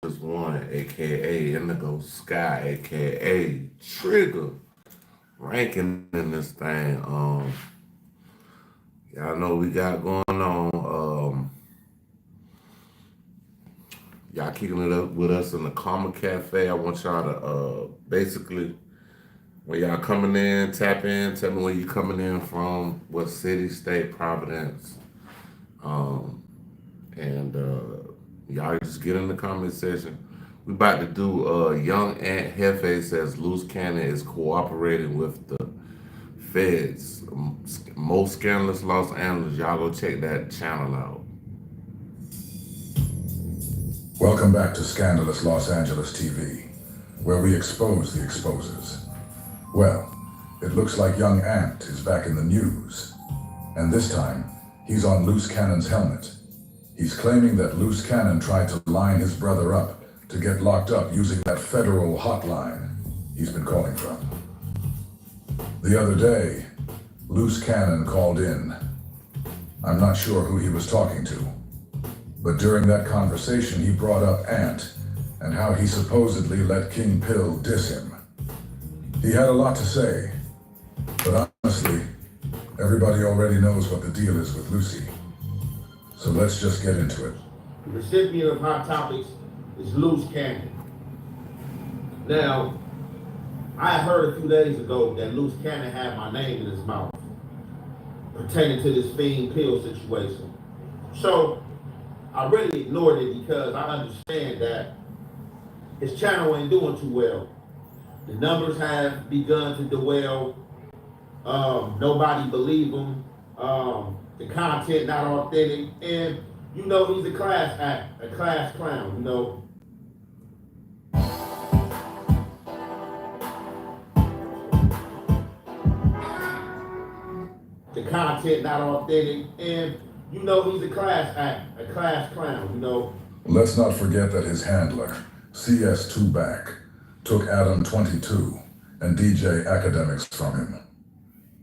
is one, aka Indigo Sky, aka Trigger, ranking in this thing. Y'all know we got going on. Y'all kicking it up with us in the Karma Cafe. I want y'all to basically, when y'all coming in, tap in, tell me where you coming in from, what city, state, Providence, and y'all just get in the comment section. We about to do Young Ant Hefe says loose cannon is cooperating with the feds. Most scandalous Los Angeles. Y'all go check that channel out. Welcome back to Scandalous Los Angeles TV, where we expose the exposers. Well, it looks like young Ant is back in the news. And this time, he's on Loose Cannon's helmet. He's claiming that Loose Cannon tried to line his brother up to get locked up using that federal hotline he's been calling from. The other day, Loose Cannon called in. I'm not sure who he was talking to, but during that conversation he brought up Ant and how he supposedly let King Pill diss him. He had a lot to say, but honestly, everybody already knows what the deal is with Lucy. So let's just get into it. The recipient of Hot Topics is Loose Cannon. Now, I heard a few days ago that Loose Cannon had my name in his mouth pertaining to this fiend pill situation. So I really ignored it because I understand that his channel ain't doing too well. The numbers have begun to do well. Nobody believe him. The content not authentic, and you know he's a class act, a class clown, you know. The content not authentic, and you know he's a class act, a class clown, you know. Let's not forget that his handler, CS2 Back, took Adam 22 and DJ Academics from him.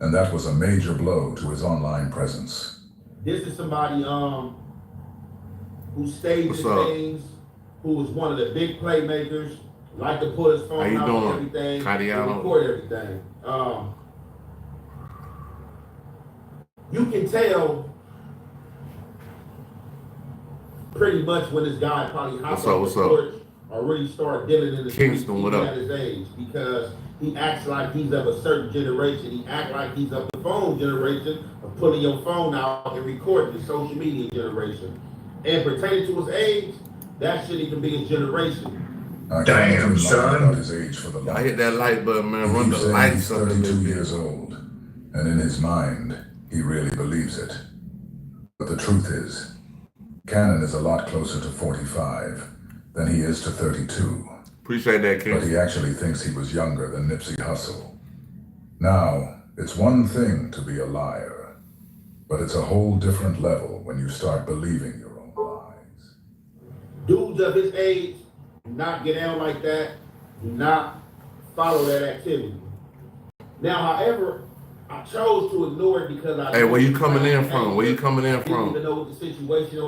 And that was a major blow to his online presence. This is somebody who stages things, who was one of the big playmakers, like to put his phone out and everything, and record everything. You can tell pretty much when this guy probably hops off the porch or really start dealing in the streets at his age, because he acts like he's of a certain generation. He acts like he's of the phone generation, of pulling your phone out and recording the social media generation. And pertaining to his age, that shouldn't even be his generation. Damn, son. His age for the I hit that light button, man. Run the lights up. He's 32 years old, and in his mind, he really believes it. But the truth is, Cannon is a lot closer to 45 than he is to 32. Appreciate that, King. But he actually thinks he was younger than Nipsey Hussle. Now, it's one thing to be a liar, but it's a whole different level when you start believing your own lies. Dudes of his age do not get down like that, do not follow that activity. Now, however, I chose to ignore it because I... Hey, where you coming in from? Where you coming in from? Didn't even know what the situation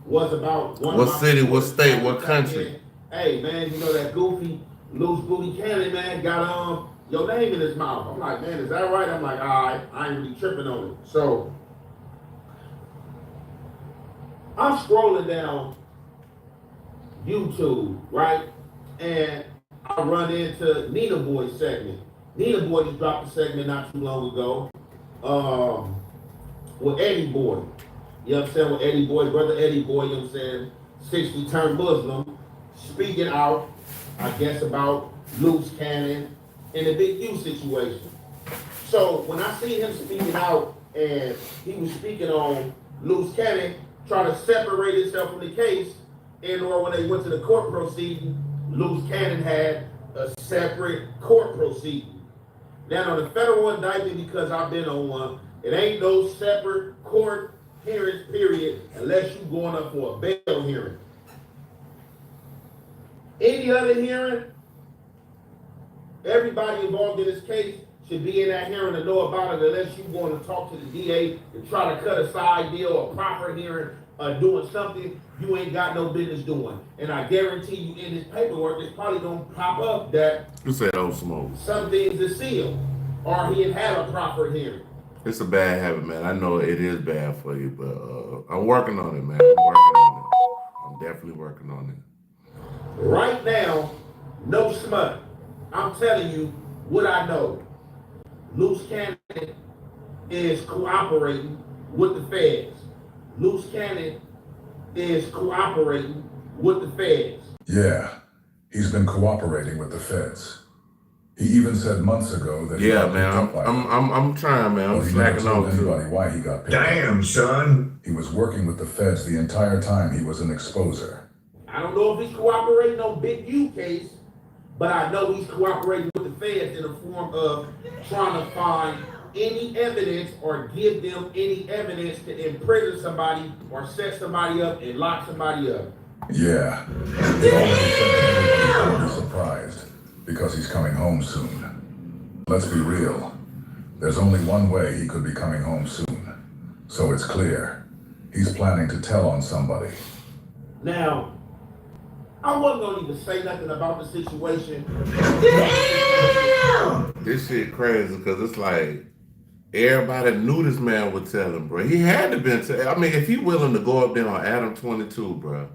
was about. What city, what state, what country? Hey, man, you know that goofy, loose booty cannon, man, got your name in his mouth. I'm like, man, is that right? I'm like, all right, I ain't really tripping on it. So, I'm scrolling down YouTube, right? And I run into Nina Boy's segment. Nina Boy just dropped a segment not too long ago with Eddie Boy. You know what I'm saying? With Eddie Boy, brother Eddie Boy, you know what I'm saying? 60 turned Muslim, speaking out, I guess, about Loose Cannon and the Big U situation. So when I see him speaking out, and he was speaking on Loose Cannon trying to separate himself from the case, and or when they went to the court proceeding, Loose Cannon had a separate court proceeding. Now on the federal indictment, because I've been on one, it ain't no separate court hearings, period, unless you're going up for a bail hearing. Any other hearing, everybody involved in this case should be in that hearing to know about it, unless you want to talk to the DA and try to cut a side deal or proper hearing. doing something you ain't got no business doing. And I guarantee you in his paperwork, it's probably gonna pop up that You said don't smoke. some things is sealed, or he had a proper hearing. It's a bad habit, man. I know it is bad for you, but I'm working on it, man. I'm working on it. I'm definitely working on it. Right now, no smut. I'm telling you what I know. Loose Cannon is cooperating with the feds. Loose Cannon is cooperating with the feds. Yeah, he's been cooperating with the feds. He even said months ago that he Yeah, got man. picked up by them. I'm trying, man. I'm But he never slacking told off too. anybody why he got picked up. Damn, son. He was working with the feds the entire time he was an exposer. I don't know if he's cooperating on Big U case, but I know he's cooperating with the feds in the form of trying to find any evidence or give them any evidence to imprison somebody or set somebody up and lock somebody up. Yeah. He already said that everybody would be surprised because he's coming home soon. Let's be real. There's only one way he could be coming home soon. So it's clear. He's planning to tell on somebody. Now, I wasn't gonna even say nothing about the situation. This shit crazy because it's like everybody knew this man would tell him, bro. He had to been I mean, if he willing to go up there on Adam 22, bro,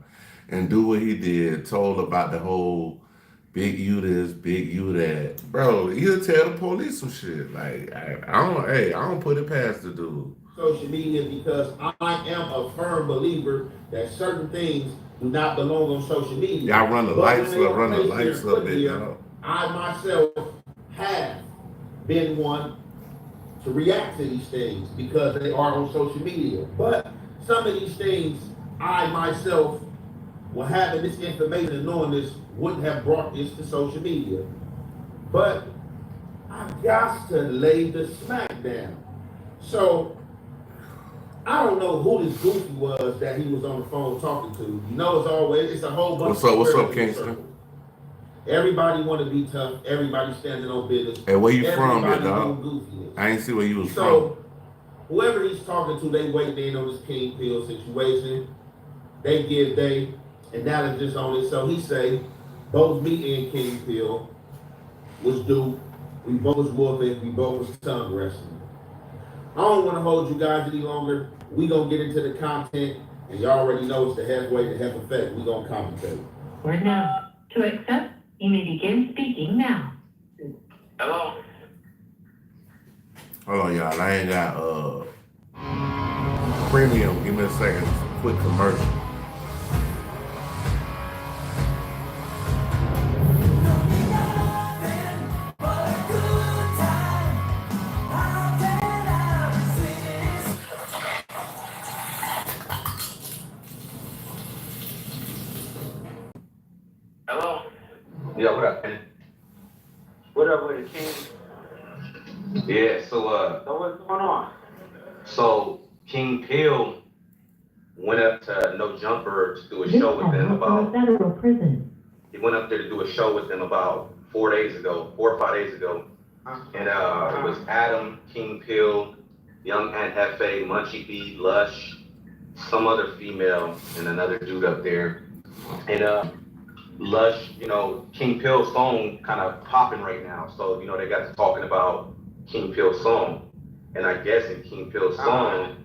and do what he did, told about the whole big you this, big you that, bro, he'll tell the police some shit. Like I don't put it past the dude. Social media, because I am a firm believer that certain things do not belong on social media. Y'all run the But lights when they up, are run the placed lights there up, here, dog. I myself have been one to react to these things because they are on social media. But some of these things, I myself, well, having this information and knowing this, wouldn't have brought this to social media. But I got to lay the smack down. So I don't know who this goofy was that he was on the phone talking to. You know, it's a whole bunch. What's up? What's up, squares in a Kingston? circle. Everybody want to be tough. Everybody standing on business. Hey, where you from, Everybody there, dog? doing goofiness. I ain't see where you was from. So whoever he's talking to, they waiting in on this King Pill situation. They give and now it's just on it. So he say, both me and King Pill was due. We both was whooping. We both was tongue wrestling. I don't want to hold you guys any longer. We gonna get into the content, and y'all already know it's the halfway to half effect. We gonna commentate. We're now to accept. You may begin speaking now. Hello? Hold on, y'all. I ain't got premium. Give me a second. Quick commercial. Hello? Yeah, what up, man? What up with the King? Yeah, So what's going on? so King Pill went up to No Jumper to do a This show with them call from a about, federal prison. he went up there to do a show with them about 4 or 5 days ago. And it was Adam, King Pill, Young Aunt Hefe, Munchie B, Lush, some other female, and another dude up there. And Lush, you know, King Pill's song kind of popping right now. So, you know, they got to talking about King Pill's song. And I guess in King Pill's song,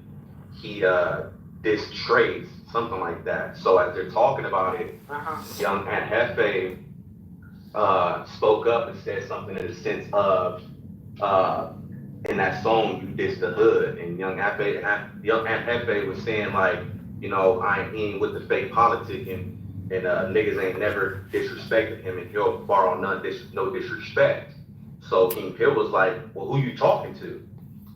he dissed Trace, something like that. So as they're talking about it, Young Aunt Hefe spoke up and said something in the sense of, in that song, you dissed the hood. And Young Aunt Hefe was saying like, you know, I ain't in with the fake politicking. And niggas ain't never disrespected him, and he'll borrow no disrespect. So King Pill was like, well, who you talking to?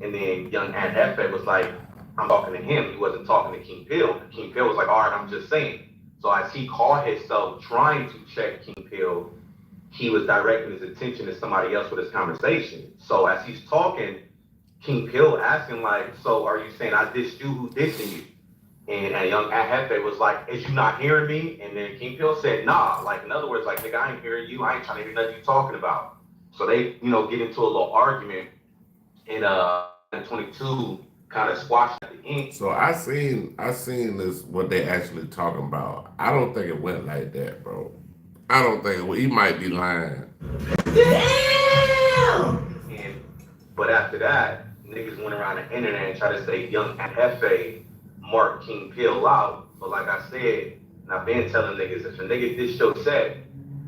And then Young Aunt Hefe was like, I'm talking to him. He wasn't talking to King Pill. And King Pill was like, all right, I'm just saying. So as he caught himself trying to check King Pill, he was directing his attention to somebody else with his conversation. So as he's talking, King Pill asked him like, so are you saying I dissed you? Who dissing you? And Young Aunt Hefe was like, is you not hearing me? And then King Pill said, nah. Like, in other words, like, nigga, I ain't hearing you. I ain't trying to hear nothing you talking about. So they, you know, get into a little argument. And 22 kind of squashed at the end. So I seen this what they actually talking about. I don't think it went like that, bro. I don't think it went. He might be lying. But after that, niggas went around the internet and tried to say Young Hefe marked King Pill out. But like I said, and I've been telling niggas, if a nigga dish your set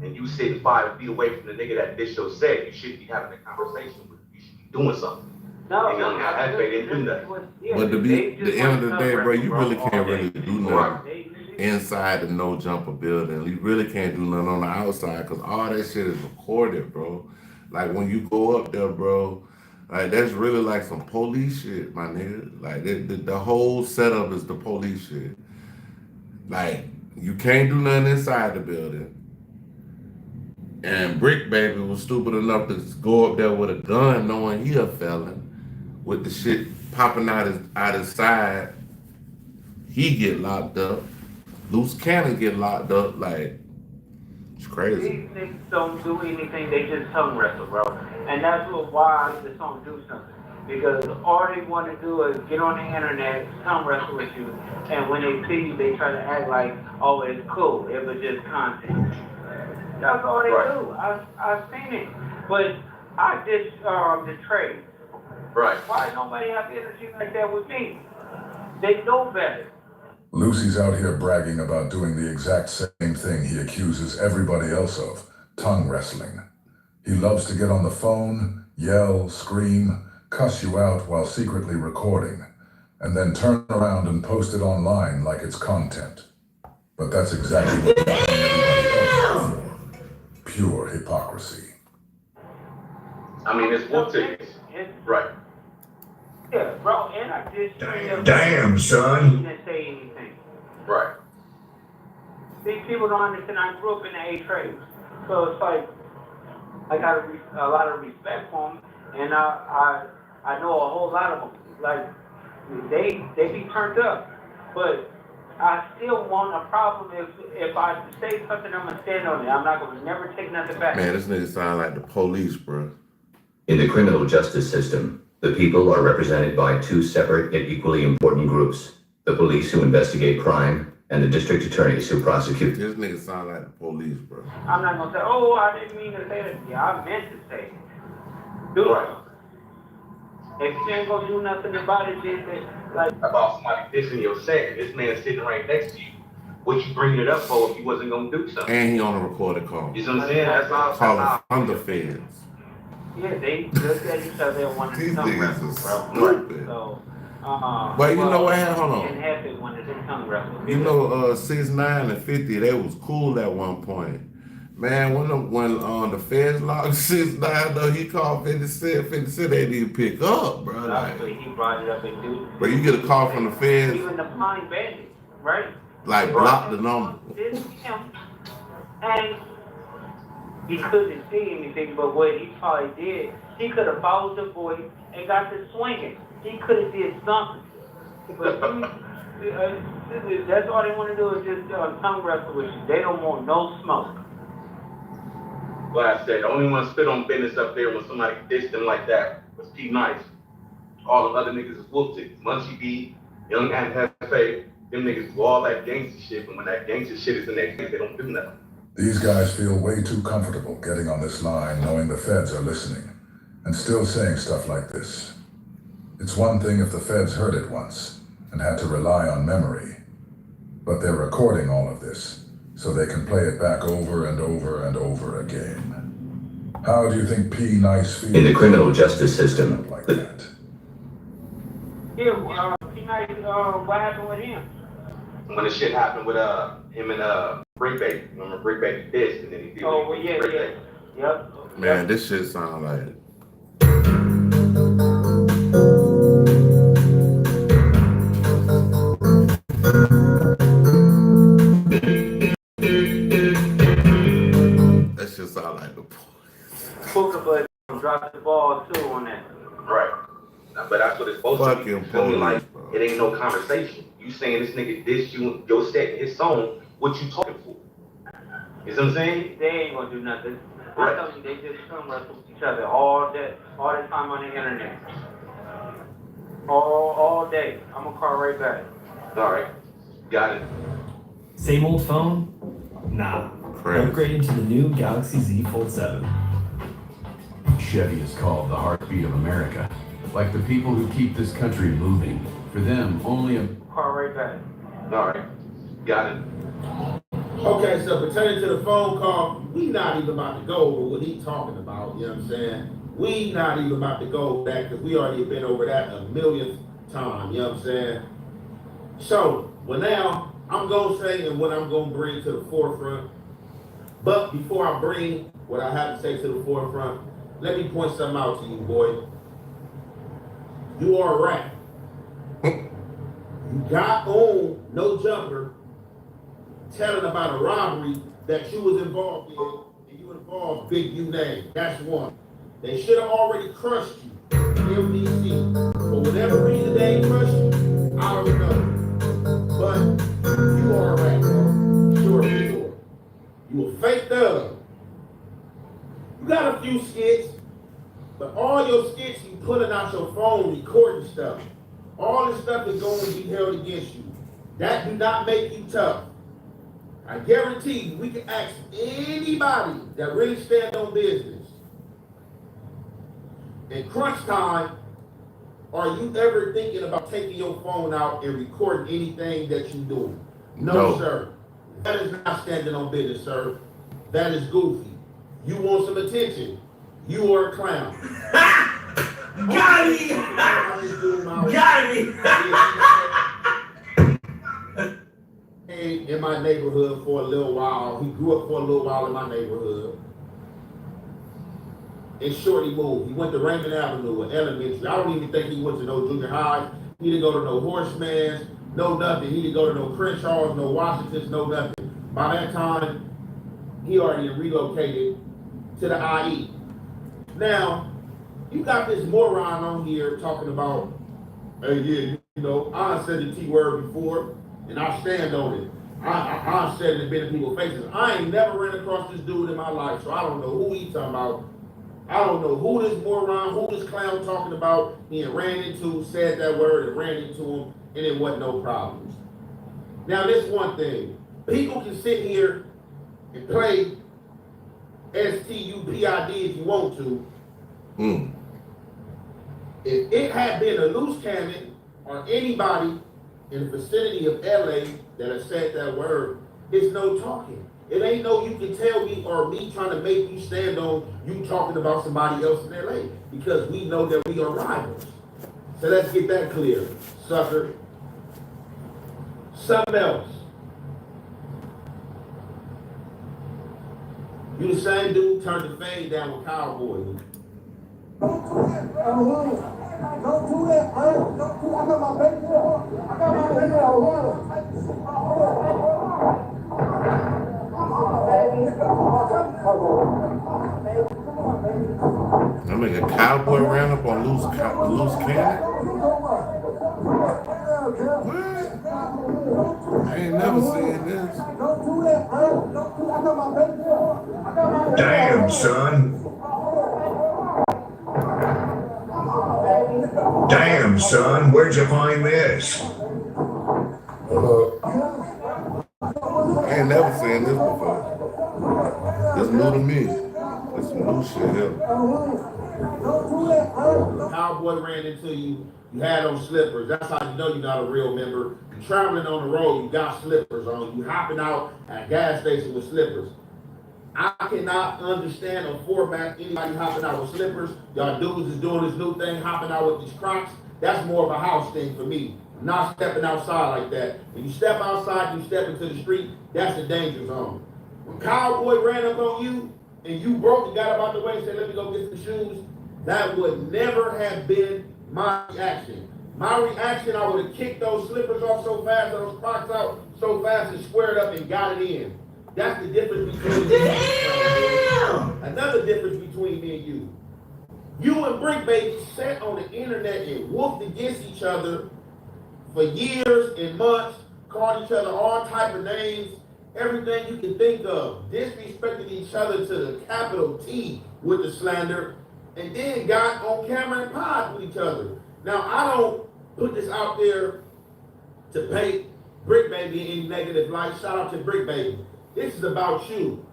and you sitting 5 feet away from the nigga that dish your set, you should be having a conversation with him. You should be doing something. No, and Young Hefe didn't do that. But to be the end of the day, bro, you really can't really do nothing inside the no jumper building. You really can't do nothing on the outside because all that shit is recorded, bro. Like when you go up there, bro, like that's really like some police shit, my nigga. Like the whole setup is the police shit. Like you can't do nothing inside the building. And Brick Baby was stupid enough to go up there with a gun, knowing he a felon, with the shit popping out his side. He get locked up. Loose Cannon get locked up. Like it's crazy. These niggas don't do anything, they just tongue wrestle, bro. And that's why I just don't do something. Because all they want to do is get on the internet, tongue wrestle with you, and when they see you, they try to act like, oh, it's cool, it was just content. That's all they do. I've seen it. But I did the trade. Right. Why nobody have energy like that with me? They know better. Lucy's out here bragging about doing the exact same thing he accuses everybody else of, tongue wrestling. He loves to get on the phone, yell, scream, cuss you out while secretly recording, and then turn around and post it online like it's content. But that's exactly what he's telling everybody else for. Pure hypocrisy. I mean, it's whoop tickets. Right. Yeah, bro, and I just Damn, son. Didn't say anything. Right. These people don't understand. I grew up in the A trades, so it's like I got a lot of respect for them, and I know a whole lot of them. Like they be turned up, but I still want a problem if I say something, I'm gonna stand on it. I'm not gonna never take nothing back. Man, this nigga sound like the police, bro. In the criminal justice system, the people are represented by two separate yet equally important groups: the police who investigate crime and the district attorneys who prosecute. This nigga sound like the police, bro. I'm not gonna say, oh, I didn't mean to say that. Yeah, I meant to say it. Do it. If you ain't gonna do nothing about it, then like About somebody dissing your set, this man sitting right next to you. What you bringing it up for if you wasn't gonna do something? And he on a recorded call. You know what I'm saying? That's all. Calling from the feds. yeah, they look at each other and want to These tongue niggas wrestle, are bro. stupid. So, But you know what? Hold on. And half it wanted to tongue wrestle. You know, 6ix9ine and 50, they was cool at one point. Man, when the feds locked 6ix9ine, though, he called 50 Cent. 50 Cent they didn't pick up, bro. Like, He brought it up and do. but you get a call from the feds, Even the Pine Bandit, right? like block the number. This is him. And he couldn't see anything, but what he probably did, he could have followed the voice and got to swinging. He could have did something. But that's all they want to do is just tongue wrestle with you. They don't want no smoke. Like I said, the only one spit on business up there when somebody dissed him like that was P Nice. All the other niggas is whoop tickets. Munchie B, Young and Hefe, them niggas do all that gangster shit, but when that gangster shit is in their face, they don't do nothing. These guys feel way too comfortable getting on this line knowing the feds are listening and still saying stuff like this. It's one thing if the feds heard it once and had to rely on memory, but they're recording all of this so they can play it back over and over and over again. How do you think P. Nice feels In the criminal justice system, like that? Yeah, P. Nice, what happened with him? When the shit happened with him and Brick Baby, remember Brick Baby dissed and then he did Oh, well, yeah, Brick yeah. Baby. Yep. Man, this shit sound like that shit sound like the police. Booker but dropped the ball too on that. Right. But that's what it's supposed to be. Fucking You feel me? police, Like, bro. it ain't no conversation. You saying this nigga dissed you, your set, his song, what you talking for? You see what I'm saying? They ain't gonna do nothing. Right. I tell you, they just tongue wrestle with each other all the time on the internet. all day. I'm gonna call right back. All right. Got it. Same old phone? Nah. Credits. Upgraded to the new Galaxy Z Fold 7. Chevy is called the heartbeat of America. Like the people who keep this country moving. For them, only a... Call right back. All right. Got it. Okay, so pertaining to the phone call, we not even about to go over what he talking about, you know what I'm saying? We not even about to go over that because we already been over that a millionth time, you know what I'm saying? So, well now, I'm gonna say and what I'm gonna bring to the forefront. But before I bring what I have to say to the forefront, let me point something out to you, boy. You are a rat. You got on No Jumper telling about a robbery that you was involved in, and you involved Big U name. That's one. They should have already crushed you, MDC. For whatever reason they ain't crushed you, I don't know. But you are a rat, bro. Sure, sure. You a fake thug. You got a few skits, but all your skits you pulling out your phone, recording stuff. All this stuff is going to be held against you. That do not make you tough. I guarantee you, we can ask anybody that really stand on business. In crunch time, are you ever thinking about taking your phone out and recording anything that you do? No, sir. That is not standing on business, sir. That is goofy. You want some attention. You are a clown. Got me! Got me! In my neighborhood for a little while. He grew up for a little while in my neighborhood. And Shorty moved. He went to Raymond Avenue, an elementary. I don't even think he went to no junior high. He didn't go to no Horseman's, no nothing. He didn't go to no Crenshaw's, no Washington's, no nothing. By that time, he already relocated to the IE. Now, you got this moron on here talking about, hey, yeah, you know, I said the T word before, and I stand on it. I said it and been in people's faces. I ain't never ran across this dude in my life, so I don't know who he talking about. I don't know who this moron, who this clown talking about. He ran into, said that word, and ran into him, and it wasn't no problems. Now, this one thing. People can sit here and play STUPID if you want to. If it had been a loose cannon or anybody in the vicinity of LA that has said that word, it's no talking. It ain't no you can tell me or me trying to make you stand on you talking about somebody else in LA because we know that we are rivals. So let's get that clear, sucker. Something else. You the same dude turned the fade down with Cowboy. Don't do that, bro. Don't do that, bro. Don't do that. I got my baby. I got my baby. I mean, a cowboy ran up on loose cannon? What? I ain't never seen this. Don't do that, bro. Don't do that. I got my baby. Damn, son. Damn, son, where'd you find this? I ain't never seen this before. This new to me. This some new shit here. Cowboy ran into you, you had on slippers. That's how you know you're not a real member. You're traveling on the road, you got slippers on. You hopping out at a gas station with slippers. I cannot understand or format anybody hopping out with slippers. Y'all dudes is doing this new thing, hopping out with these Crocs. That's more of a house thing for me. I'm not stepping outside like that. When you step outside, you step into the street, that's the danger zone. When Cowboy ran up on you and you broke and got up out the way and said, let me go get some shoes, that would never have been my reaction. My reaction, I would have kicked those slippers off so fast, those Crocs out so fast and squared up and got it in. That's the difference between me and you. Another difference between me and you. You and Brick Baby sat on the internet and whooped against each other for years and months, called each other all type of names, everything you can think of, disrespected each other to the capital T with the slander, and then got on camera and pod with each other. Now, I don't put this out there to paint Brick Baby in any negative light. Shout out to Brick Baby. This is about you.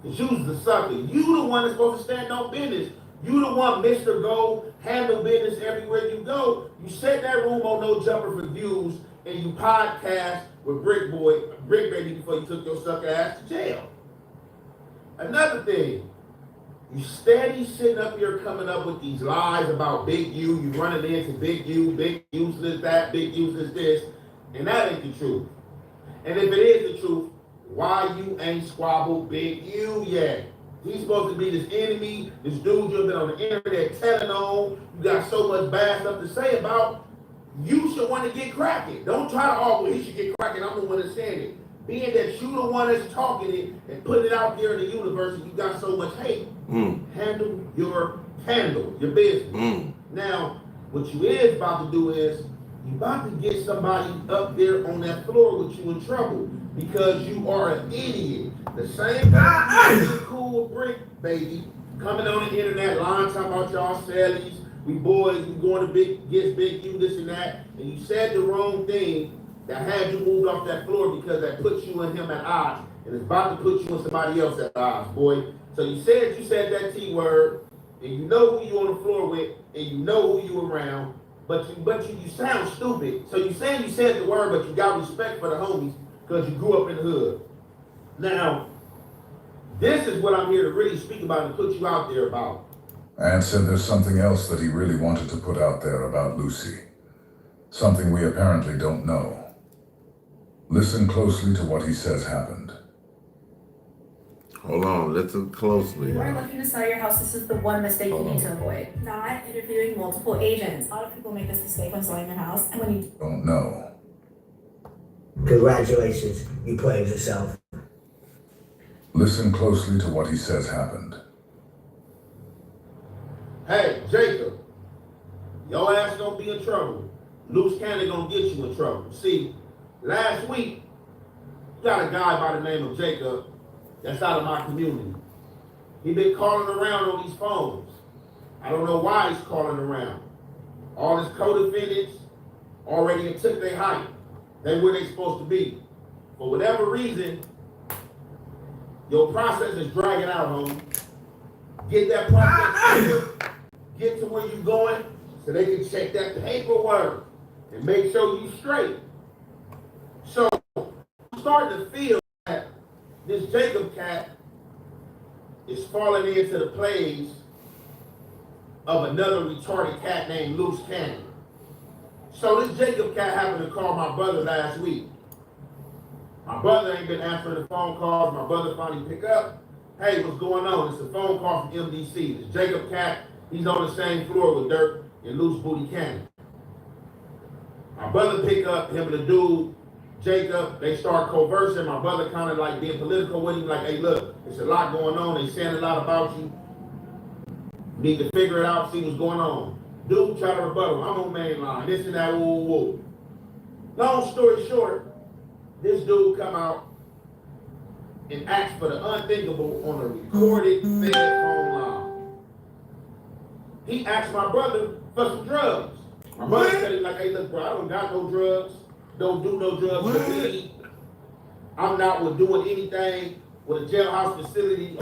Cause you's the sucker. You the one that's supposed to stand on business. You the one, Mr. Go, handle business everywhere you go. You set that room on No Jumper for views, and you podcast with Brick Baby before you took your sucker ass to jail. Another thing, you steady sitting up here coming up with these lies about Big U. You running into Big U, Big useless that, Big useless this, and that ain't the truth. And if it is the truth, why you ain't squabbled Big U yet? He's supposed to be this enemy, this dude you've been on the internet telling on. You got so much bad stuff to say about. You should want to get cracking. Don't try to argue, he should get cracking, I'm the one that's saying it. Being that you the one that's talking it and putting it out there in the universe and you got so much hate, handle your business. Now, what you is about to do is, you about to get somebody up there on that floor with you in trouble because you are an idiot. The same guy cool Brick Baby coming on the internet lying talking about y'all sellies, we boys, we going to Big U, this and that, and you said the wrong thing that had you moved off that floor because that puts you and him at odds, and it's about to put you and somebody else at odds, boy. So you said that T word, and you know who you on the floor with, and you know who you around, but you sound stupid. So you saying you said the word, but you got respect for the homies because you grew up in the hood. Now, this is what I'm here to really speak about and put you out there about. And said there's something else that he really wanted to put out there about Lucy. Something we apparently don't know. Listen closely to what he says happened. Hold on, listen closely. You are looking to sell your house. This is the one mistake you need to avoid. Not interviewing multiple agents. A lot of people make this mistake when selling their house, and when you don't know. Congratulations, you played yourself. Listen closely to what he says happened. Hey, Jacob, your ass gonna be in trouble. Loose cannon gonna get you in trouble. See, last week, you got a guy by the name of Jacob that's out of my community. He been calling around on these phones. I don't know why he's calling around. All his co-defendants already took their height. They where they supposed to be. For whatever reason, your process is dragging out, homie. Get that process, get to where you going so they can check that paperwork and make sure you straight. So I'm starting to feel that this Jacob cat is falling into the plays of another retarded cat named Loose Cannon. So this Jacob cat happened to call my brother last week. My brother ain't been answering the phone calls. My brother finally picked up. Hey, what's going on? It's a phone call from MDC. This Jacob cat, he's on the same floor with Dirk and Loose Booty Cannon. My brother picked up him and the dude, Jacob. They start conversing. My brother kind of like being political with him, like, hey, look, there's a lot going on. They saying a lot about you. You need to figure it out, see what's going on. Dude try to rebuttal. I'm on main line, this and that, woo, woo. Long story short, this dude come out and ask for the unthinkable on a recorded fed phone line. He asked my brother for some drugs. My brother said it like, hey, look, bro, I don't got no drugs. Don't do no drugs for me. I'm not with doing anything with a jailhouse facility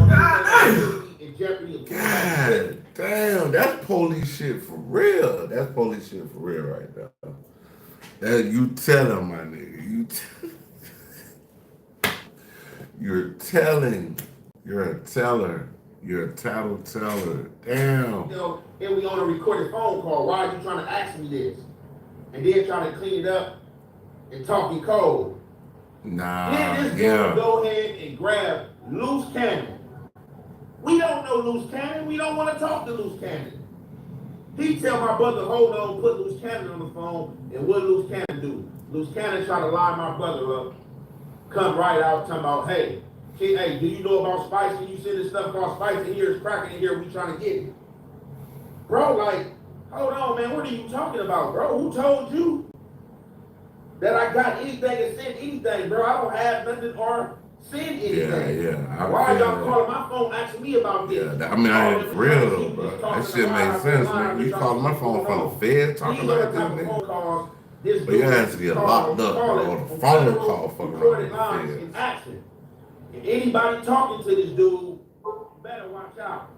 in jeopardy of God damn, that's police shit for real. That's police shit for real right there. That you tell him, my nigga. You're telling. You're a teller. You're a tattle teller. Damn. You know, and we on a recorded phone call. Why are you trying to ask me this? And then trying to clean it up and talking cold. Nah, then this dude go ahead and grab Loose Cannon. We don't know Loose Cannon. We don't want to talk to Loose Cannon. He tell my brother, hold on, put Loose Cannon on the phone, and what Loose Cannon do? Loose Cannon try to line my brother up, come right out talking about, hey, do you know about Spice? Can you see this stuff called Spice in here? It's cracking in here. We trying to get it. Bro, like, hold on, man. What are you talking about, bro? Who told you that I got anything and said anything, bro? I don't have nothing or send anything. Yeah. Why are y'all calling my phone asking me about this? Yeah, I mean, I ain't for real though, bro. That shit makes sense, nigga. You calling my phone from the Fed talking like this, nigga? But you has to get locked up, bro. The phone call fucking around with the Feds. Action. And anybody talking to this dude, better watch out.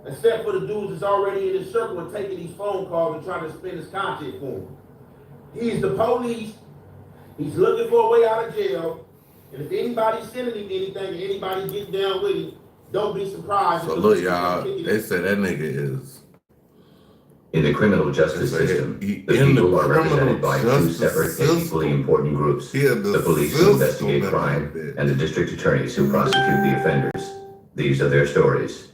Except for the dudes that's already in his circle and taking these phone calls and trying to spin his content for him. He's the police. He's looking for a way out of jail. And if anybody's sending him anything, and anybody getting down with him, don't be surprised. So look, y'all, they said that nigga is. In the criminal justice system, the people are represented by two separate and equally important groups. The police who investigate crime and the district attorneys who prosecute the offenders. These are their stories.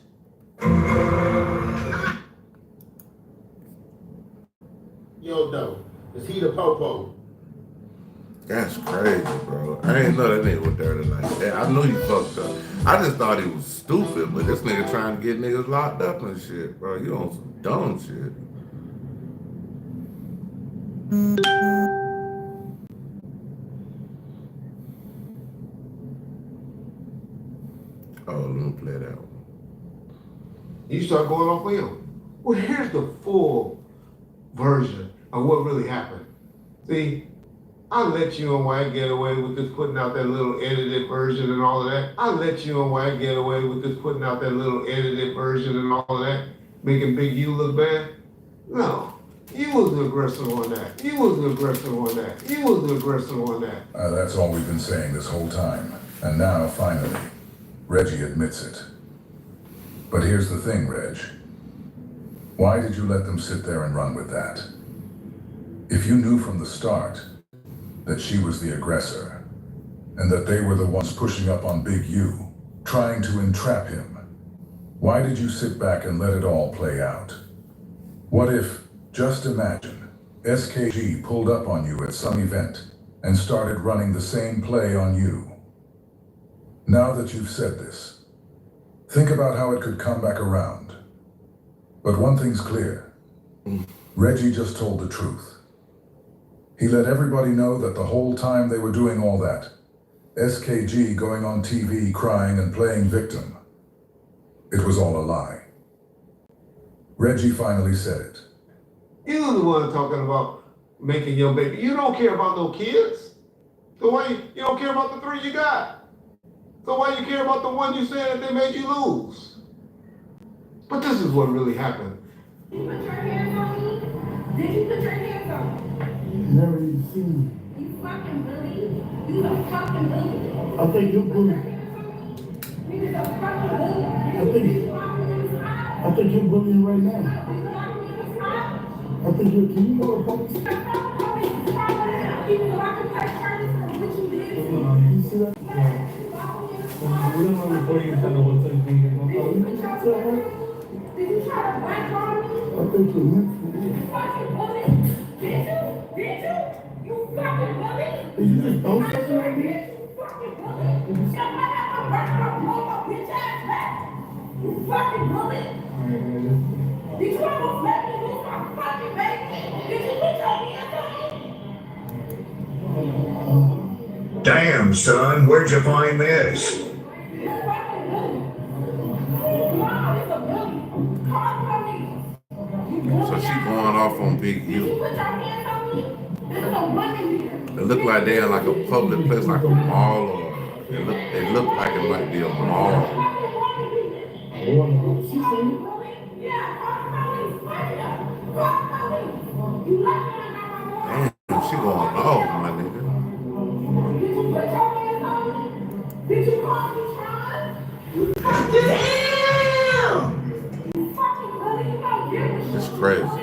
Yo, though, is he the popo? That's crazy, bro. I ain't know that nigga was dirty like that. I knew he fucked up. I just thought he was stupid, but this nigga trying to get niggas locked up and shit, bro. You on some dumb shit. Oh, let me play that one. You start going off on him. Well, here's the full version of what really happened. See, I let you and White get away with this putting out that little edited version and all of that. I let you and White get away with this putting out that little edited version and all of that, making Big U look bad. No, you was the aggressor on that. You was the aggressor on that. You was the aggressor on that. That's all we've been saying this whole time. And now, finally, Reggie admits it. But here's the thing, Reg. Why did you let them sit there and run with that? If you knew from the start that she was the aggressor, and that they were the ones pushing up on Big U, trying to entrap him, why did you sit back and let it all play out? What if, just imagine, SKG pulled up on you at some event and started running the same play on you? Now that you've said this, think about how it could come back around. But one thing's clear. Reggie just told the truth. He let everybody know that the whole time they were doing all that, SKG going on TV crying and playing victim, it was all a lie. Reggie finally said it. You was the one talking about making your baby. You don't care about no kids. So why you don't care about the 3 you got? So why you care about the one you said that they made you lose? But this is what really happened. Did you put your hands on me? Did you put your hands on me? Never even seen me. You fucking bully. You a fucking bully. I think you're bully. You a fucking bully. I think you're bullying right now. I think you're, can you go to police? You see that? Yeah. We don't know before you tell her what's going to be. Did you try to bite on me? I think you're meant for me. You fucking bully. Did you? Did you? You fucking bully. Did you just don't fucking like me? You fucking bully. You bitch ass back. You fucking bully. Did you almost let me lose my fucking baby? Did you put your hands on me? Damn, son, where'd you find this? So she going off on Big U. It look like they in like a public place, like a mall, or it look like it might be a mall. Damn, she going off, my nigga. Did you call me Sean? It's crazy.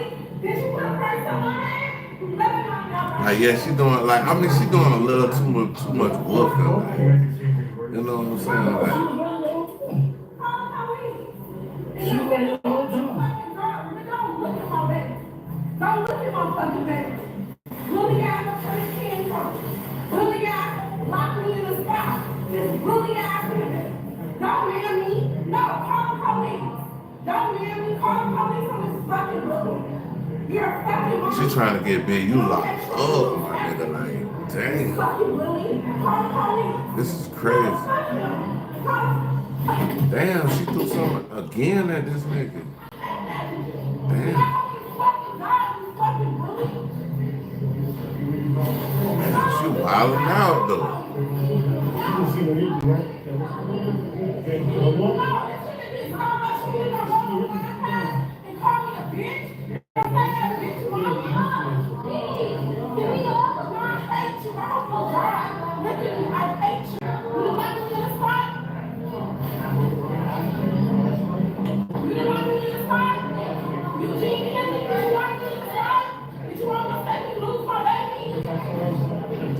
Like, yeah, she doing, like, I mean, she doing a little too much whooping, like, you know what I'm saying? Like, don't look at my fucking baby. Bully ass, where this came from. Bully ass, lock me in the spot. This bully ass nigga. Don't man me. No, call the police. Don't man me. Call the police on this fucking bully. You're a fucking bully. she trying to get Big U locked up, my nigga, like. Damn. This is crazy. Damn, she threw something again at this nigga. Damn. Man, she wilding out though.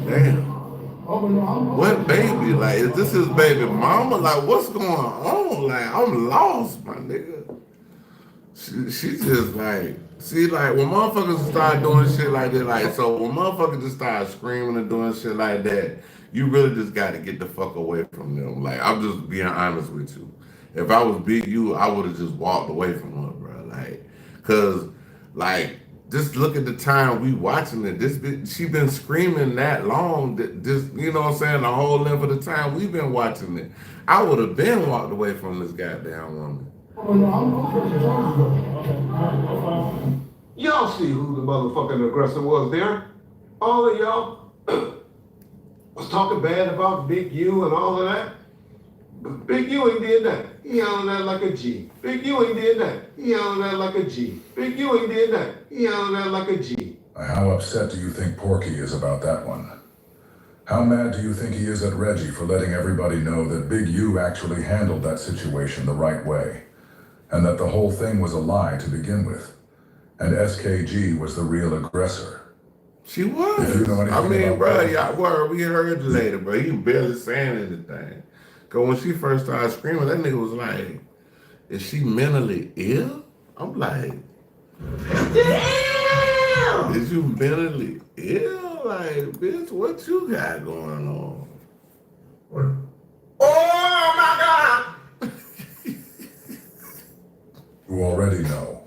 Damn. What baby? Like, is this his baby mama? Like, what's going on? Like, I'm lost, my nigga. She just like, see, like, when motherfuckers start doing shit like that, like, so when motherfuckers just start screaming and doing shit like that, you really just got to get the fuck away from them. Like, I'm just being honest with you. If I was Big U, I would have just walked away from her, bro. Like, cause, like, just look at the time we watching it. She been screaming that long. This, you know what I'm saying? The whole length of the time we been watching it. I would have been walked away from this goddamn woman. Y'all see who the motherfucking aggressor was there? All of y'all was talking bad about Big U and all of that. But Big U ain't did that. He handled that like a G. Big U ain't did that. He handled that like a G. Big U ain't did that. He handled that like a G. How upset do you think Porky is about that one? How mad do you think he is at Reggie for letting everybody know that Big U actually handled that situation the right way? And that the whole thing was a lie to begin with? And SKG was the real aggressor? She was. If you know anything we heard you later, bro. You barely saying anything. Cause when she first started screaming, that nigga was like, is she mentally ill? I'm like, damn! Is you mentally ill? Like, bitch, what you got going on? What? Oh my God! You already know.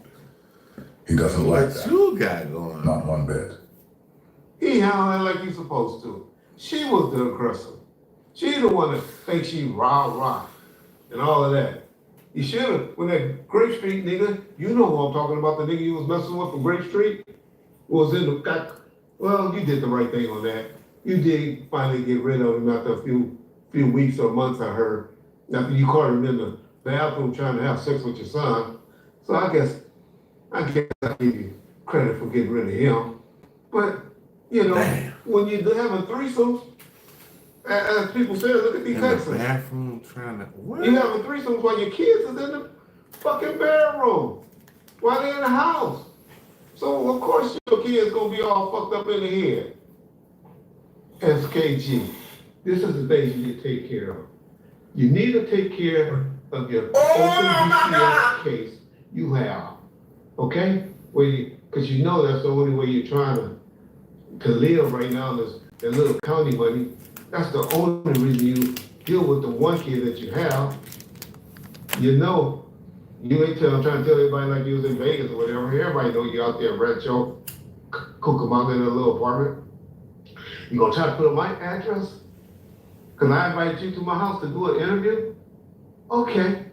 He doesn't like that. What you got going on? Not one bit. He handled it like he's supposed to. She was the aggressor. She the one that thinks she rah and all of that. You should have, when that Grape Street nigga, you know who I'm talking about, the nigga you was messing with from Grape Street, was in the, well, you did the right thing on that. You did finally get rid of him after a few weeks or months, I heard. After you caught him in the bathroom trying to have sex with your son. So I guess I give you credit for getting rid of him. But, you know, when you're having threesomes, as people say, look at these Texans. In the bathroom trying to, what? You having threesomes while your kids is in the fucking bedroom, while they're in the house. So, of course, your kids gonna be all fucked up in the head. SKG, this is the things you need to take care of. You need to take care of your open DCS case you have, okay? Because you know that's the only way you're trying to live right now, that little county money. That's the only reason you deal with the one kid that you have. You know, you ain't trying to tell everybody like you was in Vegas or whatever. Everybody know you out there at Rancho Cucamonga in a little apartment. You gonna try to put up my address? Cause I invited you to my house to do an interview? Okay.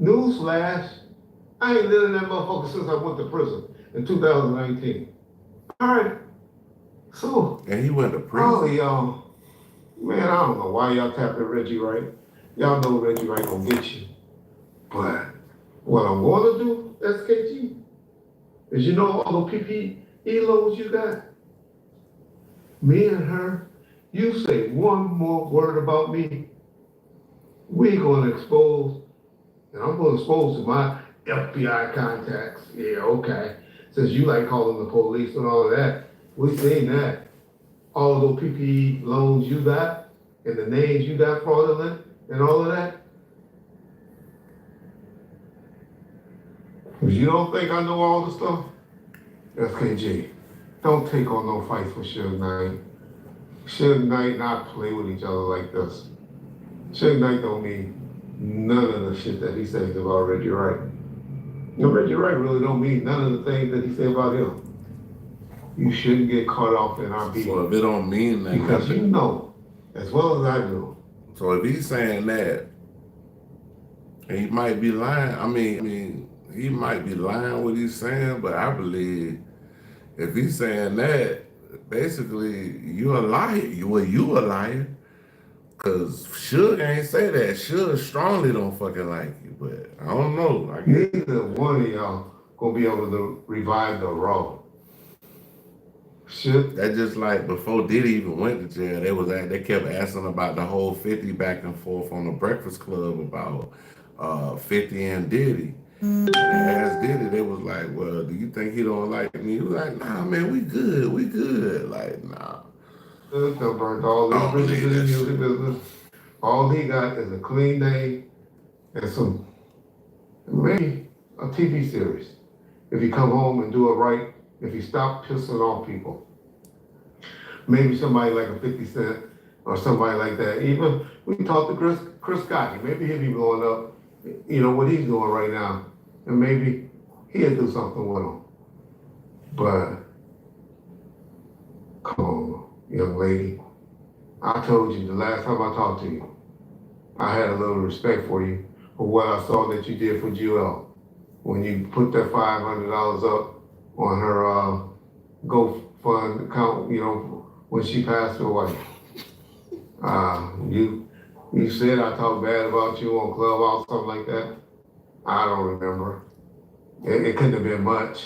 Newsflash, I ain't lived in that motherfucker since I went to prison in 2019. All right. So. And he went to prison? All y'all, man, I don't know why y'all tapping Reggie Wright. Y'all know Reggie Wright gonna get you. But what I'm gonna do, SKG, is you know all the PPE loads you got? Me and her, you say one more word about me, we gonna expose, and I'm gonna expose to my FBI contacts. Yeah, okay. Since you like calling the police and all of that, we seen that. All of those PPE loans you got, and the names you got fraudulent, and all of that. If you don't think I know all the stuff, FKG, don't take on no fight for Suge Knight. Suge Knight not play with each other like this. Suge Knight don't mean none of the shit that he says about Reggie Wright. No, Reggie Wright really don't mean none of the things that he said about him. you shouldn't get caught off in our beat. So if it don't mean that, because you know, as well as I do. So if he's saying that, and he might be lying. I mean, he might be lying what he's saying, but I believe if he's saying that, basically you a liar. You a liar. Cause Suge ain't say that. Suge strongly don't fucking like you, but I don't know. I guess. Neither one of y'all gonna be able to revive the Raw. Shit. That just like before Diddy even went to jail, they kept asking about the whole 50 back and forth on the Breakfast Club about 50 and Diddy. And they asked Diddy, they was like, well, do you think he don't like me? He was like, nah, man, we good. Like, nah. Done burnt all these bridges in the music business. All he got is a clean name and maybe a TV series. If he come home and do it right, if he stop pissing off people. Maybe somebody like a 50 Cent or somebody like that. Even we can talk to Chris Scott. Maybe he'll be blowing up, you know, what he's doing right now. And maybe he'll do something with him. But come on, young lady. I told you the last time I talked to you, I had a little respect for you for what I saw that you did for Jewel when you put that $500 up on her GoFund account, you know, when she passed away. You said I talked bad about you on Clubhouse, something like that. I don't remember. It couldn't have been much,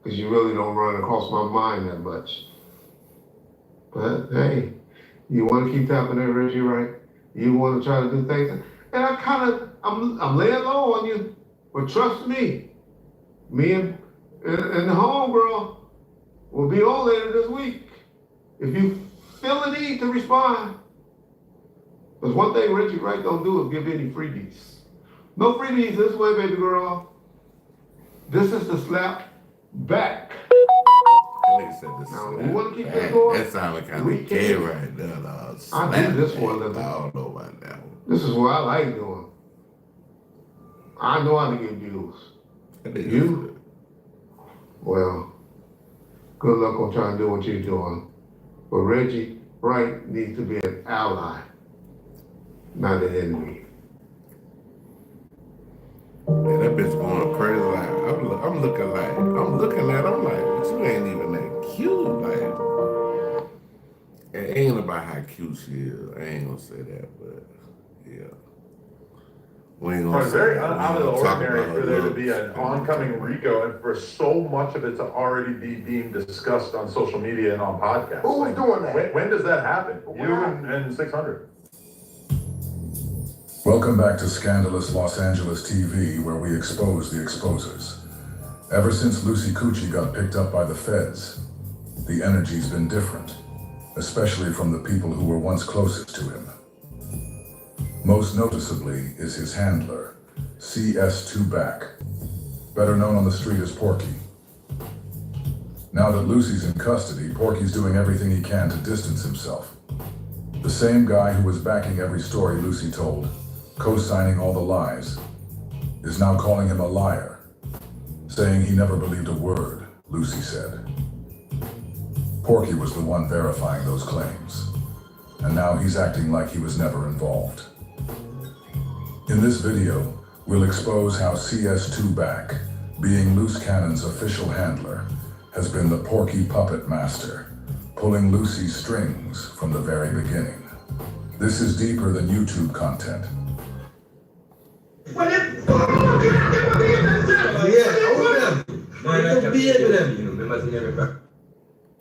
because you really don't run across my mind that much. But hey, you want to keep tapping that Reggie, right? You want to try to do things, and I'm laying low on you, but trust me, me and the homegirl will be on later this week. If you feel the need to respond, because one thing Reggie Wright don't do is give any freebies. No freebies this way, baby girl. This is the slap back. Now, you want to keep this going? That sounded kind of gay right there. I do this one. I don't know about that one. This is what I like doing. I know how to get views. You? Well, good luck on trying to do what you're doing. But Reggie Wright needs to be an ally, not an enemy. Man, that bitch going crazy. Like I'm looking at him like, but you ain't even that cute. Like, it ain't about how cute she is. I ain't gonna say that, but yeah. We ain't gonna It's very out of the ordinary for there to be an oncoming RICO and for so much of it to already be being discussed on social media and on podcasts. Who's doing that? When does that happen? You and 600. Welcome back to Scandalous Los Angeles TV, where we expose the exposers. Ever since Lucy Coochie got picked up by the feds, the energy's been different, especially from the people who were once closest to him. Most noticeably is his handler, CS2 Back, better known on the street as Porky. Now that Lucy's in custody, Porky's doing everything he can to distance himself. The same guy who was backing every story Lucy told, co-signing all the lies, is now calling him a liar, saying he never believed a word Lucy said. Porky was the one verifying those claims, and now he's acting like he was never involved. In this video, we'll expose how CS2 Back, being Loose Cannon's official handler, has been the Porky puppet master, pulling Lucy's strings from the very beginning. This is deeper than YouTube content.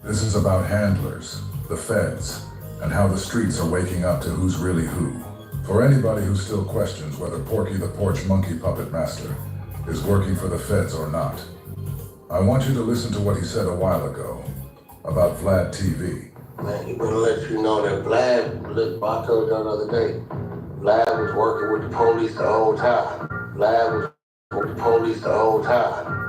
This is about handlers, the feds, and how the streets are waking up to who's really who. For anybody who still questions whether Porky the Porch Monkey Puppet Master is working for the feds or not, I want you to listen to what he said a while ago about Vlad TV. Man, he gonna let you know that Vlad, look, I told you the other day, Vlad was working with the police the whole time. Vlad was with the police the whole time.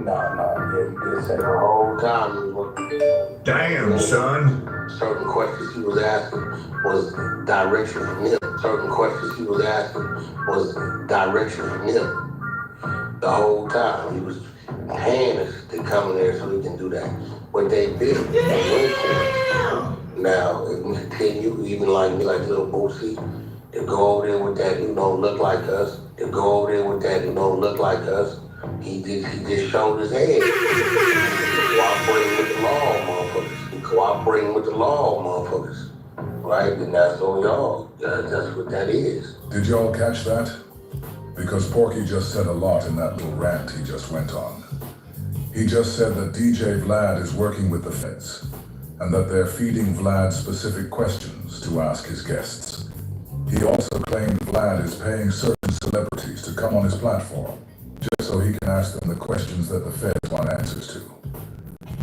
Yeah, he did say the whole time he was working. Damn, son. Certain questions he was asking was direction from him. Certain questions he was asking was direction from him. The whole time he was hand to come in there so he can do that. what they built. They went for it. Now, if we continue, even like me, like little Boosie, to go over there with that, look like us, to go over there with that, look like us, he just showed his head. Cooperating with the law, motherfuckers. He cooperating with the law, motherfuckers. Right? And that's on y'all. That's what that is. Did y'all catch that? Because Porky just said a lot in that little rant he just went on. He just said that DJ Vlad is working with the feds, and that they're feeding Vlad specific questions to ask his guests. He also claimed Vlad is paying certain celebrities to come on his platform, just so he can ask them the questions that the feds want answers to.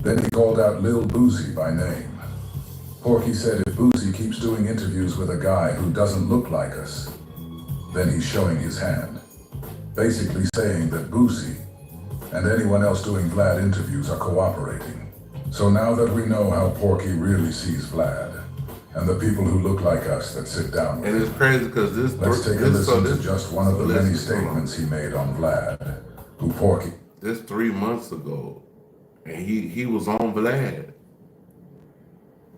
Then he called out Lil Boosie by name. Porky said if Boosie keeps doing interviews with a guy who doesn't look like us, then he's showing his hand. Basically saying that Boosie and anyone else doing Vlad interviews are cooperating. So now that we know how Porky really sees Vlad, and the people who look like us that sit down with him. And it's crazy because Let's take a listen to just one of the many statements he made on Vlad, who Porky. This 3 months ago, and he was on Vlad.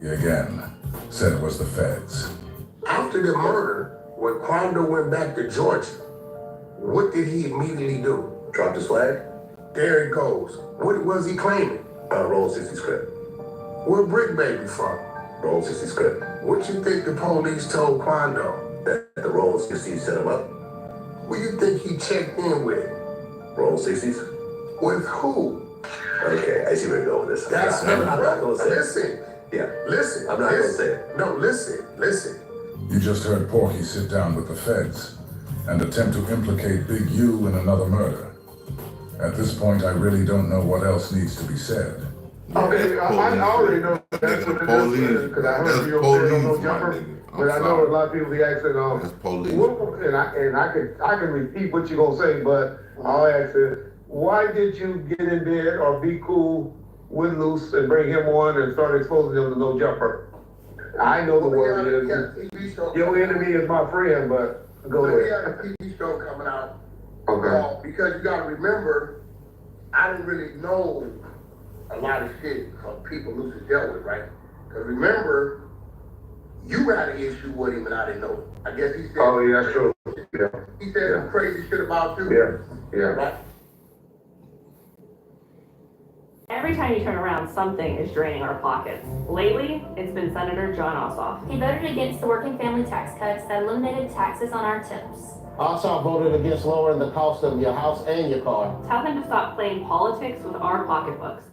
He again said it was the feds. After the murder, when Quando went back to Georgia, what did he immediately do? Drop his flag? There it goes. What was he claiming? Roll 60 script. Where Brick Baby from? Roll 60 script. What you think the police told Quando? That the Roll 60 set him up? What you think he checked in with? Roll 60s? With who? Okay, I see where you're going with this. That's I'm not going to say it. Listen. Yeah. Listen. I'm not going to say it. No, listen. You just heard Porky sit down with the feds and attempt to implicate Big U in another murder. At this point, I really don't know what else needs to be said. Okay, I already know that's what it is, because I heard you over there on No Jumper, but I know a lot of people be asking, and I can repeat what you're gonna say, but I'll ask it, why did you get in bed or be cool with Luce and bring him on and start exposing him to No Jumper? I know the word is, your enemy is my friend, but go ahead. We had a TV show coming out. Okay. Because you gotta remember, I didn't really know a lot of shit from people Luce dealt with, right? Because remember, you had an issue with him and I didn't know. I guess he said. Oh, yeah, sure. Yeah. He said some crazy shit about you. Yeah. Right? Every time you turn around, something is draining our pockets. Lately, it's been Senator John Ossoff. He voted against the working family tax cuts that eliminated taxes on our tips. Also voted against lowering the cost of your house and your car. Tell him to stop playing politics with our pocketbooks.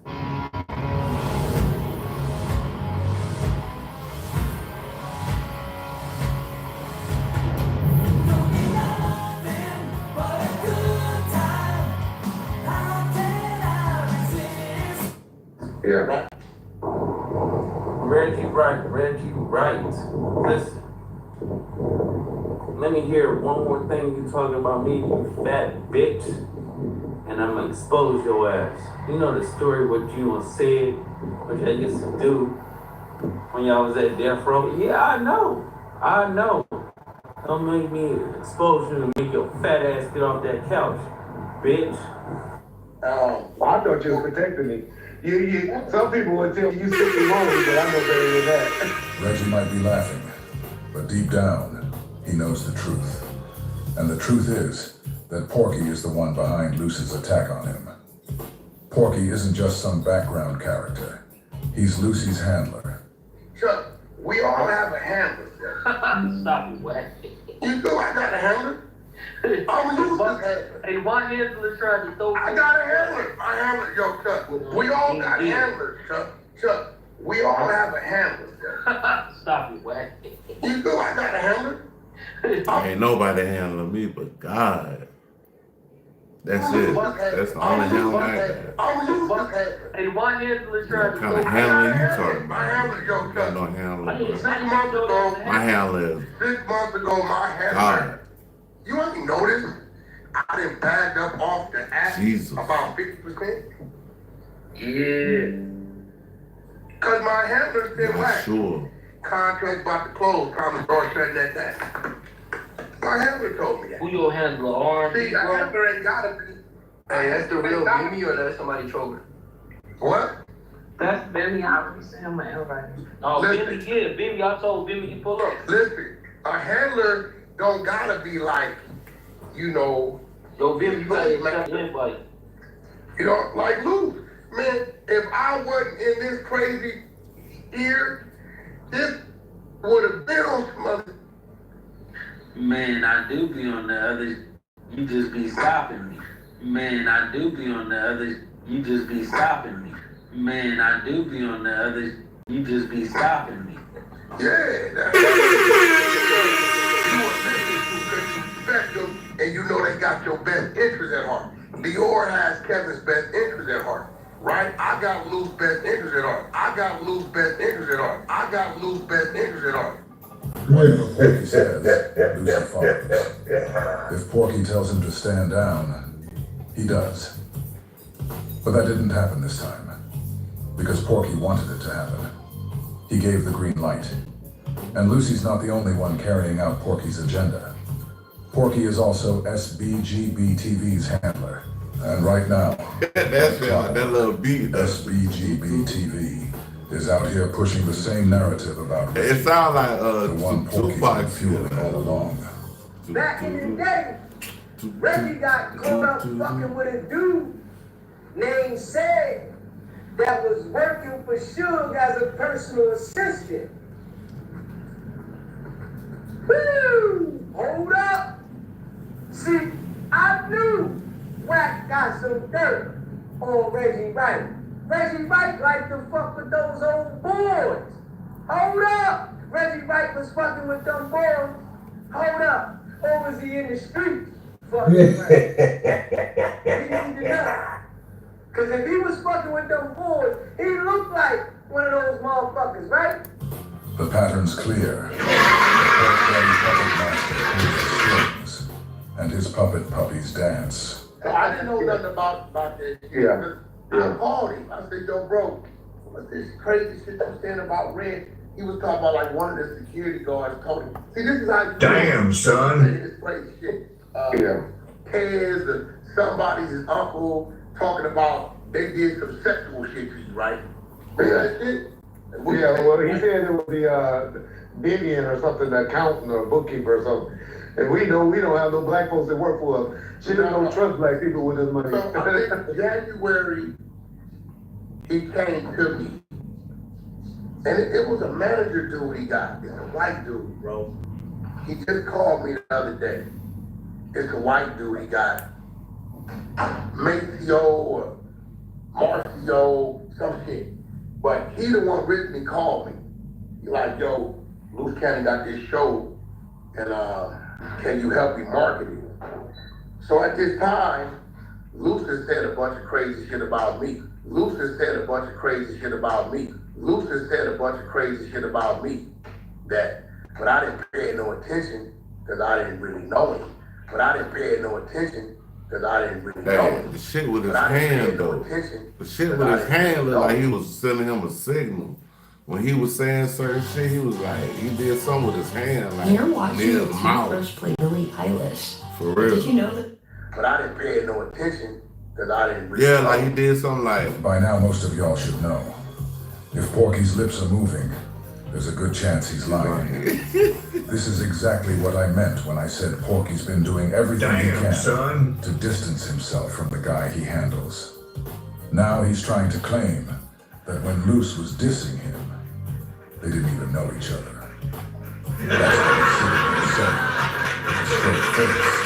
Yeah. Reggie Wright. Listen. Let me hear one more thing you talking about me, you fat bitch. And I'm gonna expose your ass. You know the story what you said, what y'all used to do when y'all was at death row? Yeah, I know. Don't make me expose you and make your fat ass get off that couch, bitch. I thought you was protecting me. Some people would tell you sick and lonely, but I know better than that. Reggie might be laughing, but deep down, he knows the truth. And the truth is that Porky is the one behind Luce's attack on him. Porky isn't just some background character. He's Lucy's handler. Chuck, we all have a handler. Stop it, Wack. You know I got a handler. I'm Lucy's handler. Hey, my handler trying to throw. I got a handler. My handler, yo, Chuck. We all got handlers, Chuck. Chuck, we all have a handler. Stop it, Wack. You know I got a handler. Ain't nobody handling me but God. That's it. That's the only handler I got. Hey, my handler trying to What kind of handler you talking My about? handler, yo, Got Chuck. no handler. 6 months ago, My handler is 6 months ago, my handler. God. You ain't noticed? I done bagged up off the app Jesus. about 50%. Yeah. Cause my handler's still Not whack. sure. Contract about to close, time to start shutting that down. My handler told me that. Who your handler are? See, the handler ain't gotta be. Hey, that's the real Jimmy or that's somebody trolling? What? That's Benny. I already sent him an invite. Oh, Listen. Benny, yeah, Benny. I told Benny to pull up. Listen, a handler don't gotta be like, you know, Yo, Benny, you gotta accept the invite. you know, like Luke. Man, if I wasn't in this crazy ear, this would have been on some other. Man, I do be on the other, you just be stopping me. Man, I do be on the other, you just be stopping me. Man, I do be on the other, you just be stopping me. Yeah, that's you want to respect them, and you know they got your best interest at heart. Dior has Kevin's best interest at heart, right? I got Lou's best interest at heart. I got Lou's best interest at heart. I got Lou's best interest at heart. Whatever Porky says, Lucy follows. If Porky tells him to stand down, he does. But that didn't happen this time, because Porky wanted it to happen. He gave the green light. And Lucy's not the only one carrying out Porky's agenda. Porky is also SBGB-TV's handler. And right now, That's that little beat. SBGB-TV is out here pushing the same narrative about It sounds like the one Porky's been fueling all along. Back in the day, Reggie got caught up fucking with a dude named Sid that was working for Suge as a personal assistant. Woo! Hold up! See, I knew Wack got some dirt on Reggie Wright. Reggie Wright liked to fuck with those old boys. Hold up! Reggie Wright was fucking with them boys. Hold up! Or was he in the streets fucking with He need to know. Cause if he was fucking with them boys, he looked like one of those motherfuckers, right? The pattern's clear. The puppet master pulls the strings, and his puppet puppies dance. I didn't know nothing about that shit. Yeah. I called him. I said, yo, bro, what's this crazy shit you saying about Red? He was talking about like one of the security guards told him. See, this is how you Damn, son. This crazy shit. Kez or somebody's his uncle talking about they did some sexual shit to you, right? That shit? Yeah, well, he said it was the Vivian or something, the accountant or bookkeeper or something. And we know we don't have no black folks that work for us. She don't trust black people with this money. So I think January, he came to me. And it was a manager dude he got. It's a white dude, bro. He just called me the other day. It's a white dude he got. Maceo or Marcio, some shit. But he the one originally called me. He like, yo, Luce County got this show, and can you help me market it? So at this time, Luce has said a bunch of crazy shit about me. Luce has said a bunch of crazy shit about me. Luce has said a bunch of crazy shit about me. But I didn't pay no attention because I didn't really know him. But I didn't pay no attention because I didn't really know him. The shit with his hand though. The shit with his hand looked like he was sending him a signal. When he was saying certain shit, he was like, he did something with his hand, like You're watching near the his mouth. toothbrush play Billie Eilish. For real. Did you know that? But I didn't pay no attention because I didn't really Yeah, know like him. he did something like. By now, most of y'all should know. If Porky's lips are moving, there's a good chance he's lying. This is exactly what I meant when I said Porky's been doing everything he can to distance himself from the guy he handles. Now he's trying to claim that when Luce was dissing him, they didn't even know each other. That's what he's sitting there saying, with a straight face,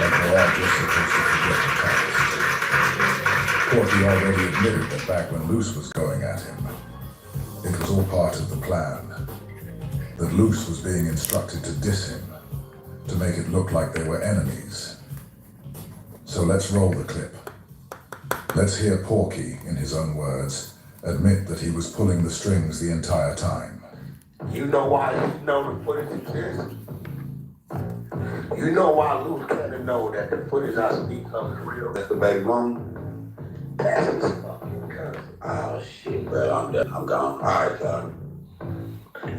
like we're all just supposed to forget the past. Porky already admitted that back when Luce was going at him, it was all part of the plan. That Luce was being instructed to diss him, to make it look like they were enemies. So let's roll the clip. Let's hear Porky, in his own words, admit that he was pulling the strings the entire time. You know why you know the footage exists? You know why Luce can't know that the footage I speak of is real? That's the baby mom. That's his fucking cousin. Oh shit, bro, I'm done. I'm gone. All right, son.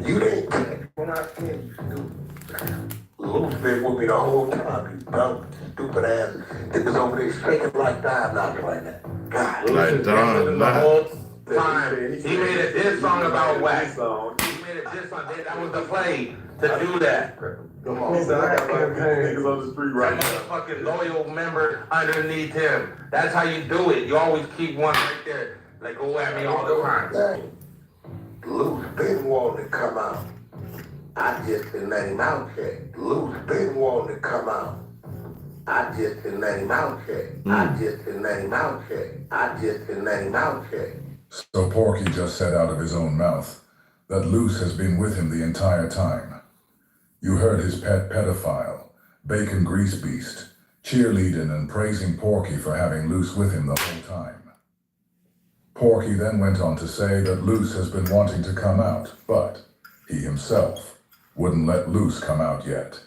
You didn't catch when I said you stupid. Luce been with me the whole time, you dumb, stupid ass. It was over there shaking like that, not like that. God, Like Don, not. time. He made a diss song about wax. He made a diss song. That was the play to do that. Come on, son, I got niggas on the street right now. Fucking loyal member underneath him. That's how you do it. You always keep one right there. Like, go at me all the time. Luke's been wanting to come out. I just didn't let him out yet. Luke's been wanting to come out. I just didn't let him out yet. I just didn't let him out yet. I just didn't let him out yet. So Porky just said out of his own mouth that Luce has been with him the entire time. You heard his pet pedophile, Bacon Grease Beast, cheerleading and praising Porky for having Luce with him the whole time. Porky then went on to say that Luce has been wanting to come out, but he himself wouldn't let Luce come out yet.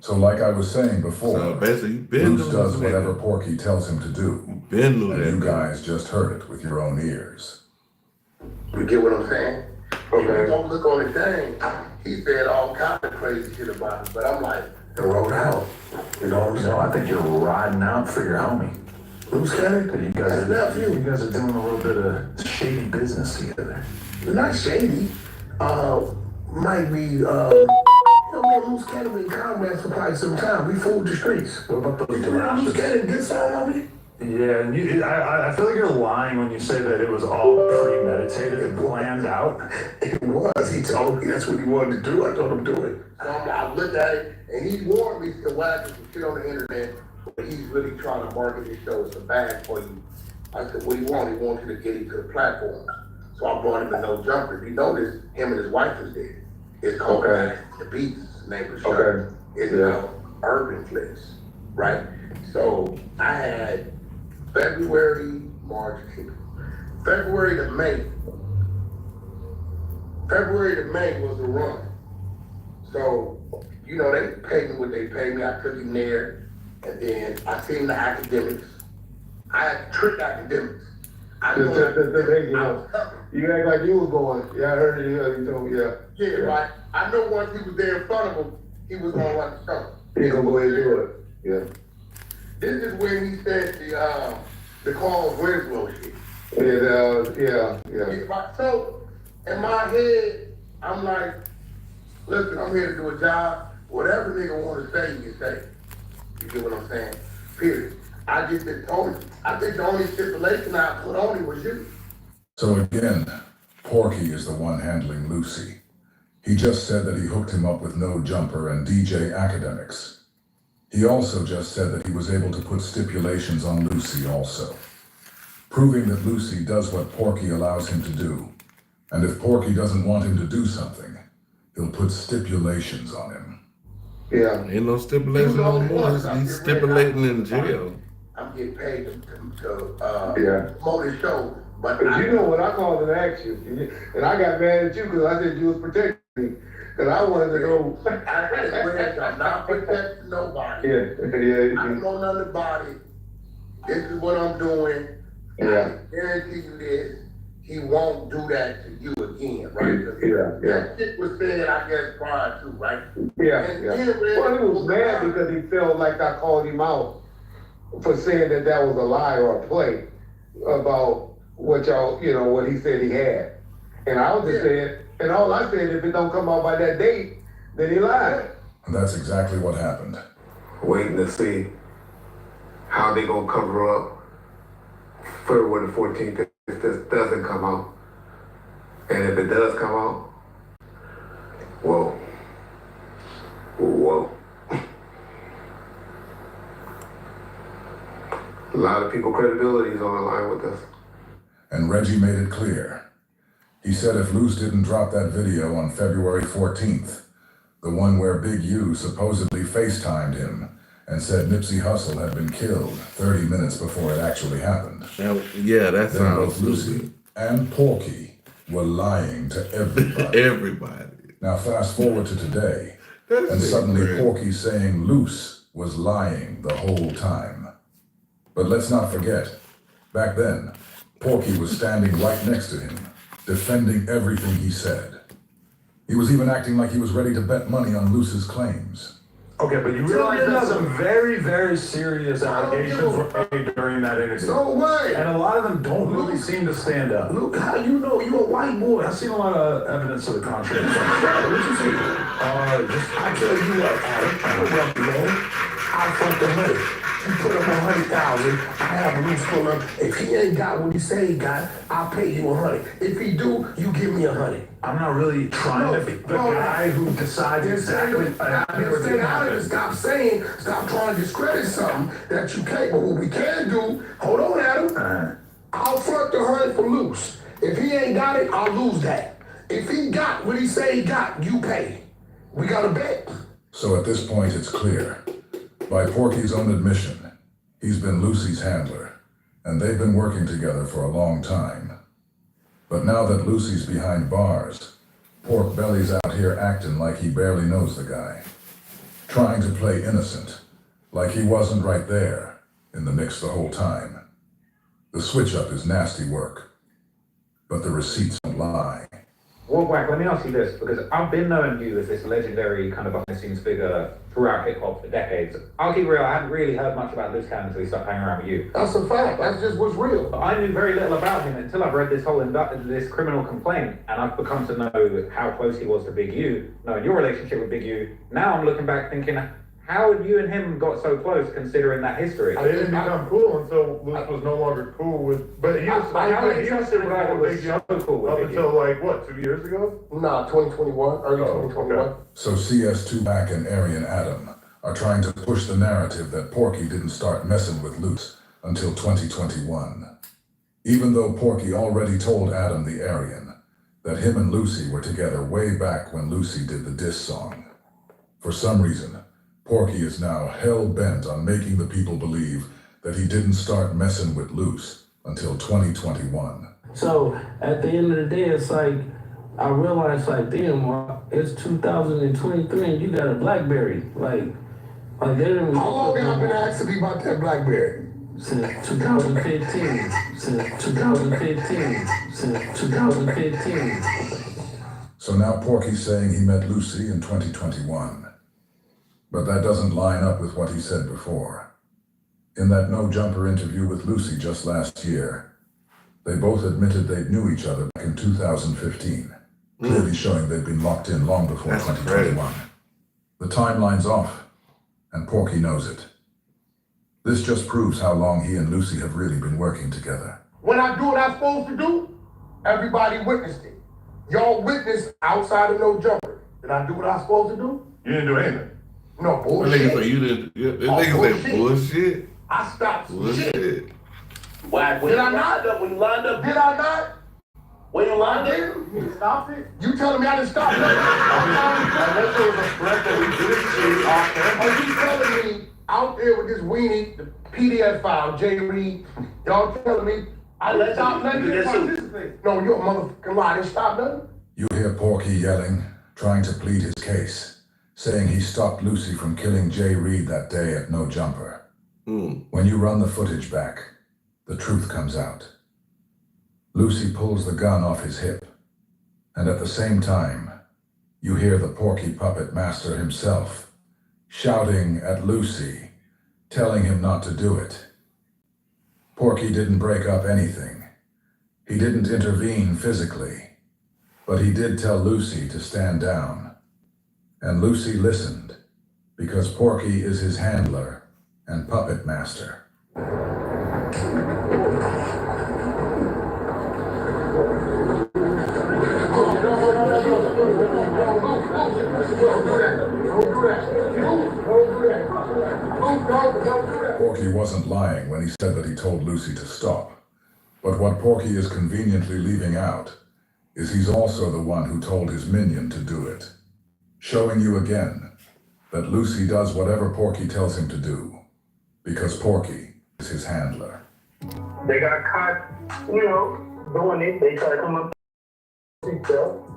So like I was saying before, Luce does whatever Porky tells him to do, and you guys just heard it with your own ears. You get what I'm saying? Okay. If you don't look on the thing, he said all kinds of crazy shit about it, but I'm like, the road out. You know what I'm saying? I think you're riding out for your homie. Who's character? You guys are doing a little bit of shady business together. Not shady. Might be, you know, me and Moose Cannon been comrades for quite some time. We fooled the streets. What about those two? Moose Cannon did something on me? Yeah, and I feel like you're lying when you say that it was all premeditated and planned out. It was. He told me that's what he wanted to do. I told him to do it. I looked at it, and he warned me to whack some shit on the internet, but he's really trying to market his show. It's bad for you. I said, what do you want? He wants you to get him to the platform. So I brought him a No Jumper. If you notice, him and his wife is there. It's called The Beats, name of the show. It's called Urban Flicks, right? So I had February to May. February to May was the run. So, you know, they paid me what they paid me. I took him there, and then I seen the academics. I had tricked academics. You act like you was going. Yeah, I heard it. You told me, yeah. Yeah, right. I know once he was there in front of him, he was gonna run the show. He gonna go ahead and do it. Yeah. This is when he said the Carl Winslow shit. Yeah. So in my head, I'm like, listen, I'm here to do a job. Whatever nigga want to say, you say. You get what I'm saying? Period. I just been told him. I think the only stipulation I put on him was you. So again, Porky is the one handling Lucy. He just said that he hooked him up with No Jumper and DJ Academics. He also just said that he was able to put stipulations on Lucy also, proving that Lucy does what Porky allows him to do. And if Porky doesn't want him to do something, he'll put stipulations on him. Yeah. Ain't no stipulation no more. He's stipulating in jail. I'm getting paid to promote his show. But you know what I called and asked you, and I got mad at you because I said you was protecting me, because I wanted to go. I said, I'm not protecting nobody. Yeah. I don't know nothing about it. This is what I'm doing. Yeah. I guarantee you this. He won't do that to you again, right? That shit was said, I guess, prior to, right? Well, he was mad because he felt like I called him out for saying that was a lie or a play about what y'all, you know, what he said he had. And I was just saying, and all I said, if it don't come out by that date, then he lied. And that's exactly what happened. Waiting to see how they gonna cover up February the 14th if this doesn't come out. And if it does come out, whoa. A lot of people credibility is on the line with us. And Reggie made it clear. He said if Luce didn't drop that video on February 14th, the one where Big U supposedly FaceTimed him and said Nipsey Hussle had been killed 30 minutes before it actually happened. That sounds both Lucy and Porky were lying to everybody. Everybody. Now fast forward to today, and suddenly Porky's saying Luce was lying the whole time. But let's not forget, back then, Porky was standing right next to him, defending everything he said. He was even acting like he was ready to bet money on Luce's claims. Okay, but you realize that some very, very serious allegations were made during that interview. So what? And a lot of them don't really seem to stand up. Luke, how you know you a white boy? I've seen a lot of evidence to the contrary. What you see? I tell you what, Adam, I'm a wealthy man. I'll front the money. You put up 100,000, I have Luke pull up. If he ain't got what he say he got, I'll pay you 100. If he do, you give me 100. I'm not really trying to be the guy who decides exactly what happens. Stop trying to discredit something that you can't. But what we can do, hold on, Adam. I'll front the 100 for Luce. If he ain't got it, I'll lose that. If he got what he say he got, you pay. We got a bet. So at this point, it's clear. By Porky's own admission, he's been Lucy's handler, and they've been working together for a long time. But now that Lucy's behind bars, Pork Belly's out here acting like he barely knows the guy, trying to play innocent, like he wasn't right there in the mix the whole time. The switch-up is nasty work, but the receipts don't lie. Well, Wack, let me ask you this, because I've been knowing you as this legendary kind of behind-the-scenes figure throughout hip-hop for decades. I'll keep real, I hadn't really heard much about Loose Cannon until he started hanging around with you. That's a fact. That's just what's real. But I knew very little about him until I've read this whole this criminal complaint, and I've become to know how close he was to Big U, knowing your relationship with Big U. Now I'm looking back thinking, how have you and him got so close considering that history? I didn't become cool until Luke was no longer cool with, but he was still cool with Big U up until like, what, 2 years ago? Nah, 2021, early 2021. Okay. So CS2 Back and Aryan Adam are trying to push the narrative that Porky didn't start messing with Luce until 2021. Even though Porky already told Adam the Aryan that him and Lucy were together way back when Lucy did the diss song. For some reason, Porky is now hell-bent on making the people believe that he didn't start messing with Luce until 2021. So, at the end of the day, it's like, I realized, like, damn, it's 2023 and you got a BlackBerry. Like they didn't... How long have I been asked to be about that BlackBerry? Since 2015. Since 2015. Since 2015. So now Porky's saying he met Lucy in 2021. But that doesn't line up with what he said before. In that No Jumper interview with Lucy just last year, they both admitted they knew each other back in 2015, clearly showing they'd been locked in long before 2021. The timeline's off, and Porky knows it. This just proves how long he and Lucy have really been working together. When I do what I'm supposed to do, everybody witnessed it. Y'all witnessed outside of No Jumper. Did I do what I was supposed to do? You didn't do anything. No, bullshit. Niggas say you didn't. Niggas say bullshit. I stopped some Bullshit. shit. Why? Did I not? When you lined up? Did I not? When you lined up? You stopped it? You telling me I didn't stop nothing? Unless there was a threat that we didn't see off camera. Are you telling me out there with this weenie, the PDF file, J. Reed, y'all telling me I didn't stop nothing? No, you're a motherfucking lie. I didn't stop nothing. You hear Porky yelling, trying to plead his case, saying he stopped Lucy from killing Jay Reed that day at No Jumper. When you run the footage back, the truth comes out. Lucy pulls the gun off his hip, and at the same time, you hear the Porky puppet master himself shouting at Lucy, telling him not to do it. Porky didn't break up anything. He didn't intervene physically, but he did tell Lucy to stand down. And Lucy listened, because Porky is his handler and puppet master. Porky wasn't lying when he said that he told Lucy to stop. But what Porky is conveniently leaving out is he's also the one who told his minion to do it. Showing you again that Lucy does whatever Porky tells him to do, because Porky is his handler. They got caught, doing it. They try to come up with themselves.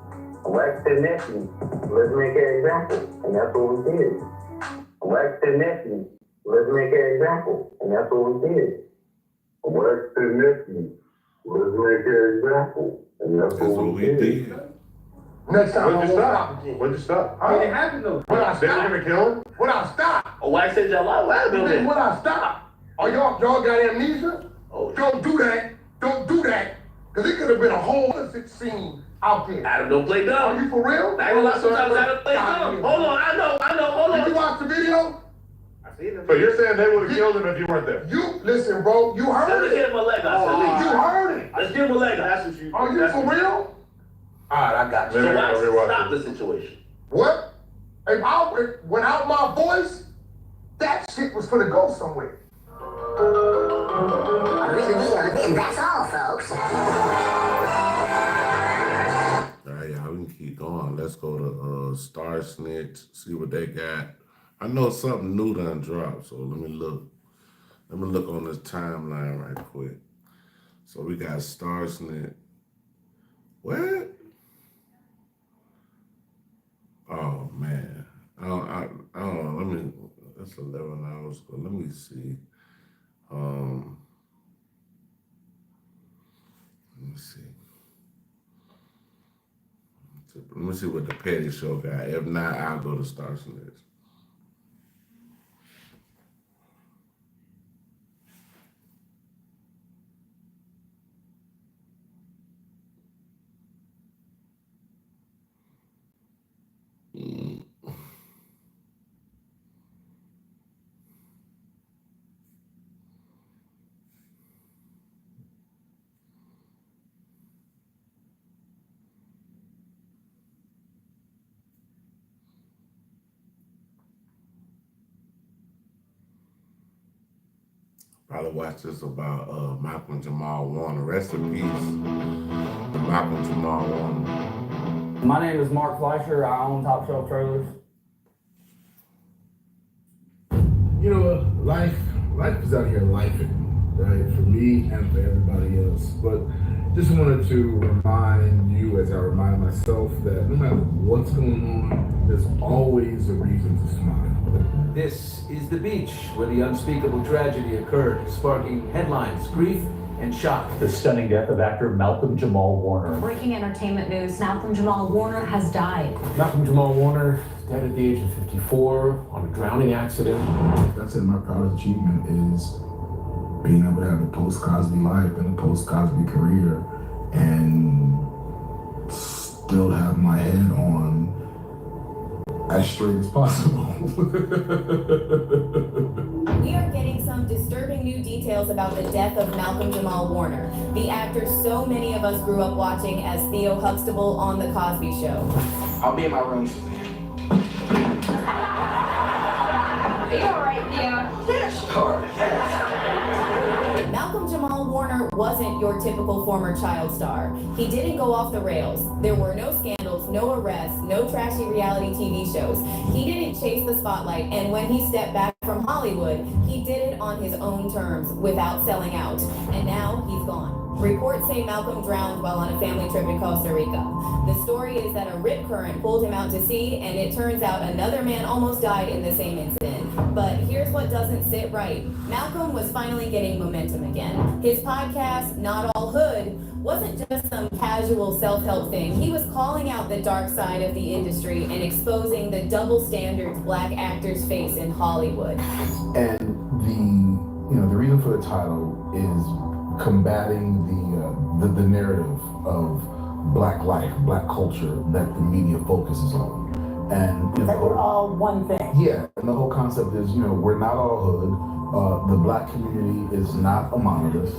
Wax their nephew. Let's make an example. And that's what we did. Wax their nephew. Let's make an example. And that's what we did. Wax their nephew. Let's make an example. And that's what we did. Next time I When'd won't you stop stop? again. When'd you stop? Huh? It happened though. When I They were stop. gonna kill him? When I stop. Oh, why said y'all lied about that? When I stop. Are y'all got amnesia? Oh, Don't do that. Don't do that. Because it could have been a whole other scene out there. Adam don't play dumb. Are you for real? I ain't gonna lie, sometimes Adam play dumb. Hold on, I know, hold Did on. you watch the video? I seen him. So you're saying they would have killed him if you weren't there? You, listen, bro, you heard Let's it. give him a leg. I said, leave. You heard it. Let's give him a leg. That's what you. Are you for real? All right, I got you. Maybe So I gotta why rewatch stop it. the situation? What? If without my voice, that shit was gonna go somewhere. And that's all, folks. All right, y'all, we can keep going. Let's go to Star Snitch, see what they got. I know something new done dropped, so let me look. Let me look on this timeline right quick. So we got Star Snitch. What? Oh man. I don't know. Let me. That's 11 hours ago. Let me see. Let me see. Let me see what the Petty Show got. If not, I'll go to Star Snitch. Probably watch this about Malcolm Jamal Warner. Rest in peace to Malcolm Jamal Warner. My name is Mark Fleischer. I own Top Shelf Trailers. You know, life is out here lifing, right? For me and for everybody else. But just wanted to remind you, as I remind myself, that no matter what's going on, there's always a reason to smile. This is the beach where the unspeakable tragedy occurred, sparking headlines, grief, and shock. The stunning death of actor Malcolm Jamal Warner. Breaking entertainment news, Malcolm Jamal Warner has died. Malcolm Jamal Warner is dead at the age of 54 on a drowning accident. I'd say my proudest achievement is being able to have a post-Cosby life and a post-Cosby career and still have my head on as straight as possible. We are getting some disturbing new details about the death of Malcolm Jamal Warner, the actor so many of us grew up watching as Theo Huxtable on The Cosby Show. I'll be in my room. Are you alright, Theo? Malcolm Jamal Warner wasn't your typical former child star. He didn't go off the rails. There were no scandals, no arrests, no trashy reality TV shows. He didn't chase the spotlight, and when he stepped back from Hollywood, he did it on his own terms, without selling out. And now he's gone. Reports say Malcolm drowned while on a family trip in Costa Rica. The story is that a rip current pulled him out to sea, and it turns out another man almost died in the same incident. But here's what doesn't sit right. Malcolm was finally getting momentum again. His podcast, Not All Hood, wasn't just some casual self-help thing. He was calling out the dark side of the industry and exposing the double standards black actors face in Hollywood. And the reason for the title is combating the narrative of black life, black culture that the media focuses on. And That we're all one thing. yeah, and the whole concept is, we're not all hood. The black community is not a monolith.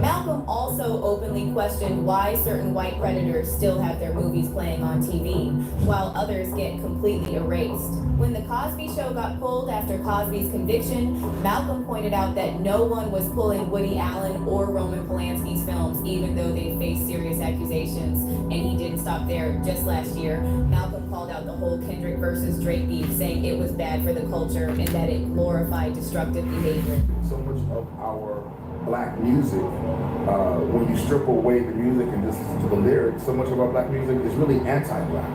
Malcolm also openly questioned why certain white predators still have their movies playing on TV, while others get completely erased. When The Cosby Show got pulled after Cosby's conviction, Malcolm pointed out that no one was pulling Woody Allen or Roman Polanski's films, even though they faced serious accusations. And he didn't stop there. Just last year, Malcolm called out the whole Kendrick versus Drake beef, saying it was bad for the culture and that it glorified destructive behavior. so much of our black music, when you strip away the music and just listen to the lyrics, so much of our black music is really anti-black.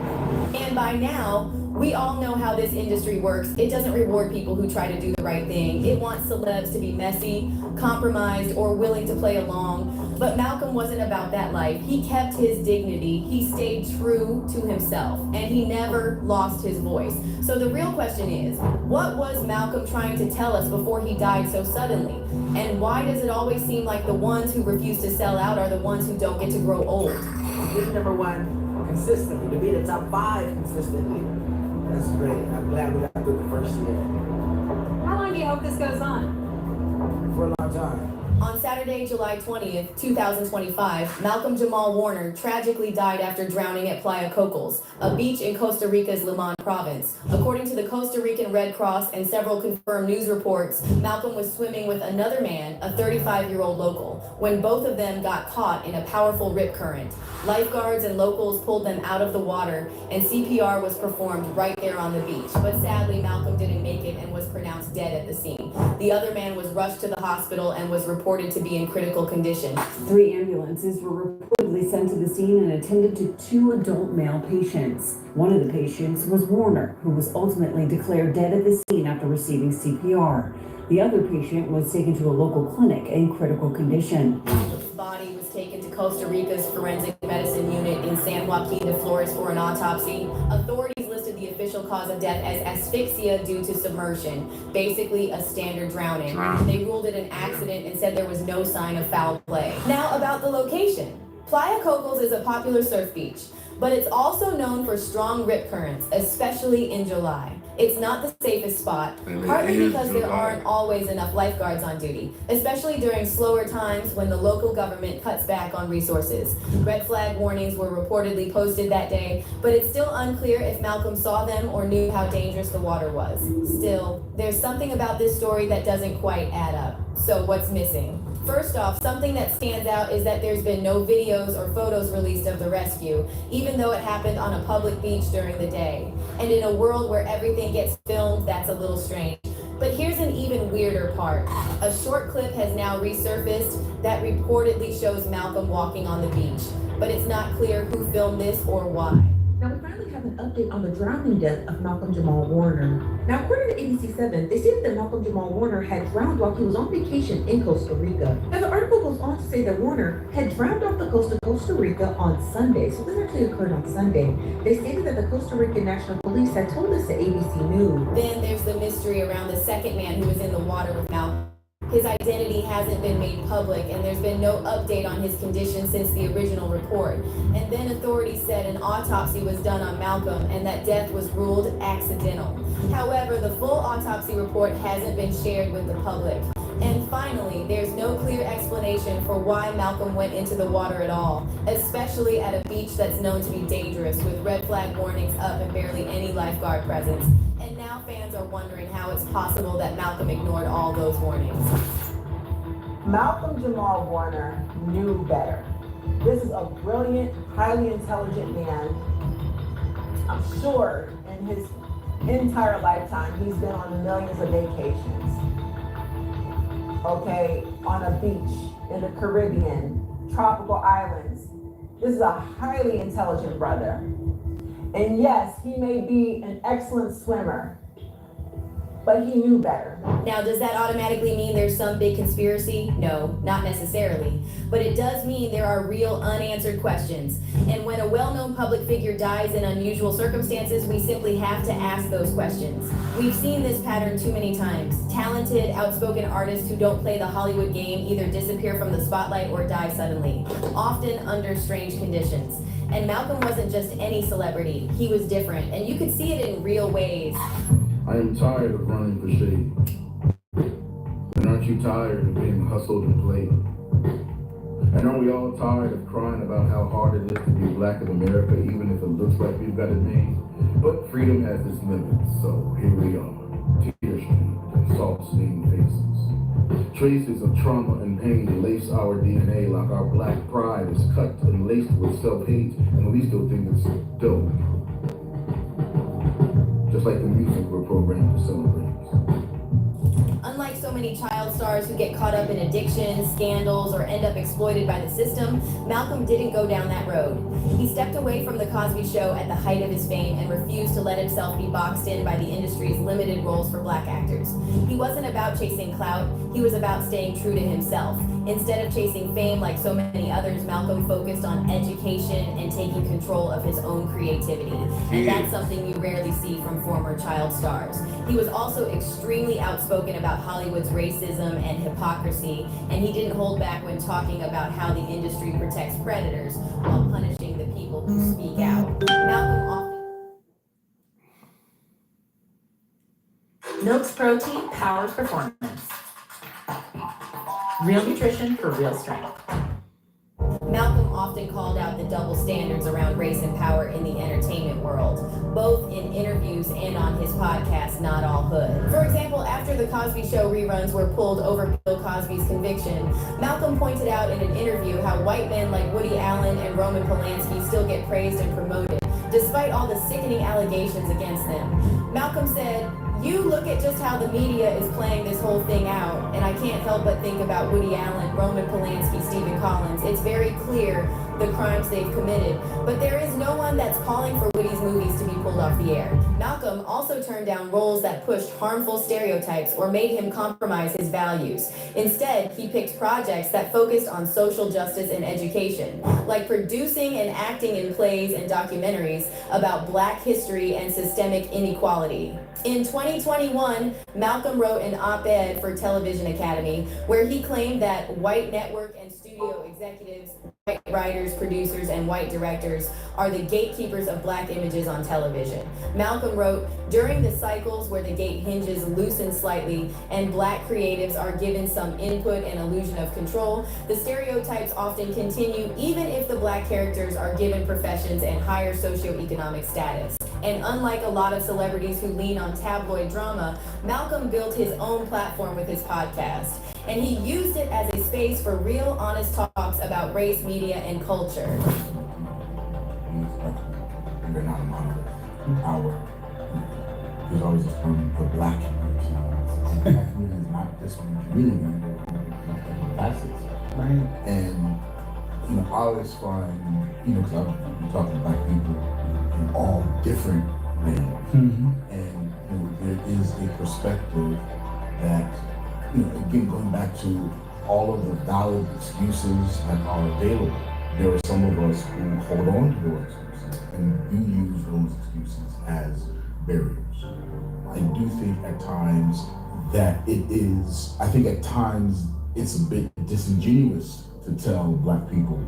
And by now, we all know how this industry works. It doesn't reward people who try to do the right thing. It wants celebs to be messy, compromised, or willing to play along. But Malcolm wasn't about that life. He kept his dignity. He stayed true to himself, and he never lost his voice. So the real question is, what was Malcolm trying to tell us before he died so suddenly? And why does it always seem like the ones who refuse to sell out are the ones who don't get to grow old? Being #1 consistently, to be the top 5 consistently. That's great. I'm glad we got through the first year. How long do you hope this goes on? For a long time. On Saturday, July 20th, 2025, Malcolm Jamal Warner tragically died after drowning at Playa Cocos, a beach in Costa Rica's Limon province. According to the Costa Rican Red Cross and several confirmed news reports, Malcolm was swimming with another man, a 35-year-old local, when both of them got caught in a powerful rip current. Lifeguards and locals pulled them out of the water, and CPR was performed right there on the beach. But sadly, Malcolm didn't make it and was pronounced dead at the scene. The other man was rushed to the hospital and was reported to be in critical condition. 3 ambulances were reportedly sent to the scene and attended to 2 adult male patients. One of the patients was Warner, who was ultimately declared dead at the scene after receiving CPR. The other patient was taken to a local clinic in critical condition. His body was taken to Costa Rica's forensic medicine unit in San Joaquin de Flores for an autopsy. Authorities listed the official cause of death as asphyxia due to submersion, basically a standard drowning. They ruled it an accident and said there was no sign of foul play. Now about the location. Playa Cocos is a popular surf beach, but it's also known for strong rip currents, especially in July. It's not the safest spot, partly because there aren't always enough lifeguards on duty, especially during slower times when the local government cuts back on resources. Red flag warnings were reportedly posted that day, but it's still unclear if Malcolm saw them or knew how dangerous the water was. Still, there's something about this story that doesn't quite add up. So what's missing? First off, something that stands out is that there's been no videos or photos released of the rescue, even though it happened on a public beach during the day. And in a world where everything gets filmed, that's a little strange. But here's an even weirder part. A short clip has now resurfaced that reportedly shows Malcolm walking on the beach, but it's not clear who filmed this or why. Now we finally have an update on the drowning death of Malcolm Jamal Warner. Now according to ABC7, they stated that Malcolm Jamal Warner had drowned while he was on vacation in Costa Rica. Now the article goes on to say that Warner had drowned off the coast of Costa Rica on Sunday. So this actually occurred on Sunday. They stated that the Costa Rican National Police had told us to ABC News. Then there's the mystery around the second man who was in the water with Malcolm. His identity hasn't been made public, and there's been no update on his condition since the original report. And then authorities said an autopsy was done on Malcolm and that death was ruled accidental. However, the full autopsy report hasn't been shared with the public. And finally, there's no clear explanation for why Malcolm went into the water at all, especially at a beach that's known to be dangerous with red flag warnings up and barely any lifeguard presence. And now fans are wondering how it's possible that Malcolm ignored all those warnings. Malcolm Jamal Warner knew better. This is a brilliant, highly intelligent man. I'm sure in his entire lifetime, he's been on millions of vacations. Okay, on a beach, in the Caribbean, tropical islands. This is a highly intelligent brother. And yes, he may be an excellent swimmer, but he knew better. Now, does that automatically mean there's some big conspiracy? No, not necessarily. But it does mean there are real unanswered questions. And when a well-known public figure dies in unusual circumstances, we simply have to ask those questions. We've seen this pattern too many times. Talented, outspoken artists who don't play the Hollywood game either disappear from the spotlight or die suddenly, often under strange conditions. And Malcolm wasn't just any celebrity. He was different, and you could see it in real ways. I am tired of running for shade. And aren't you tired of being hustled and played? And aren't we all tired of crying about how hard it is to be black in America, even if it looks like we've got it made? But freedom has its limits, so here we are, tear-streaked and salt-stained faces. Traces of trauma and pain lace our DNA like our black pride is cut and laced with self-hate, and we still think it's dope. Just like the music we're programmed to celebrate. Unlike so many child stars who get caught up in addictions, scandals, or end up exploited by the system, Malcolm didn't go down that road. He stepped away from The Cosby Show at the height of his fame and refused to let himself be boxed in by the industry's limited roles for black actors. He wasn't about chasing clout, he was about staying true to himself. Instead of chasing fame like so many others, Malcolm focused on education and taking control of his own creativity. And that's something you rarely see from former child stars. He was also extremely outspoken about Hollywood's racism and hypocrisy, and he didn't hold back when talking about how the industry protects predators while punishing the people who speak out. Malcolm often... Milk's protein powers performance. Real nutrition for real strength. Malcolm often called out the double standards around race and power in the entertainment world, both in interviews and on his podcast, Not All Hood. For example, after the Cosby Show reruns were pulled over Bill Cosby's conviction, Malcolm pointed out in an interview how white men like Woody Allen and Roman Polanski still get praised and promoted, despite all the sickening allegations against them. Malcolm said, "You look at just how the media is playing this whole thing out, and I can't help but think about Woody Allen, Roman Polanski, Stephen Collins. It's very clear the crimes they've committed, but there is no one that's calling for Woody's movies to be pulled off the air." Malcolm also turned down roles that pushed harmful stereotypes or made him compromise his values. Instead, he picked projects that focused on social justice and education, like producing and acting in plays and documentaries about Black history and systemic inequality. In 2021, Malcolm wrote an op-ed for Television Academy where he claimed that white network and studio executives, white writers, producers, and white directors are the gatekeepers of Black images on television. Malcolm wrote, "During the cycles where the gate hinges loosen slightly and Black creatives are given some input and illusion of control, the stereotypes often continue even if the Black characters are given professions and higher socioeconomic status." And unlike a lot of celebrities who lean on tabloid drama, Malcolm built his own platform with his podcast. And he used it as a space for real, honest talks about race, media, and culture. They're not a monolith. There's always this term for Black community. The Black community is not this one community. Facets, right? And I always find, because I'm talking to Black people in all different ways, and there is a perspective that, again, going back to all of the valid excuses that are available, there are some of us who hold on to those excuses and do use those excuses as barriers. I do think at times that at times it's a bit disingenuous to tell Black people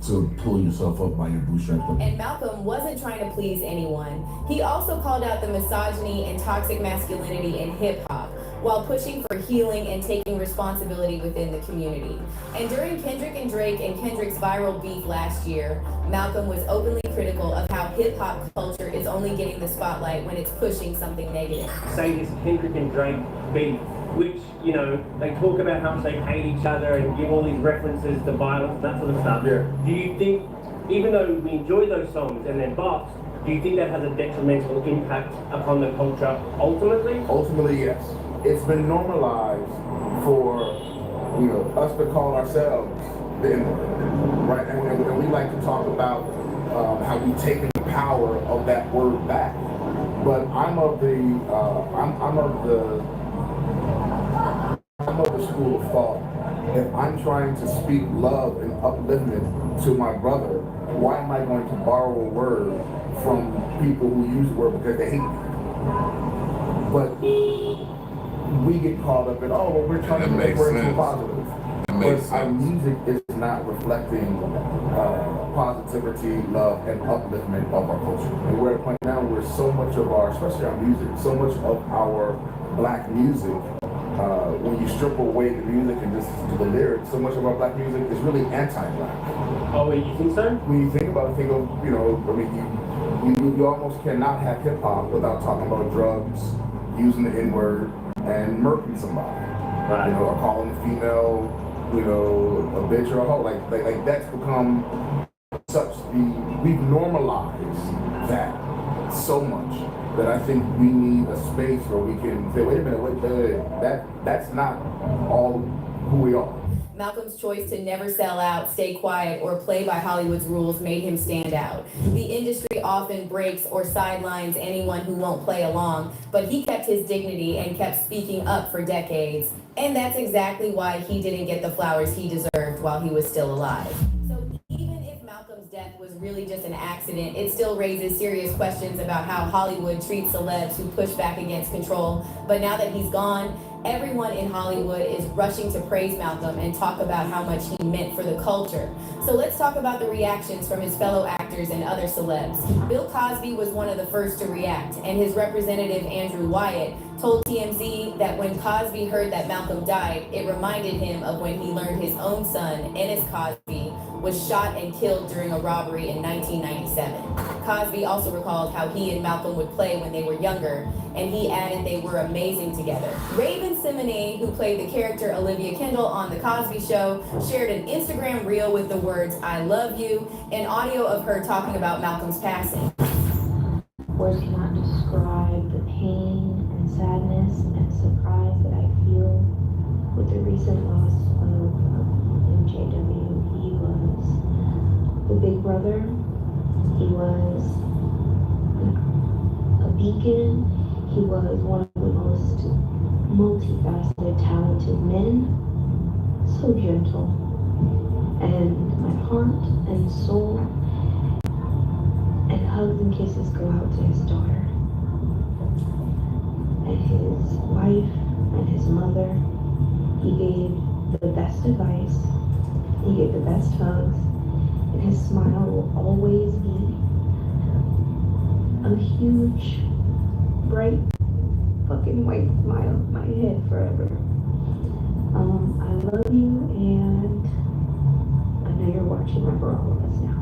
to pull yourself up by your bootstraps. And Malcolm wasn't trying to please anyone. He also called out the misogyny and toxic masculinity in hip-hop, while pushing for healing and taking responsibility within the community. And during Kendrick and Drake and Kendrick's viral beef last year, Malcolm was openly critical of how hip-hop culture is only getting the spotlight when it's pushing something negative. Say this Kendrick and Drake beef, which, they talk about how much they hate each other and give all these references to violence, that sort of stuff. Yeah. Do you think, even though we enjoy those songs and they're bops, do you think that has a detrimental impact upon the culture ultimately? Ultimately, yes. It's been normalized for, us to call ourselves the N-word, right? And we like to talk about how we've taken the power of that word back. But I'm of the school of thought. If I'm trying to speak love and upliftment to my brother, why am I going to borrow a word from people who use the word because they hate me? But we get caught up in, we're trying to make words too positive. But our music is not reflecting positivity, love, and upliftment of our culture. And we're at a point now where so much of our, especially our music, so much of our Black music, when you strip away the music and just do the lyrics, so much of our Black music is really anti-Black. Oh, wait, you think so? When you think about it, you almost cannot have hip-hop without talking about drugs, using the N-word, and murking somebody. Right. Or calling a female, a bitch or a hoe. Like that's become we've normalized that so much that I think we need a space where we can say, wait a minute, that's not all who we are. Malcolm's choice to never sell out, stay quiet, or play by Hollywood's rules made him stand out. The industry often breaks or sidelines anyone who won't play along, but he kept his dignity and kept speaking up for decades. And that's exactly why he didn't get the flowers he deserved while he was still alive. So even if Malcolm's death was really just an accident, it still raises serious questions about how Hollywood treats celebs who push back against control. But now that he's gone, everyone in Hollywood is rushing to praise Malcolm and talk about how much he meant for the culture. So let's talk about the reactions from his fellow actors and other celebs. Bill Cosby was one of the first to react, and his representative Andrew Wyatt told TMZ that when Cosby heard that Malcolm died, it reminded him of when he learned his own son, Ennis Cosby, was shot and killed during a robbery in 1997. Cosby also recalled how he and Malcolm would play when they were younger, and he added they were amazing together. Raven Simone, who played the character Olivia Kendall on The Cosby Show, shared an Instagram reel with the words, "I love you," and audio of her talking about Malcolm's passing. Words cannot describe the pain and sadness and surprise that I feel with the recent loss of MJW. He was the big brother. He was a beacon. He was one of the most multifaceted, talented men. So gentle. And my heart and soul and hugs and kisses go out to his daughter and his wife and his mother. He gave the best advice. He gave the best hugs. And his smile will always be a huge, bright, fucking white smile on my head forever. I love you, and I know you're watching over all of us now.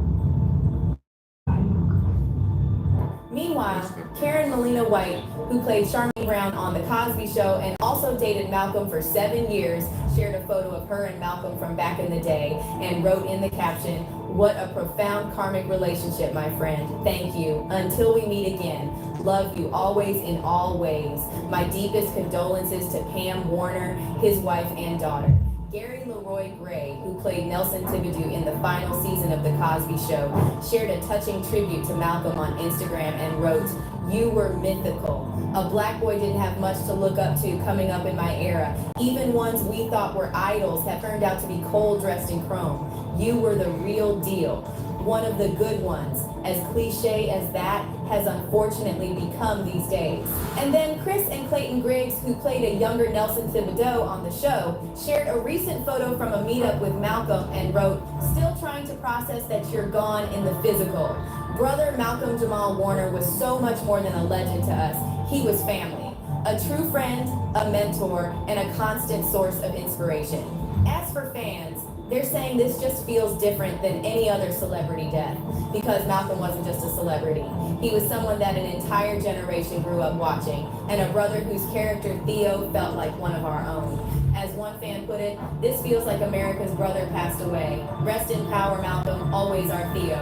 Meanwhile, Karen Molina White, who played Charmaine Brown on The Cosby Show and also dated Malcolm for 7 years, shared a photo of her and Malcolm from back in the day and wrote in the caption, "What a profound karmic relationship, my friend. Thank you. Until we meet again. Love you always in all ways. My deepest condolences to Pam Warner, his wife and daughter." Gary Leroy Gray, who played Nelson Thibodeau in the final season of The Cosby Show, shared a touching tribute to Malcolm on Instagram and wrote, "You were mythical. A black boy didn't have much to look up to coming up in my era. Even ones we thought were idols have turned out to be cold dressed in chrome. You were the real deal. One of the good ones, as cliche as that has unfortunately become these days." And then Chris and Clayton Griggs, who played a younger Nelson Thibodeau on the show, shared a recent photo from a meetup with Malcolm and wrote, "Still trying to process that you're gone in the physical. Brother Malcolm Jamal Warner was so much more than a legend to us. He was family, a true friend, a mentor, and a constant source of inspiration." As for fans, they're saying this just feels different than any other celebrity death, because Malcolm wasn't just a celebrity. He was someone that an entire generation grew up watching, and a brother whose character Theo felt like one of our own. As one fan put it, "This feels like America's brother passed away. Rest in power, Malcolm, always our Theo."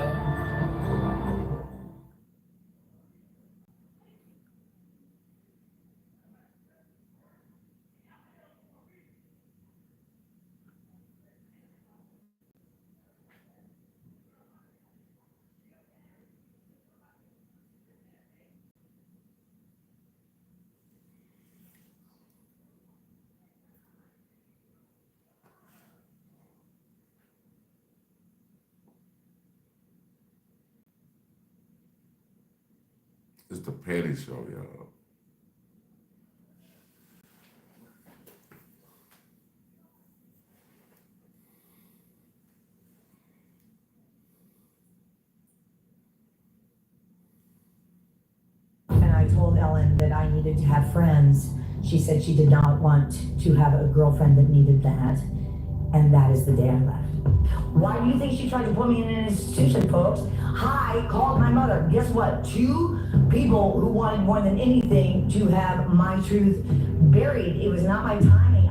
It's the Petty Show, y'all. And I told Ellen that I needed to have friends. She said she did not want to have a girlfriend that needed that. And that is the day I left. Why do you think she tried to put me in an institution, folks? I called my mother. Guess what? 2 people who wanted more than anything to have my truth buried. It was not my timing.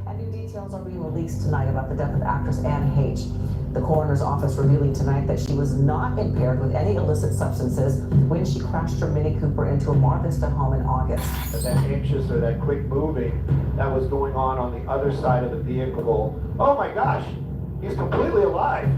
And new details are being released tonight about the death of actress Anne H. The coroner's office revealing tonight that she was not impaired with any illicit substances when she crashed her Mini Cooper into a Mar Vista home in August. That anxious or that quick moving that was going on the other side of the vehicle. Oh my gosh, he's completely alive.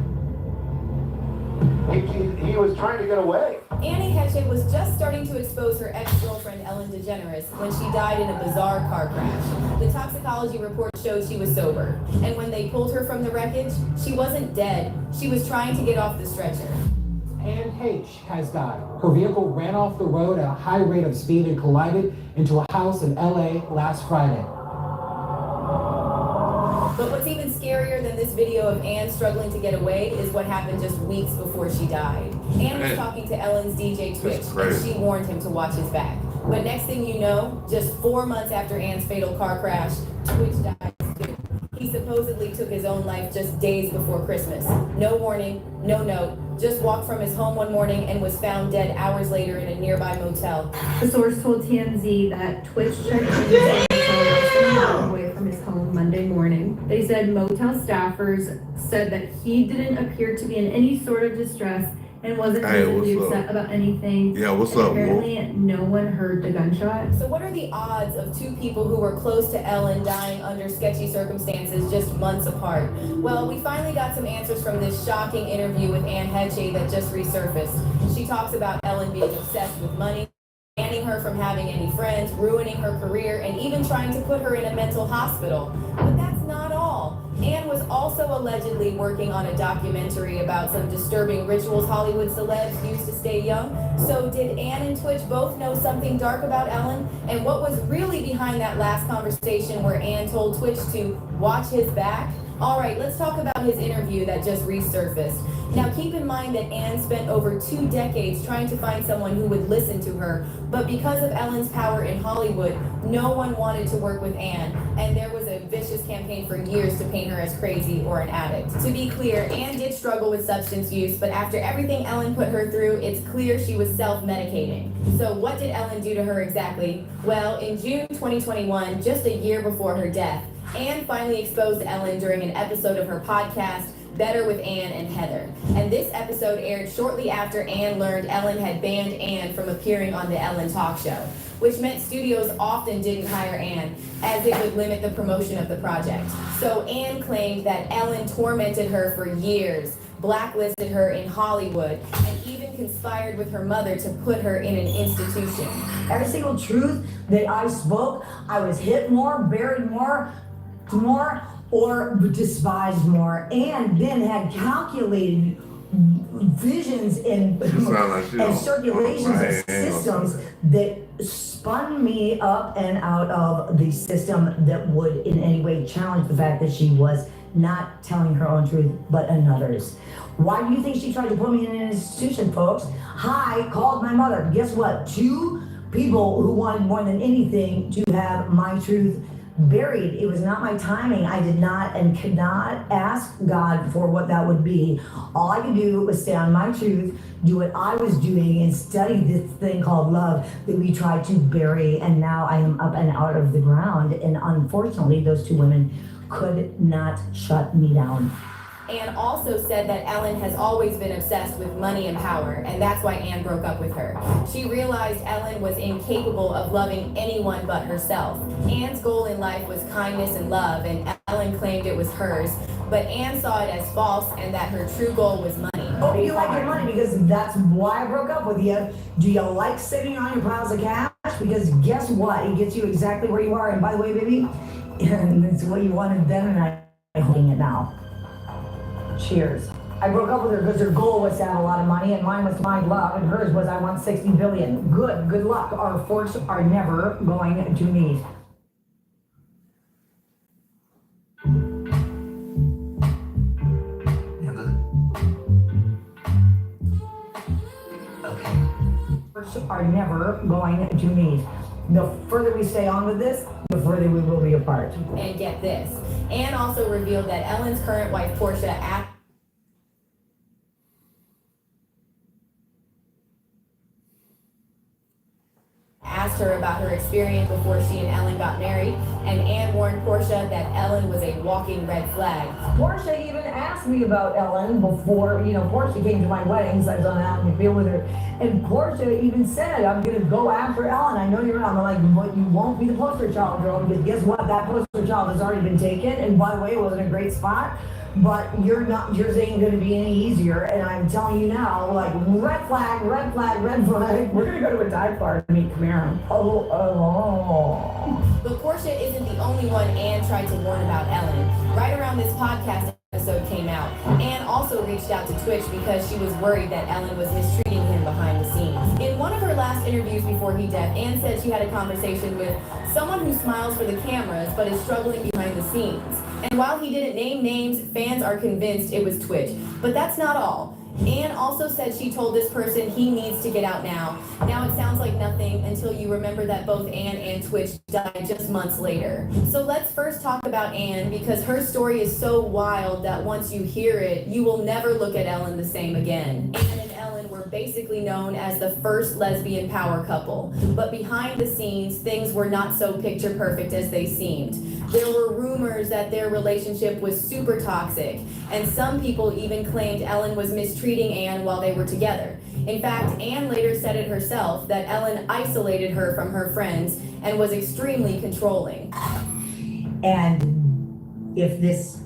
He was trying to get away. Annie Heche was just starting to expose her ex-girlfriend Ellen DeGeneres when she died in a bizarre car crash. The toxicology report showed she was sober, and when they pulled her from the wreckage, she wasn't dead. She was trying to get off the stretcher. Ann H. has died. Her vehicle ran off the road at a high rate of speed and collided into a house in LA last Friday. But what's even scarier than this video of Ann struggling to get away is what happened just weeks before she died. Ann was talking to Ellen's DJ Twitch, and she warned him to watch his back. But next thing you know, just 4 months after Ann's fatal car crash, Twitch died too. He supposedly took his own life just days before Christmas. No warning, no note, just walked from his home one morning and was found dead hours later in a nearby motel. The source told TMZ that Twitch checked away from his home Monday morning. They said motel staffers said that he didn't appear to be in any sort of distress and wasn't visibly upset about anything. Yeah, what's up, apparently, no one heard the gunshot. So what are the odds of two people who were close to Ellen dying under sketchy circumstances just months apart? Well, we finally got some answers from this shocking interview with Ann Heche that just resurfaced. She talks about Ellen being obsessed with money, banning her from having any friends, ruining her career, and even trying to put her in a mental hospital. But that's not all. Ann was also allegedly working on a documentary about some disturbing rituals Hollywood celebs use to stay young. So did Ann and Twitch both know something dark about Ellen? And what was really behind that last conversation where Ann told Twitch to watch his back? All right, let's talk about his interview that just resurfaced. Now keep in mind that Ann spent over 2 decades trying to find someone who would listen to her, but because of Ellen's power in Hollywood, no one wanted to work with Ann, and there was a vicious campaign for years to paint her as crazy or an addict. To be clear, Ann did struggle with substance use, but after everything Ellen put her through, it's clear she was self-medicating. So what did Ellen do to her exactly? Well, in June 2021, just a year before her death, Ann finally exposed Ellen during an episode of her podcast, Better with Ann and Heather. And this episode aired shortly after Ann learned Ellen had banned Ann from appearing on the Ellen talk show, which meant studios often didn't hire Ann, as it would limit the promotion of the project. So Ann claimed that Ellen tormented her for years, blacklisted her in Hollywood, and even conspired with her mother to put her in an institution. Every single truth that I spoke, I was hit more, buried more, or despised more, and then had calculated visions and circulations of systems that spun me up and out of the system that would in any way challenge the fact that she was not telling her own truth, but another's. Why do you think she tried to put me in an institution, folks? I called my mother. Guess what? 2 people who wanted more than anything to have my truth buried. It was not my timing. I did not and could not ask God for what that would be. All I could do was stay on my truth, do what I was doing, and study this thing called love that we tried to bury. And now I am up and out of the ground. And unfortunately, those 2 women could not shut me down. Ann also said that Ellen has always been obsessed with money and power, and that's why Ann broke up with her. She realized Ellen was incapable of loving anyone but herself. Ann's goal in life was kindness and love, and Ellen claimed it was hers, but Ann saw it as false and that her true goal was money. Oh, you like your money because that's why I broke up with you. Do you like sitting on your piles of cash? Because guess what? It gets you exactly where you are. And by the way, baby, it's what you wanted then, and I'm holding it now. Cheers. I broke up with her because her goal was to have a lot of money, and mine was to find love, and hers was I want 60 billion. Good luck. Our forks are never going to meet. Forks are never going to meet. The further we stay on with this, the further we will be apart. And get this, Ann also revealed that Ellen's current wife, Portia, asked her about her experience before she and Ellen got married, and Ann warned Portia that Ellen was a walking red flag. Portia even asked me about Ellen before, Portia came to my wedding, so I was on out in the field with her. And Portia even said, I'm going to go after Ellen. I know you're not. I'm like, but you won't be the poster child, girl, because guess what? That poster child has already been taken. And by the way, it wasn't a great spot. But yours ain't going to be any easier. And I'm telling you now, like, red flag, red flag, red flag. We're going to go to a dive bar to meet Camaro. But Portia isn't the only one Ann tried to warn about Ellen. Right around this podcast episode came out, Ann also reached out to Twitch because she was worried that Ellen was mistreating him behind the scenes. In one of her last interviews before he died, Ann said she had a conversation with someone who smiles for the cameras but is struggling behind the scenes. And while he didn't name names, fans are convinced it was Twitch. But that's not all. Ann also said she told this person he needs to get out now. Now it sounds like nothing until you remember that both Ann and Twitch died just months later. So let's first talk about Ann, because her story is so wild that once you hear it, you will never look at Ellen the same again. Ann and Ellen were basically known as the first lesbian power couple. But behind the scenes, things were not so picture perfect as they seemed. There were rumors that their relationship was super toxic, and some people even claimed Ellen was mistreating Ann while they were together. In fact, Ann later said it herself that Ellen isolated her from her friends and was extremely controlling. And if this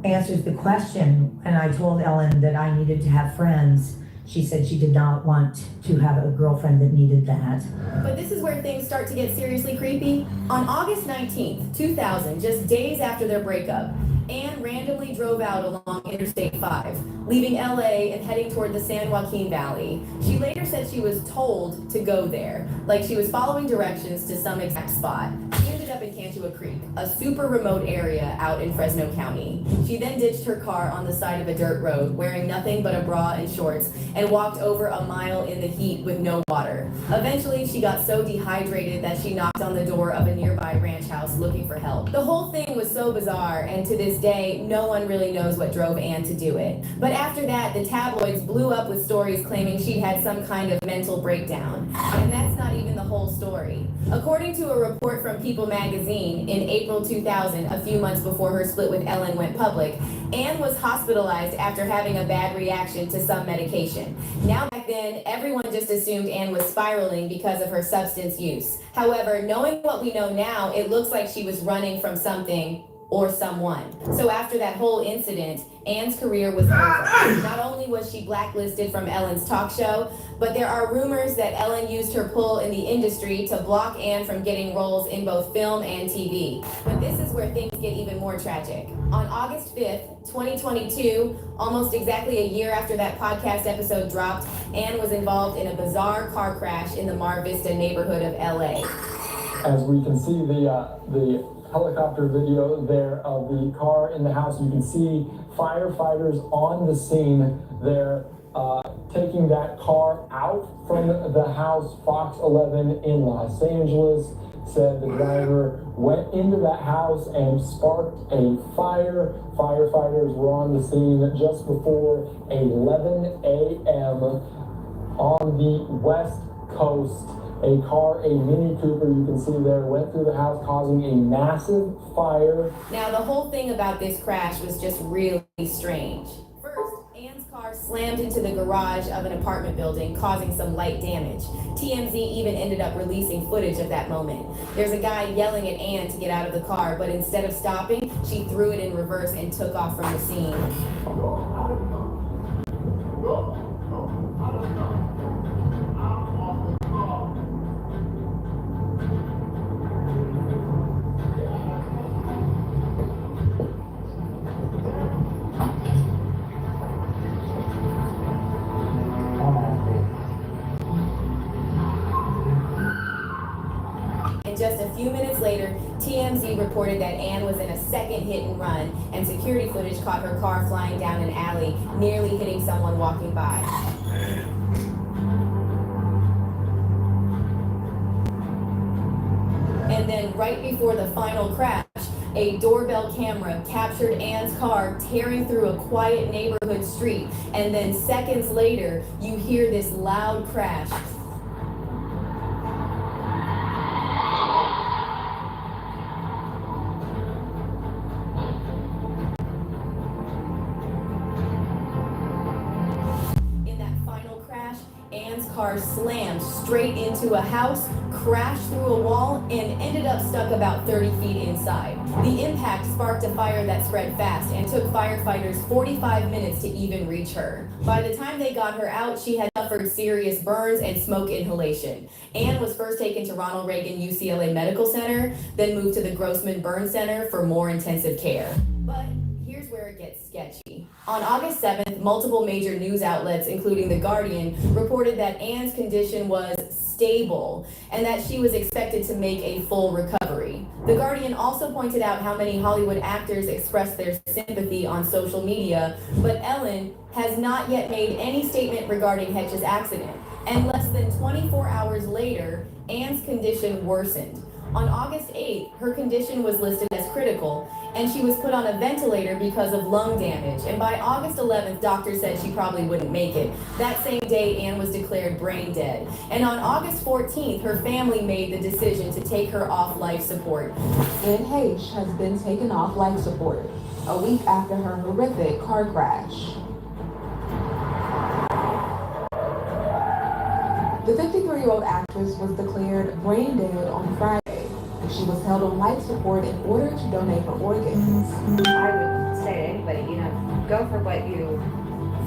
answers the question, and I told Ellen that I needed to have friends, she said she did not want to have a girlfriend that needed that. But this is where things start to get seriously creepy. On August 19th, 2000, just days after their breakup, Ann randomly drove out along Interstate 5, leaving LA and heading toward the San Joaquin Valley. She later said she was told to go there, like she was following directions to some exact spot. She ended up in Cantua Creek, a super remote area out in Fresno County. She then ditched her car on the side of a dirt road, wearing nothing but a bra and shorts, and walked over a mile in the heat with no water. Eventually, she got so dehydrated that she knocked on the door of a nearby ranch house looking for help. The whole thing was so bizarre, and to this day, no one really knows what drove Ann to do it. But after that, the tabloids blew up with stories claiming she'd had some kind of mental breakdown. And that's not even the whole story. According to a report from People magazine, in April 2000, a few months before her split with Ellen went public, Ann was hospitalized after having a bad reaction to some medication. Now back then, everyone just assumed Ann was spiraling because of her substance use. However, knowing what we know now, it looks like she was running from something or someone. So after that whole incident, Ann's career was over. Not only was she blacklisted from Ellen's talk show, but there are rumors that Ellen used her pull in the industry to block Ann from getting roles in both film and TV. But this is where things get even more tragic. On August 5th, 2022, almost exactly a year after that podcast episode dropped, Ann was involved in a bizarre car crash in the Mar Vista neighborhood of LA. As we can see the helicopter video there of the car in the house, you can see firefighters on the scene there taking that car out from the house. Fox 11 in Los Angeles said the driver went into that house and sparked a fire. Firefighters were on the scene just before 11 a.m. on the West Coast. A car, a Mini Cooper, you can see there, went through the house, causing a massive fire. Now, the whole thing about this crash was just really strange. First, Ann's car slammed into the garage of an apartment building, causing some light damage. TMZ even ended up releasing footage of that moment. There's a guy yelling at Ann to get out of the car, but instead of stopping, she threw it in reverse and took off from the scene. Just a few minutes later, TMZ reported that Ann was in a second hit and run, and security footage caught her car flying down an alley, nearly hitting someone walking by. And then right before the final crash, a doorbell camera captured Ann's car tearing through a quiet neighborhood street, and then seconds later, you hear this loud crash. car slammed straight into a house, crashed through a wall, and ended up stuck about 30 feet inside. The impact sparked a fire that spread fast and took firefighters 45 minutes to even reach her. By the time they got her out, she had suffered serious burns and smoke inhalation. Anne was first taken to Ronald Reagan UCLA Medical Center, then moved to the Grossman Burn Center for more intensive care. But here's where it gets sketchy. On August 7th, multiple major news outlets, including The Guardian, reported that Anne's condition was stable and that she was expected to make a full recovery. The Guardian also pointed out how many Hollywood actors expressed their sympathy on social media, but Ellen has not yet made any statement regarding Hetch's accident. And less than 24 hours later, Anne's condition worsened. On August 8th, her condition was listed as critical, and she was put on a ventilator because of lung damage. And by August 11th, doctors said she probably wouldn't make it. That same day, Anne was declared brain dead. And on August 14th, her family made the decision to take her off life support. Anne H. has been taken off life support a week after her horrific car crash. The 53-year-old actress was declared brain dead on Friday. She was held on life support in order to donate her organs. I would say to anybody, go for what you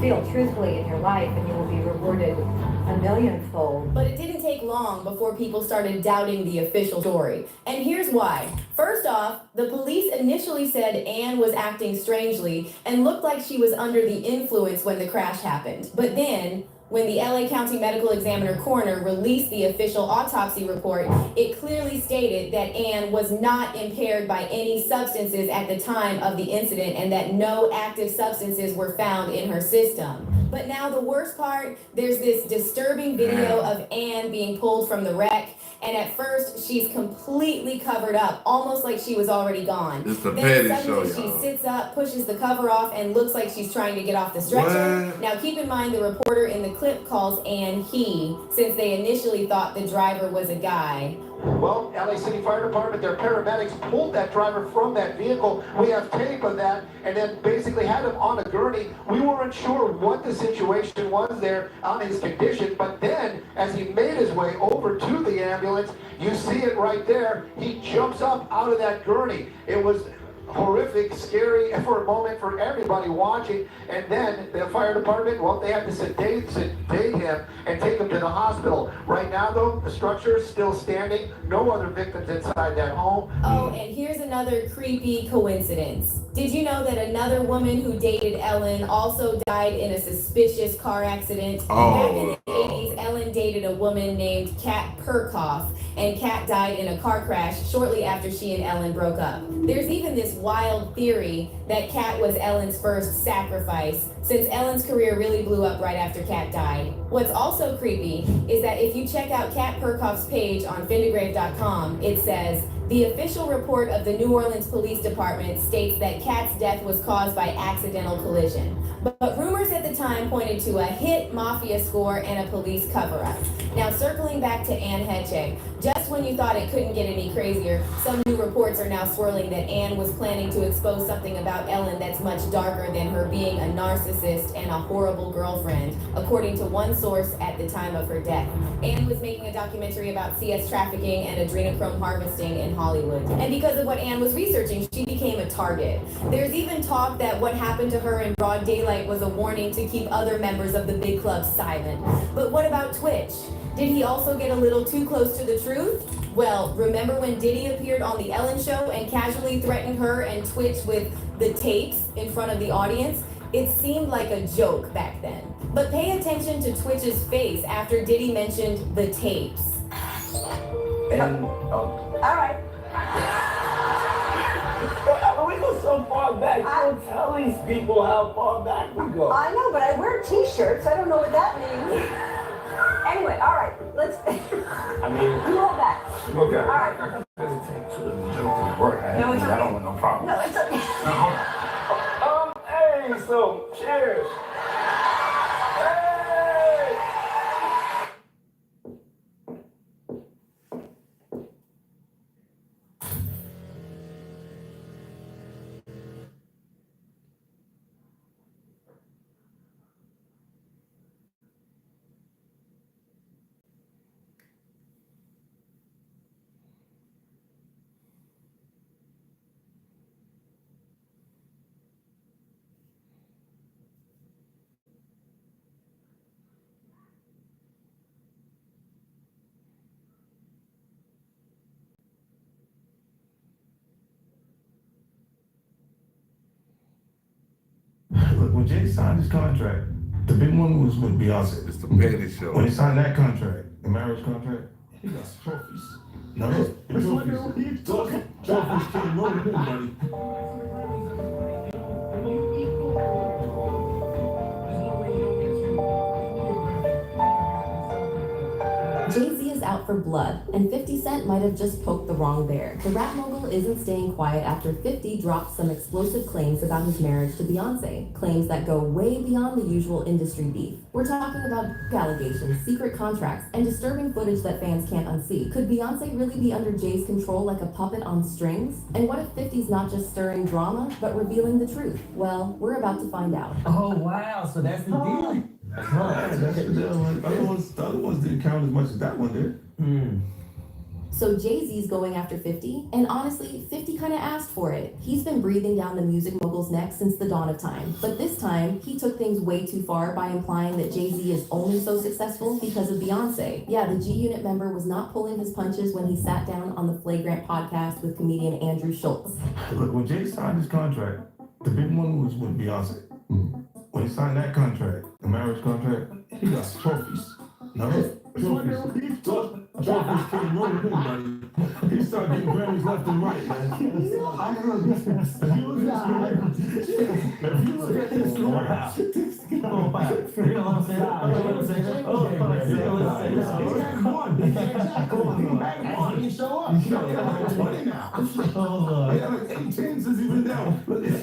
feel truthfully in your life and you will be rewarded a millionfold. But it didn't take long before people started doubting the official story. And here's why. First off, the police initially said Anne was acting strangely and looked like she was under the influence when the crash happened. But then, when the LA County Medical Examiner coroner released the official autopsy report, it clearly stated that Anne was not impaired by any substances at the time of the incident and that no active substances were found in her system. But now the worst part, there's this disturbing video of Anne being pulled from the wreck, and at first she's completely covered up, almost like she was already gone. It's the Then petty show, suddenly y'all. she sits up, pushes the cover off, and looks like she's trying to get off the stretcher. What? Now keep in mind the reporter in the clip calls Anne he, since they initially thought the driver was a guy. Well, LA City Fire Department, their paramedics pulled that driver from that vehicle. We have tape of that, and then basically had him on a gurney. We weren't sure what the situation was there on his condition, but then as he made his way over to the ambulance, you see it right there. He jumps up out of that gurney. It was horrific, scary for a moment for everybody watching. And then the fire department, well, they had to sedate him and take him to the hospital. Right now, though, the structure is still standing. No other victims inside that home. Oh, and here's another creepy coincidence. Did you know that another woman who dated Ellen also died in a suspicious car accident? Back in the 80s, Ellen dated a woman named Kat Perkoff, and Kat died in a car crash shortly after she and Ellen broke up. There's even this wild theory that Kat was Ellen's first sacrifice, since Ellen's career really blew up right after Kat died. What's also creepy is that if you check out Kat Perkoff's page on Findegrave.com, it says, the official report of the New Orleans Police Department states that Kat's death was caused by accidental collision. But rumors at the time pointed to a hit mafia score and a police cover-up. Now, circling back to Anne Hetche, just when you thought it couldn't get any crazier, some new reports are now swirling that Anne was planning to expose something about Ellen that's much darker than her being a narcissist and a horrible girlfriend, according to one source at the time of her death. Anne was making a documentary about CS trafficking and adrenochrome harvesting in Hollywood. And because of what Anne was researching, she became a target. There's even talk that what happened to her in broad daylight was a warning to keep other members of the big club silent. But what about Twitch? Did he also get a little too close to the truth? Well, remember when Diddy appeared on The Ellen Show and casually threatened her and Twitch with the tapes in front of the audience? It seemed like a joke back then. But pay attention to Twitch's face after Diddy mentioned the tapes. All right. We go so far back. Don't tell these people how far back we go. I know, but I wear t-shirts. I don't know what that means. Anyway, all right. Let's. I mean, You hold that. okay. All right. I hesitate to joke work. No, it's okay. I don't want no problem. No, it's okay. Hey, so cheers. Look, when Jay signed his contract, the big one was with Beyonce. It's the petty show. When he signed that contract, the marriage contract, he got trophies. No, trophies can't roll with him, buddy. Jay-Z is out for blood, and 50 Cent might have just poked the wrong bear. The rap mogul isn't staying quiet after 50 dropped some explosive claims about his marriage to Beyonce, claims that go way beyond the usual industry beef. We're talking about allegations, secret contracts, and disturbing footage that fans can't unsee. Could Beyonce really be under Jay's control like a puppet on strings? And what if 50's not just stirring drama, but revealing the truth? Well, we're about to find out. Oh, wow, so that's the deal. That's the deal. The other ones didn't count as much as that one did. So Jay-Z's going after 50, and honestly, 50 kind of asked for it. He's been breathing down the music mogul's neck since the dawn of time. But this time, he took things way too far by implying that Jay-Z is only so successful because of Beyonce. Yeah, the G-Unit member was not pulling his punches when he sat down on the Flagrant podcast with comedian Andrew Schultz. Look, when Jay signed his contract, the big one was with Beyonce. When he signed that contract, the marriage contract, he got trophies. No, trophies can't roll with him, buddy. He started getting Grammys left and right, man. If you look at this, wow. You know what I'm saying? He didn't show up. He got 20 now. He had like 8 chances even down.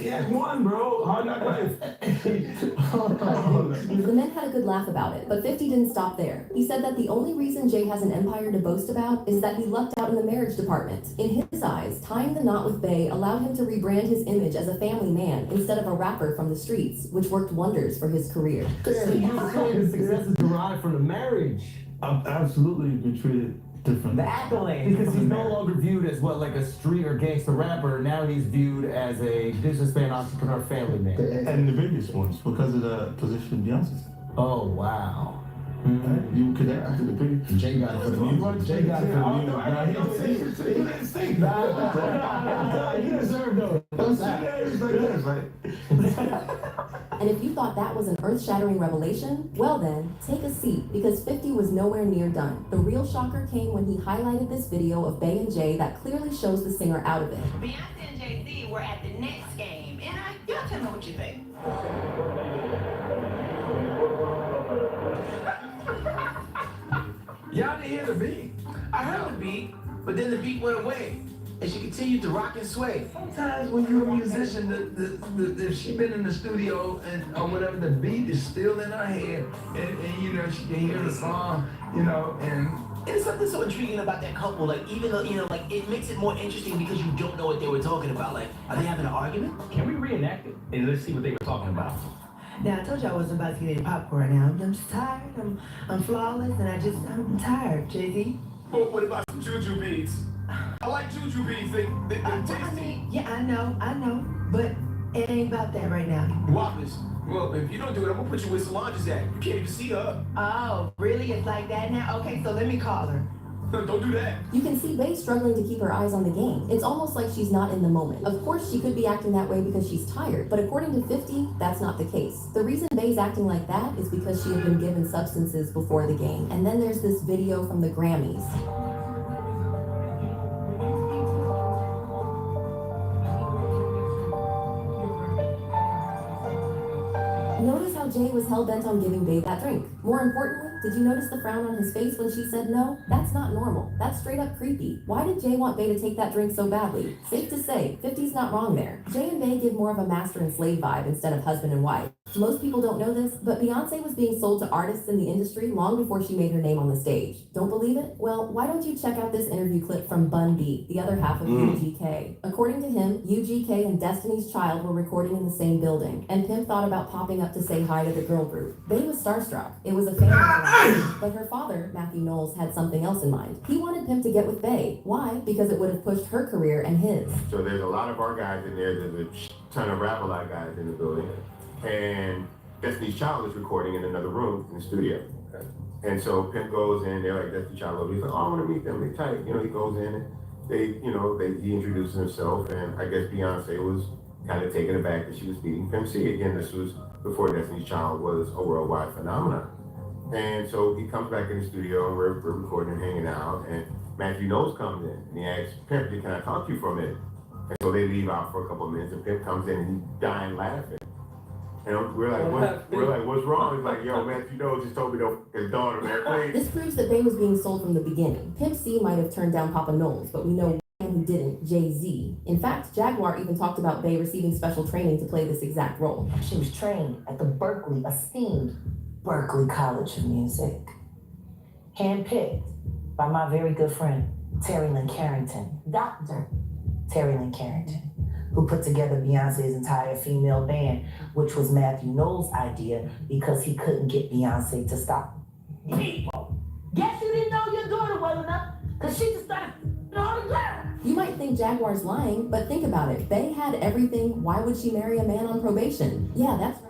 He had one, bro. Hard knock life. The men had a good laugh about it, but 50 didn't stop there. He said that the only reason Jay has an empire to boast about is that he lucked out in the marriage department. In his eyes, tying the knot with Bey allowed him to rebrand his image as a family man instead of a rapper from the streets, which worked wonders for his career. So you're saying his success is derived from the marriage? I've absolutely been treated different. The accolades. Because he's no longer viewed as like a street or gangster rapper. Now he's viewed as a businessman, entrepreneur, family man. And the biggest ones because of the position Beyonce's. Oh, wow. You could add to the biggest. Jay got it for the music. Jay got it for the music. He didn't sing. Nah, he deserved those. And if you thought that was an earth-shattering revelation, well then, take a seat, because 50 was nowhere near done. The real shocker came when he highlighted this video of Bey and Jay that clearly shows the singer out of it. Beyonce and Jay-Z were at the Knicks game, and y'all tell me what you think. Y'all didn't hear the beat. I heard the beat, but then the beat went away. And she continued to rock and sway. Sometimes when you're a musician, if she been in the studio or whatever, the beat is still in her head. And you know, she can hear the song, you know, and There's something so intriguing about that couple, like, even though, you know, like, it makes it more interesting because you don't know what they were talking about. Like, are they having an argument? Can we reenact it and let's see what they were talking about? Now, I told you I wasn't about to get any popcorn now. I'm just tired. I'm flawless, and I'm tired, Jay-Z. What about some juju beads? I like juju beads. They're tasty. Yeah, I know, but it ain't about that right now. Whoppers. Well, if you don't do it, I'm gonna put you where Solange's at. You can't even see her. Oh, really? It's like that now? Okay, so let me call her. Don't do that. You can see Bey struggling to keep her eyes on the game. It's almost like she's not in the moment. Of course, she could be acting that way because she's tired, but according to 50, that's not the case. The reason Bey's acting like that is because she had been given substances before the game. And then there's this video from the Grammys. Notice how Jay was hell-bent on giving Bey that drink. More importantly, did you notice the frown on his face when she said no? That's not normal. That's straight up creepy. Why did Jay want Bey to take that drink so badly? Safe to say, 50's not wrong there. Jay and Bey give more of a master and slave vibe instead of husband and wife. Most people don't know this, but Beyonce was being sold to artists in the industry long before she made her name on the stage. Don't believe it? Well, why don't you check out this interview clip from Bun B, the other half of UGK. According to him, UGK and Destiny's Child were recording in the same building, and Pimp thought about popping up to say hi to the girl group. Bey was starstruck. It was a family, but her father, Matthew Knowles, had something else in mind. He wanted Pimp to get with Bey. Why? Because it would have pushed her career and his. So there's a lot of our guys in there. There's a ton of rap-a-lot guys in the building. And Destiny's Child is recording in another room in the studio. Okay. And so Pimp goes in, they're like, Destiny's Child, he's like, oh, I want to meet them, they tight. You know, he goes in and he introduces himself, and I guess Beyonce was kind of taken aback that she was beating Pimp C. Again, this was before Destiny's Child was a worldwide phenomenon. And so he comes back in the studio and we're recording and hanging out, and Matthew Knowles comes in and he asks Pimp, can I talk to you for a minute? And so they leave out for a couple of minutes and Pimp comes in and he's dying laughing. And we're like, what's wrong? He's like, yo, Matthew Knowles just told me his daughter, man, please. This proves that Bey was being sold from the beginning. Pimp C might have turned down Papa Knowles, but we know who didn't, Jay-Z. In fact, Jaguar even talked about Bey receiving special training to play this exact role. She was trained at the esteemed Berkeley College of Music. Handpicked by my very good friend, Terry Lynn Carrington, Dr. Terry Lynn Carrington, who put together Beyonce's entire female band, which was Matthew Knowles' idea because he couldn't get Beyonce to stop. People, guess you didn't know your daughter well enough because she just started all the time. You might think Jaguar's lying, but think about it. Bey had everything. Why would she marry a man on probation? Yeah, that's right.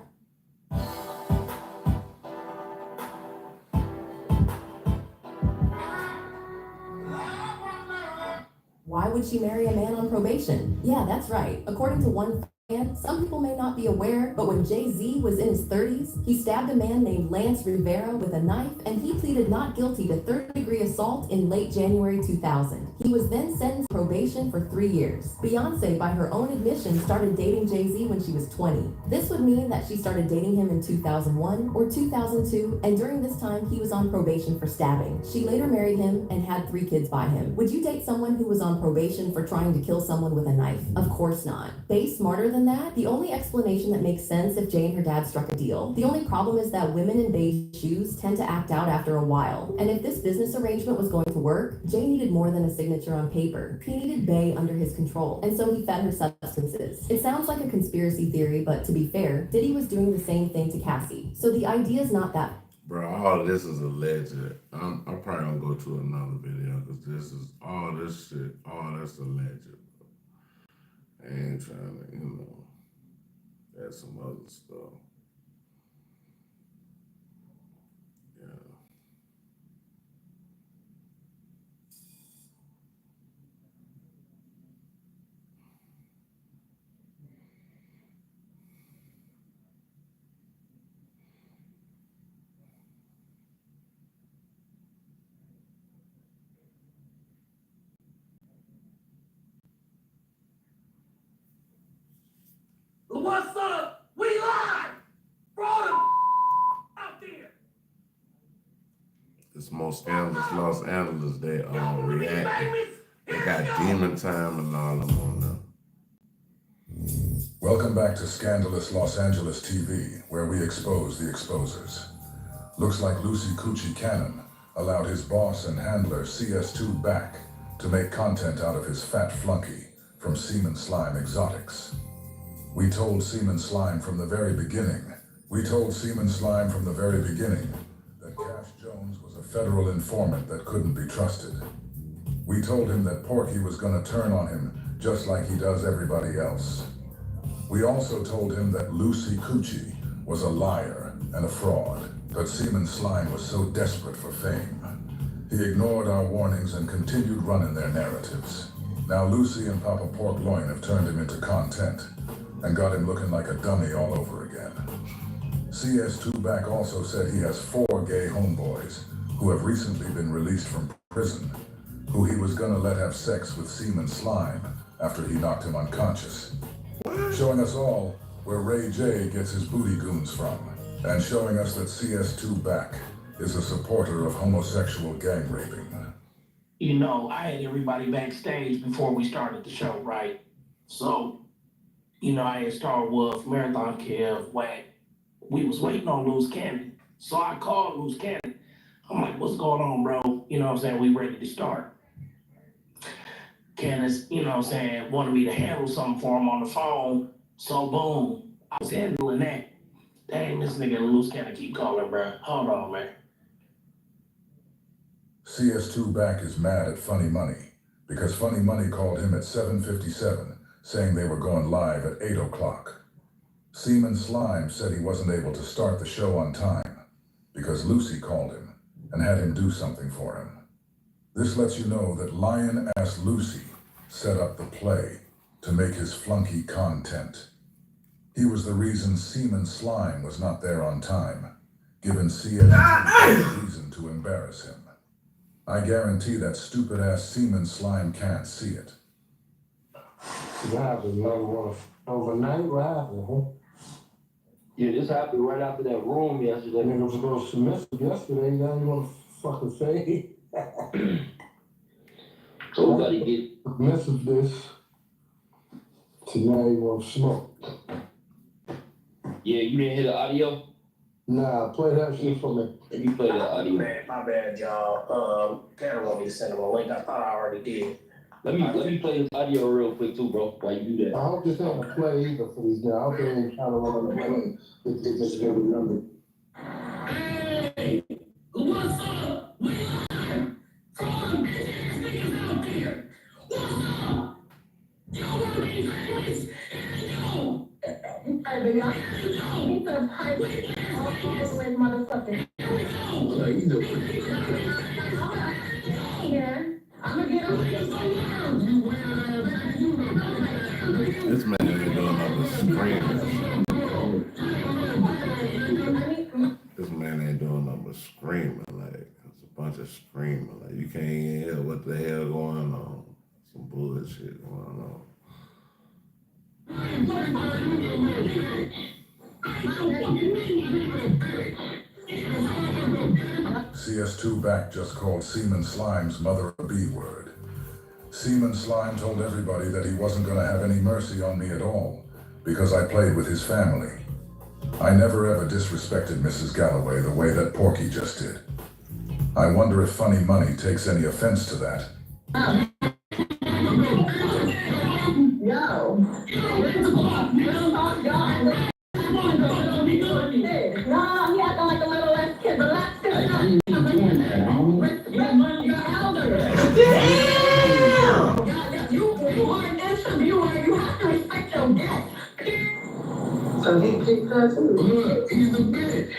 Why would she marry a man on probation? Yeah, that's right. According to one fan, some people may not be aware, but when Jay-Z was in his 30s, he stabbed a man named Lance Rivera with a knife, and he pleaded not guilty to third-degree assault in late January 2000. He was then sentenced to probation for 3 years. Beyonce, by her own admission, started dating Jay-Z when she was 20. This would mean that she started dating him in 2001 or 2002, and during this time, he was on probation for stabbing. She later married him and had 3 kids by him. Would you date someone who was on probation for trying to kill someone with a knife? Of course not. Bey smarter than that? The only explanation that makes sense if Jay and her dad struck a deal. The only problem is that women in Bey's shoes tend to act out after a while. And if this business arrangement was going to work, Jay needed more than a signature on paper. He needed Bey under his control, and so he fed her substances. It sounds like a conspiracy theory, but to be fair, Diddy was doing the same thing to Cassie. So the idea is not that. Bro, all this is alleged. I'm probably gonna go to another video because this is all this shit. All that's alleged. I ain't trying to, add some other stuff. Yeah. What's up? We live! For all the out there. It's most scandalous Los Angeles. They reacting. They got Demon Time and all them on there. Welcome back to Scandalous Los Angeles TV, where we expose the exposers. Looks like Lucy Coochie Cannon allowed his boss and handler CS2 back to make content out of his fat flunky from Semen Slime Exotics. We told Semen Slime from the very beginning that Cash Jones was a federal informant that couldn't be trusted. We told him that Porky was gonna turn on him just like he does everybody else. We also told him that Lucy Coochie was a liar and a fraud, but Semen Slime was so desperate for fame. He ignored our warnings and continued running their narratives. Now Lucy and Papa Pork Loin have turned him into content and got him looking like a dummy all over again. CS2 Back also said he has 4 gay homeboys who have recently been released from prison, who he was gonna let have sex with Semen Slime after he knocked him unconscious. Showing us all where Ray J gets his booty goons from, and showing us that CS2 Back is a supporter of homosexual gang raping. I had everybody backstage before we started the show, right? So, I had Star Wars, Marathon Kev, Wack. We was waiting on Loose Cannon. So I called Loose Cannon. I'm like, what's going on, bro? We ready to start. Candace, wanted me to handle something for him on the phone. So boom, I was handling that. Dang, this nigga Loose Cannon keep calling, bro. Hold on, man. CS2 Back is mad at Funny Money because Funny Money called him at 7:57 saying they were going live at 8 o'clock. Semen Slime said he wasn't able to start the show on time because Lucy called him and had him do something for him. This lets you know that Lion-ass Lucy set up the play to make his flunky content. He was the reason Seaman Slime was not there on time, giving CS2 a reason to embarrass him. I guarantee that stupid-ass Seaman Slime can't see it. What happened? Overnight? What happened, huh? Yeah, this happened right after that room yesterday. Nigga was a little submissive yesterday. Now you want to fucking say? Somebody get submissive this. So now you want to smoke. Yeah, you didn't hear the audio? Nah, play that shit for me. Let me play the audio. My bad, y'all. Tanner want me to send him a link. I thought I already did. Let me play this audio real quick too, bro, while you do that. I hope this ain't a play either for these guys. I hope they ain't trying to run on the play. It's just gonna remember. Hey, what's up? We live. For all the bitch-ass niggas out there. What's up? Y'all want to be famous? Yo. Hey, baby, I need to pipe with motherfucker. Here we go. How you doing? Yeah. I'm gonna get over here so loud. This man ain't doing nothing but screaming. This man ain't doing nothing but screaming. Like, it's a bunch of screaming. Like, you can't even hear what the hell going on. Some bullshit going on. CS2 back just called Seaman Slime's mother a B-word. Seaman Slime told everybody that he wasn't going to have any mercy on me at all because I played with his family. I never ever disrespected Mrs. Galloway the way that Porky just did. I wonder if Funny Money takes any offense to that. Yo, no, he acting like a little less kid, but let's get You are an interviewer, you have to respect your guests. So he kicked her too. Look, he's a bitch.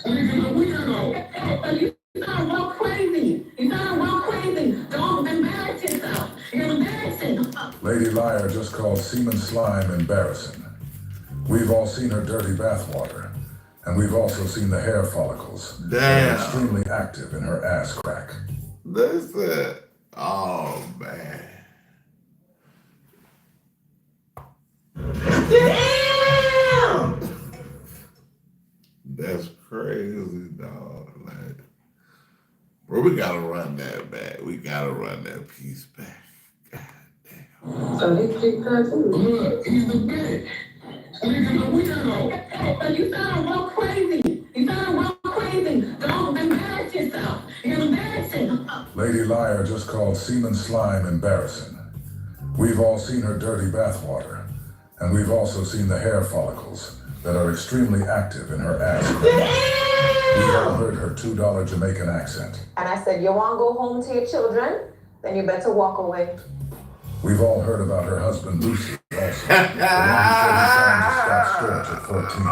He's a weirdo. You sound real crazy. You sound real crazy. Don't embarrass yourself. You're embarrassing. Lady Liar just called Seaman Slime embarrassing. We've all seen her dirty bathwater, and we've also seen the hair follicles. Damn. That are extremely active in her ass crack. That's it. Oh, man. Damn! That's crazy, dog. Like, bro, we gotta run that back. We gotta run that piece back. God damn. So he kicked her too. Look, he's a bitch. He's a weirdo. You sound real crazy. You sound real crazy. Don't embarrass yourself. You're embarrassing. Lady Liar just called Seaman Slime embarrassing. We've all seen her dirty bathwater, and we've also seen the hair follicles that are extremely active in her ass crack. We've all heard her $2 Jamaican accent. And I said, you want to go home to your children? Then you better walk away. We've all heard about her husband, Lucy, also. The one who said he signed to Scott Storch at 14.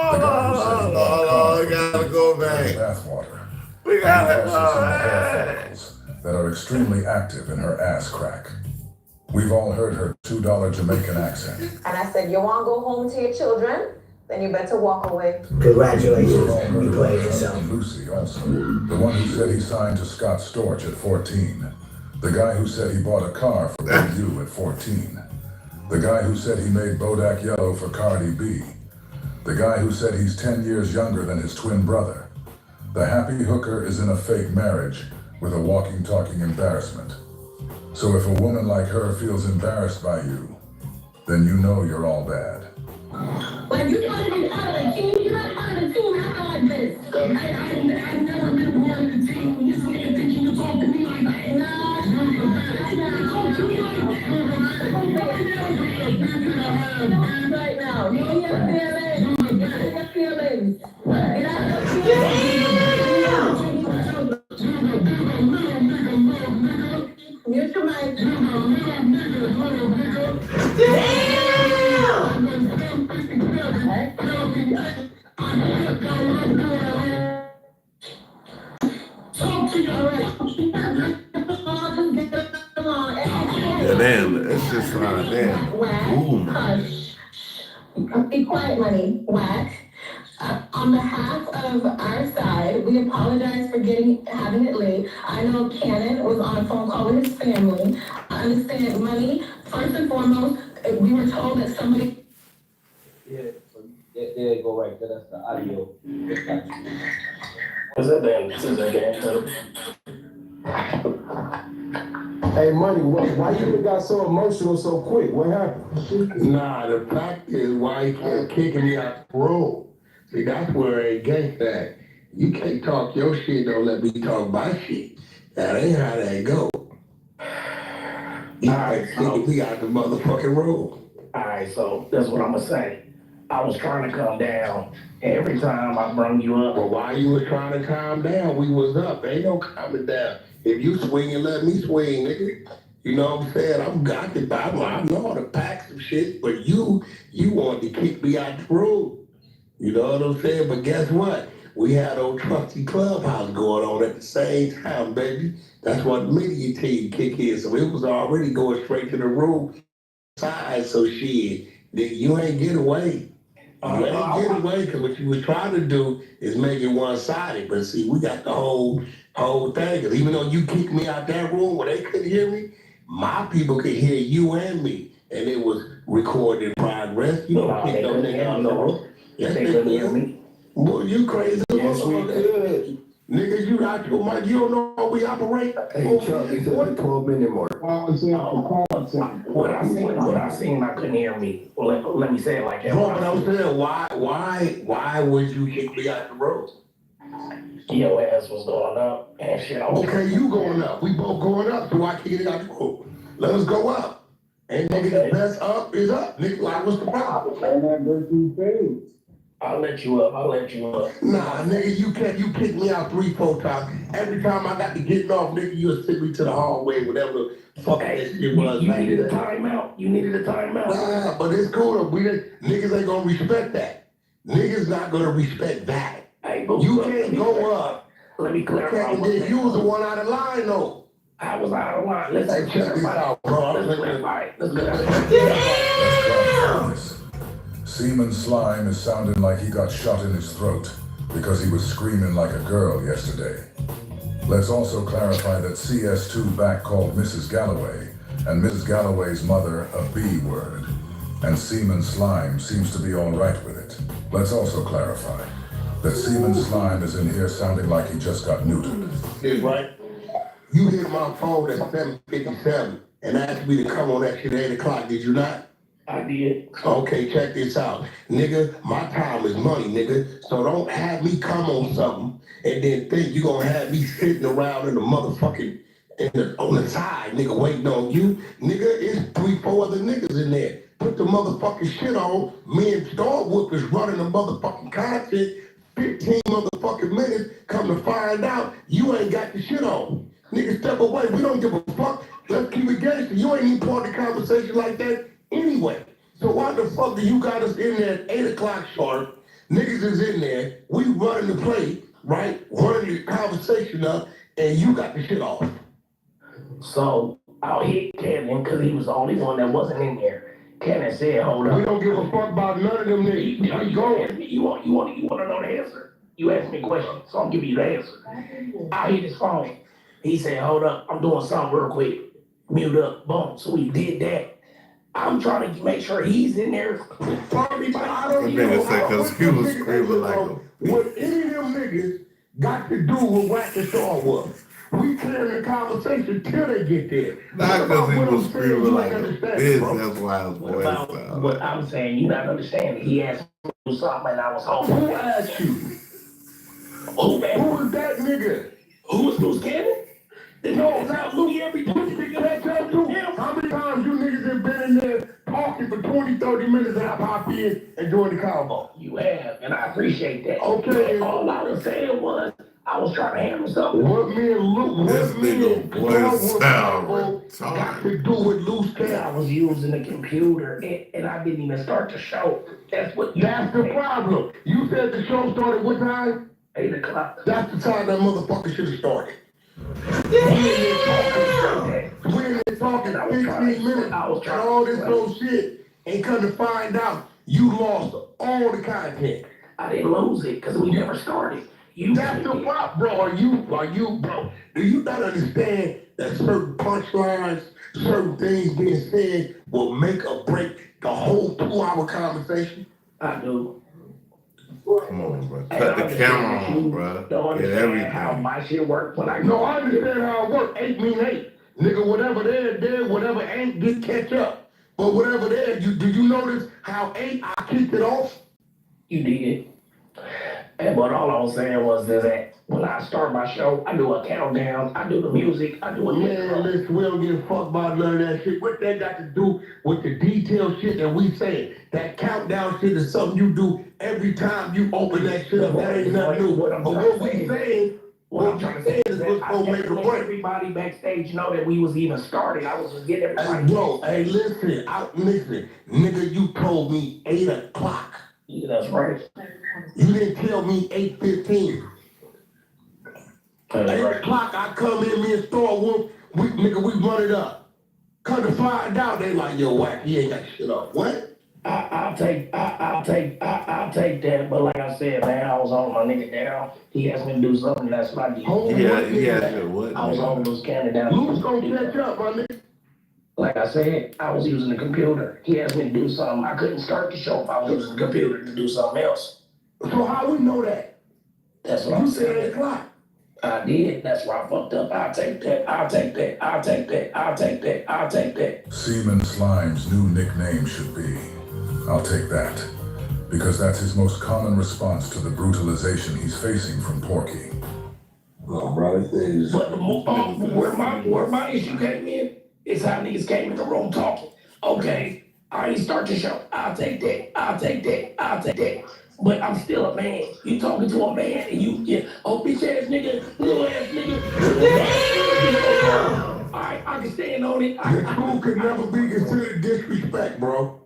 The guy who said he bought a car we gotta go back. Bathwater. We gotta We've also seen the hair follicles that are extremely active in her ass crack. We've all heard her $2 Jamaican accent. And I said, you want to go home to your children? Then you better walk away. Congratulations, you played yourself. Lucy also. The one who said he signed to Scott Storch at 14. The guy who said he bought a car for Big U at 14. The guy who said he made Bodak Yellow for Cardi B. The guy who said he's 10 years younger than his twin brother. The happy hooker is in a fake marriage with a walking, talking embarrassment. So if a woman like her feels embarrassed by you, then you know you're all bad. When you try to be part of the team, you're not part of the team. Act like this. I've never been part of the team. When this nigga think you can talk to me like that. Nah. Right now. You know your feelings. You know your feelings. Mute your mic. Yeah, damn, that's just damn. Ooh, Hush. Be quiet, money. Whack. On behalf of our side, we apologize for having it late. I know Cannon was on a phone call with his family. I understand money. First and foremost, we were told that somebody. Yeah, so there you go right there. That's the audio. What's that damn? This is that damn. Hey, Money, why you got so emotional so quick? What happened? Nah, the fact is why he kept kicking me out the room. See, that's where it ain't gangsta at. You can't talk your shit, don't let me talk my shit. That ain't how that go. You Alright, kick me out the motherfucking room. Alright, so that's what I'm gonna say. I was trying to calm down. Every time I brung you up. Well, while you was trying to calm down, we was up. Ain't no calming down. If you swing and let me swing, nigga. You know what I'm saying? I know how to pack some shit, but you wanted to kick me out the room. You know what I'm saying? But guess what? We had old trusty clubhouse going on at the same time, baby. That's what the media team kick in. So it was already going straight to the room side. So shit, you ain't get away. You ain't get away because what you was trying to do is make it one-sided. But see, we got the whole thing. Because even though you kicked me out that room where they couldn't hear me, my people could hear you and me. And it was recorded in progress. You don't kick no nigga out the room. Yes, they couldn't hear me. Boy, you crazy. Yes, we could. Niggas, you out your mind. You don't know how we operate. Hey, Chuck, it's at the 12-minute mark. What I seen, I couldn't hear me. Well, let me say it like that. No, but I'm saying, why would you kick me out the road? Your ass was going up and shit. Okay, you going up. We both going up, so I kick it out the road. Let us go up. And nigga, the best up is up. Nigga, like, what's the problem? I'll let you up. Nah, nigga, you kicked me out 3-4 times. Every time I got to get off, nigga, you'll send me to the hallway, whatever the fuck that shit was. You needed a timeout. Nah, but it's cool. Niggas ain't gonna respect that. Niggas not gonna respect that. Hey, you can't go up. Let me clarify. You was the one out of line, though. I was out of line. Let's check this out, bro. Let's clarify. Seaman Slime is sounding like he got shot in his throat because he was screaming like a girl yesterday. Let's also clarify that CS2 back called Mrs. Galloway and Mrs. Galloway's mother a B word, and Seaman Slime seems to be all right with it. Let's also clarify that Seaman Slime is in here sounding like he just got neutered. Is right. You hit my phone at 7:57 and asked me to come on that shit at 8 o'clock, did you not? I did. Okay, check this out. Nigga, my time is money, nigga. So don't have me come on something and then think you gonna have me sitting around in the motherfucking, on the side, nigga, waiting on you. Nigga, it's 3-4 other niggas in there. Put the motherfucking shit on. Me and Star Whoopers running the motherfucking content. 15 motherfucking minutes, come to find out you ain't got the shit on. Nigga, step away. We don't give a fuck. Let's keep it gangster. You ain't even part of the conversation like that anyway. So why the fuck do you got us in there at 8 o'clock sharp? Niggas is in there. We running the play, right? Running the conversation up, and you got the shit off. So I'll hit Kevin because he was the only one that wasn't in there. Kevin said, "Hold up." We don't give a fuck about none of them niggas. You want to know the answer? You asked me a question, so I'm giving you the answer. I hit his phone. He said, "Hold up, I'm doing something real quick. Mute up, boom." So we did that. I'm trying to make sure he's in there. Probably, but I don't even know because he was screaming like a what any of them niggas got to do with what the Star was. We clearing the conversation till they get there. Not because he was screaming like a bitch, that's why his voice sounded. What I'm saying, you not understanding. He asked me to do something and I was home. Who asked you? Who was that nigga? Who was Loose Cannon? No, not Louis every nigga. How many times you niggas have been in there talking for 20, 30 minutes and I pop in and join the combo? You have, and I appreciate that. Okay. All I was saying was, I was trying to handle something. What me and Luke, this nigga voice sound got to do with Loose Cannon? I was using the computer and I didn't even start the show. That's the problem. You said the show started what time? 8 o'clock. That's the time that motherfucker should have started. We in there talking 15 minutes and all this old shit, and come to find out you lost all the content. I didn't lose it because we never started. That's the problem, bro. Are you, bro? Do you not understand that certain punchlines, certain things being said will make or break the whole 2-hour conversation? I do. Come on, bro. Cut the camera on, bro. Don't Get understand everything. how my shit work when I No, I understand how it works. 8 mean 8. Nigga, whatever there, whatever ain't, get catch up. But whatever there, do you notice how 8, I kicked it off? You did. And but all I was saying was that when I start my show, I do a countdown, I do the music, I do a Man, listen, we don't give a fuck about none of that shit. What that got to do with the detailed shit that we say? That countdown shit is something you do every time you open that shit up. That ain't nothing new. But what we saying, what I'm trying to say is that I had to let everybody backstage know that we was even starting. I was just getting everybody. Hey, bro, hey, listen, nigga, you told me 8 o'clock. Yeah, that's right. You didn't tell me 8:15. 8 o'clock, I come in, me and Star Wolf, we run it up. Come to find out, they like, yo, Wack, he ain't got shit up. What? I'll take that, but like I said, man, I was on my nigga down. He asked me to do something, that's what I did. Yeah, what? I was on Loose Cannon down. Who's gonna catch up, my nigga? Like I said, I was using the computer. He asked me to do something. I couldn't start the show if I was using the computer to do something else. So how we know that? That's what I'm You said 8 saying. o'clock. I did. That's why I fucked up. I'll take that. Seaman Slime's new nickname should be, I'll take that, because that's his most common response to the brutalization he's facing from Porky. Well, brother, things. But where my issue came in is how niggas came in the room talking. Okay, I ain't start the show. I'll take that. But I'm still a man. You talking to a man and bitch ass nigga, little ass nigga. I can stand on it. Your school could never be considered disrespect, bro.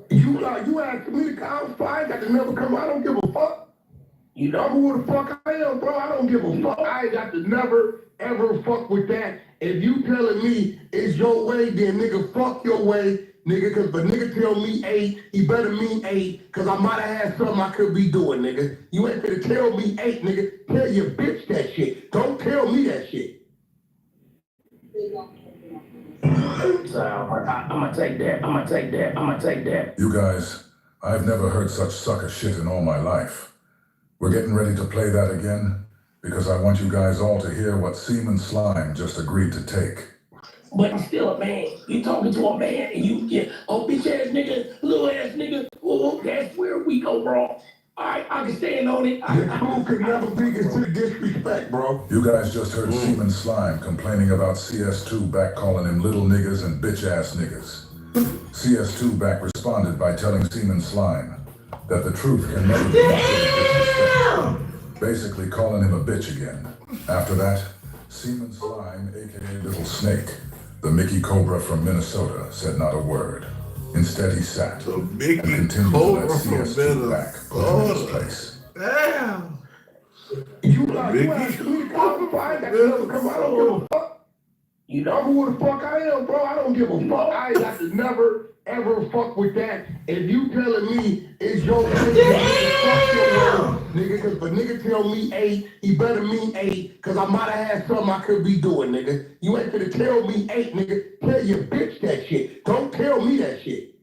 You asked me to come, I ain't got to never come. I don't give a fuck. You know who the fuck I am, bro. I don't give a fuck. I ain't got to never, ever fuck with that. If you telling me it's your way, then nigga, fuck your way. Nigga, cause if a nigga tell me 8, he better mean 8, cause I might have had something I could be doing, nigga. You ain't gonna tell me 8, nigga. Tell your bitch that shit. Don't tell me that shit. So I'ma take that. You guys, I've never heard such sucker shit in all my life. We're getting ready to play that again, because I want you guys all to hear what Seaman Slime just agreed to take. But I'm still a man. You talking to a man and bitch ass nigga, little ass nigga. Oh, that's where we go wrong. I can stand on it. Your school could never be considered disrespect, bro. You guys just heard Seaman Slime complaining about CS2 back calling him little niggas and bitch ass niggas. CS2 back responded by telling Seaman Slime that the truth can never be disrespect. Basically calling him a bitch again. After that, Seaman Slime, aka Little Snake, the Mickey Cobra from Minnesota, said not a word. Instead, he sat and continued to let CS2 back put him in his place. Damn. You asked me to come, I ain't got to never come. I don't give a fuck. You know who the fuck I am, bro. I don't give a fuck. I ain't got to never, ever fuck with that. If you telling me it's your nigga, cause if a nigga tell me 8, he better mean 8, cause I might have had something I could be doing, nigga. You ain't gonna tell me 8, nigga. Tell your bitch that shit. Don't tell me that shit.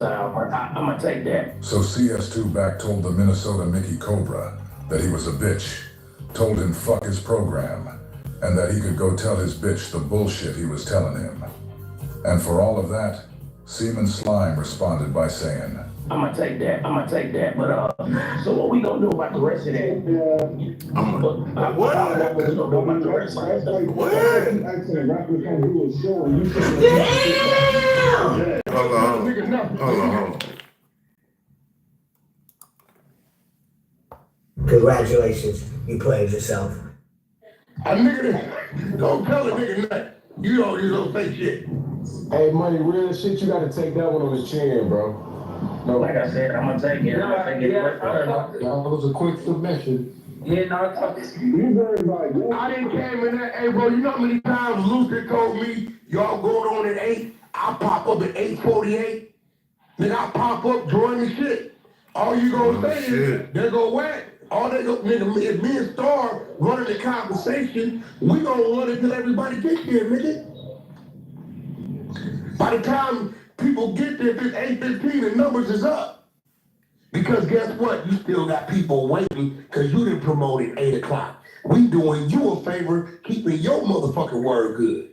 So I'ma take that. So CS2 back told the Minnesota Mickey Cobra that he was a bitch, told him fuck his program, and that he could go tell his bitch the bullshit he was telling him. And for all of that, Seaman Slime responded by saying, I'ma take that, but so what we gonna do about the rest of that? What? What we gonna do about the rest of that? What? Hold on. Congratulations, you played yourself. A nigga, don't tell a nigga nothing. You don't say shit. Hey, Money, real shit, you gotta take that one on the chin, bro. But like I said, I'm gonna take it. I'm gonna take it. That was a quick submission. Yeah, no, I talked to I didn't came in there, hey bro, you know how many times Luther told me, y'all going on at 8, I pop up at 8:48, then I pop up, join the shit. All you gonna say is, they go what? All they go, nigga, if me and Star running the conversation, we gonna run it till everybody gets there, nigga. By the time people get there, if it's 8:15, the numbers is up. Because guess what? You still got people waiting because you didn't promote it 8 o'clock. We doing you a favor, keeping your motherfucking word good.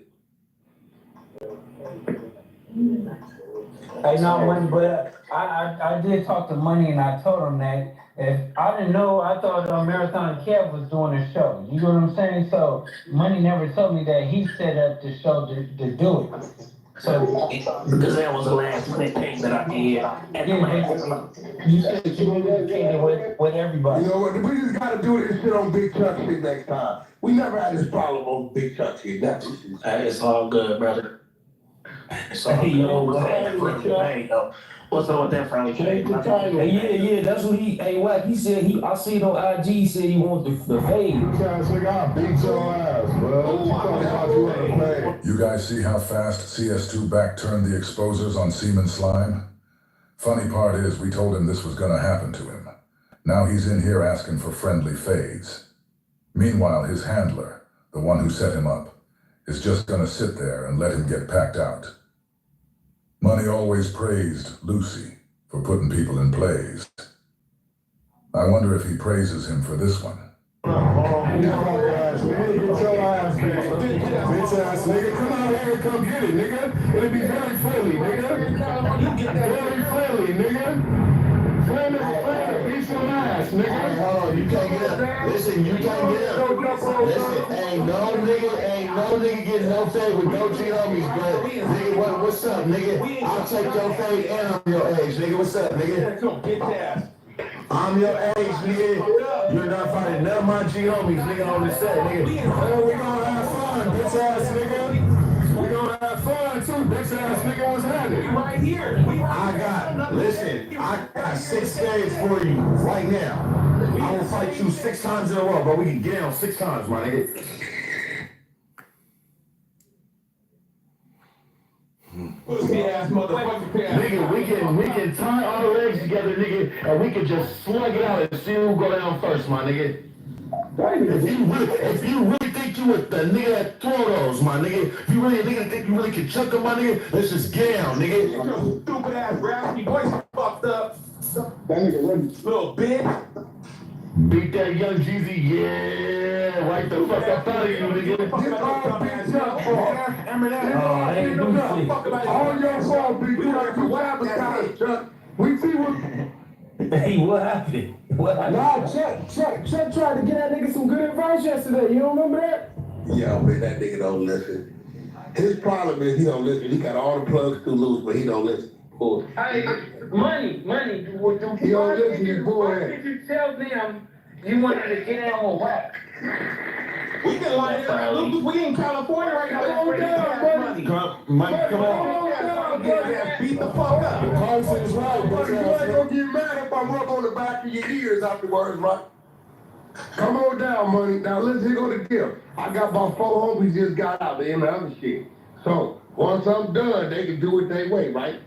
I know Money, but I did talk to Money and I told him that if I didn't know, I thought Marathon Kev was doing a show. You know what I'm saying? So Money never told me that he set up the show to do it. So because that was the last thing that I did. You said you were dedicated with everybody. You know what? We just gotta do this shit on Big Chuck shit next time. We never had this problem on Big Chuck shit. That's it's all good, brother. So what's up with that friendly shade? Yeah, that's what he. Hey, Wack, he said I see it on IG. He said he wants the fade. I'll beat your ass, bro. You guys see how fast CS2 back turned the exposers on Seaman Slime? Funny part is we told him this was gonna happen to him. Now he's in here asking for friendly fades. Meanwhile, his handler, the one who set him up, is just gonna sit there and let him get packed out. Money always praised Lucy for putting people in plays. I wonder if he praises him for this one. Bitch ass nigga, come out here and come get it, nigga. It'll be very friendly, nigga. Very friendly, nigga. Friendly, beat your ass, nigga. Hold on, you can't get up. Listen, you can't get up. Listen, ain't no nigga getting no fade with no G homies, but nigga, what's up, nigga? I'll take your fade and I'm your age, nigga. What's up, nigga? Come get ass. I'm your age, nigga. You're not fighting none of my G homies, nigga, on the set, nigga. We gonna have fun, bitch ass nigga. We gonna have fun too, bitch ass nigga. What's happening? Right here. I got 6 fades for you right now. I will fight you 6 times in a row, but we can get down 6 times, my nigga. Nigga, we can tie our legs together, nigga, and we can just slug it out and see who go down first, my nigga. If you really think you with the nigga that throw those, my nigga, if you really think you really can chuck them, my nigga, let's just get down, nigga. Stupid ass rap, you boys fucked up. That nigga ready. Little bitch. Beat that young Jeezy, yeah, right the fuck up out of you, nigga. Get all beat up, all your fault, beat you up. What happened, Chuck? We see what. Hey, what happened? What happened? Nah, Chuck tried to get that nigga some good advice yesterday. You don't remember that? Yeah, man, that nigga don't listen. His problem is he don't listen. He got all the plugs too loose, but he don't listen. Cool. Hey, money. He don't listen, he's Why did you tell them you wanted to get down with Wack? We can line it up. Look, we in California right now. Money, come on. Beat the fuck up. Carson is right, You ain't gonna get mad if I rub on the back of your ears afterwards, right? Come on down, Money. Now let's here go the deal. I got about 4 homies just got out there and the other shit. So once I'm done, they can do it their way, right?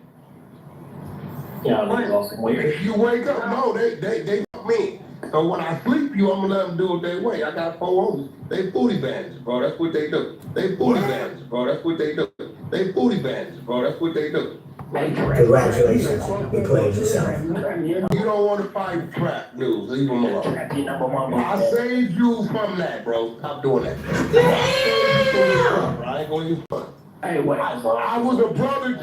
Yeah, If you wake up, no, they fuck me. So when I sleep you, I'm gonna let them do it their way. I got 4 homies. They booty bandits, bro. That's what they do. They booty bandits, bro. That's what they do. They booty bandits, bro. That's what they do. Congratulations, you played yourself. You don't want to fight trap news. Leave them alone. I saved you from that, bro. Stop doing that. I ain't gonna use fun. Hey, wait. I was a brother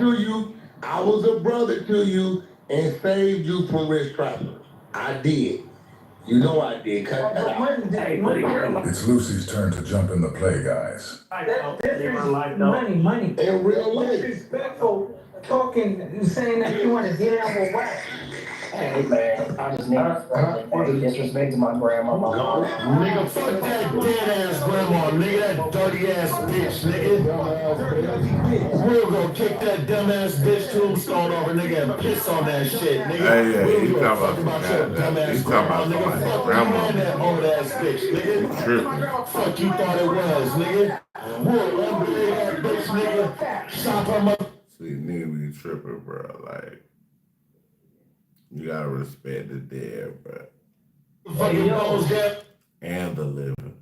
to you. And saved you from wrist trappers. I did. You know I did. Cut that out. It's Lucy's turn to jump in the play, guys. Money. In real life. Disrespectful talking, saying that you want to get out with Wack. Hey man, I just need disrespect to my grandma. Nigga, fuck that dead ass grandma, nigga, that dirty ass bitch, nigga. We'll go kick that dumb ass bitch tombstone over, nigga, and piss on that shit, nigga. Hey, We he don't give a talking fuck about about your some dumb goddamn. He ass talking grandma, about nigga. somebody's Fuck you grandma. and that old ass bitch, nigga. Tripping. Fuck you thought it was, nigga. We'll unbury that bitch, nigga. Chop her up. See, nigga be tripping, bro. Like, you gotta respect the dead, bro. Fucking bones down. And the living.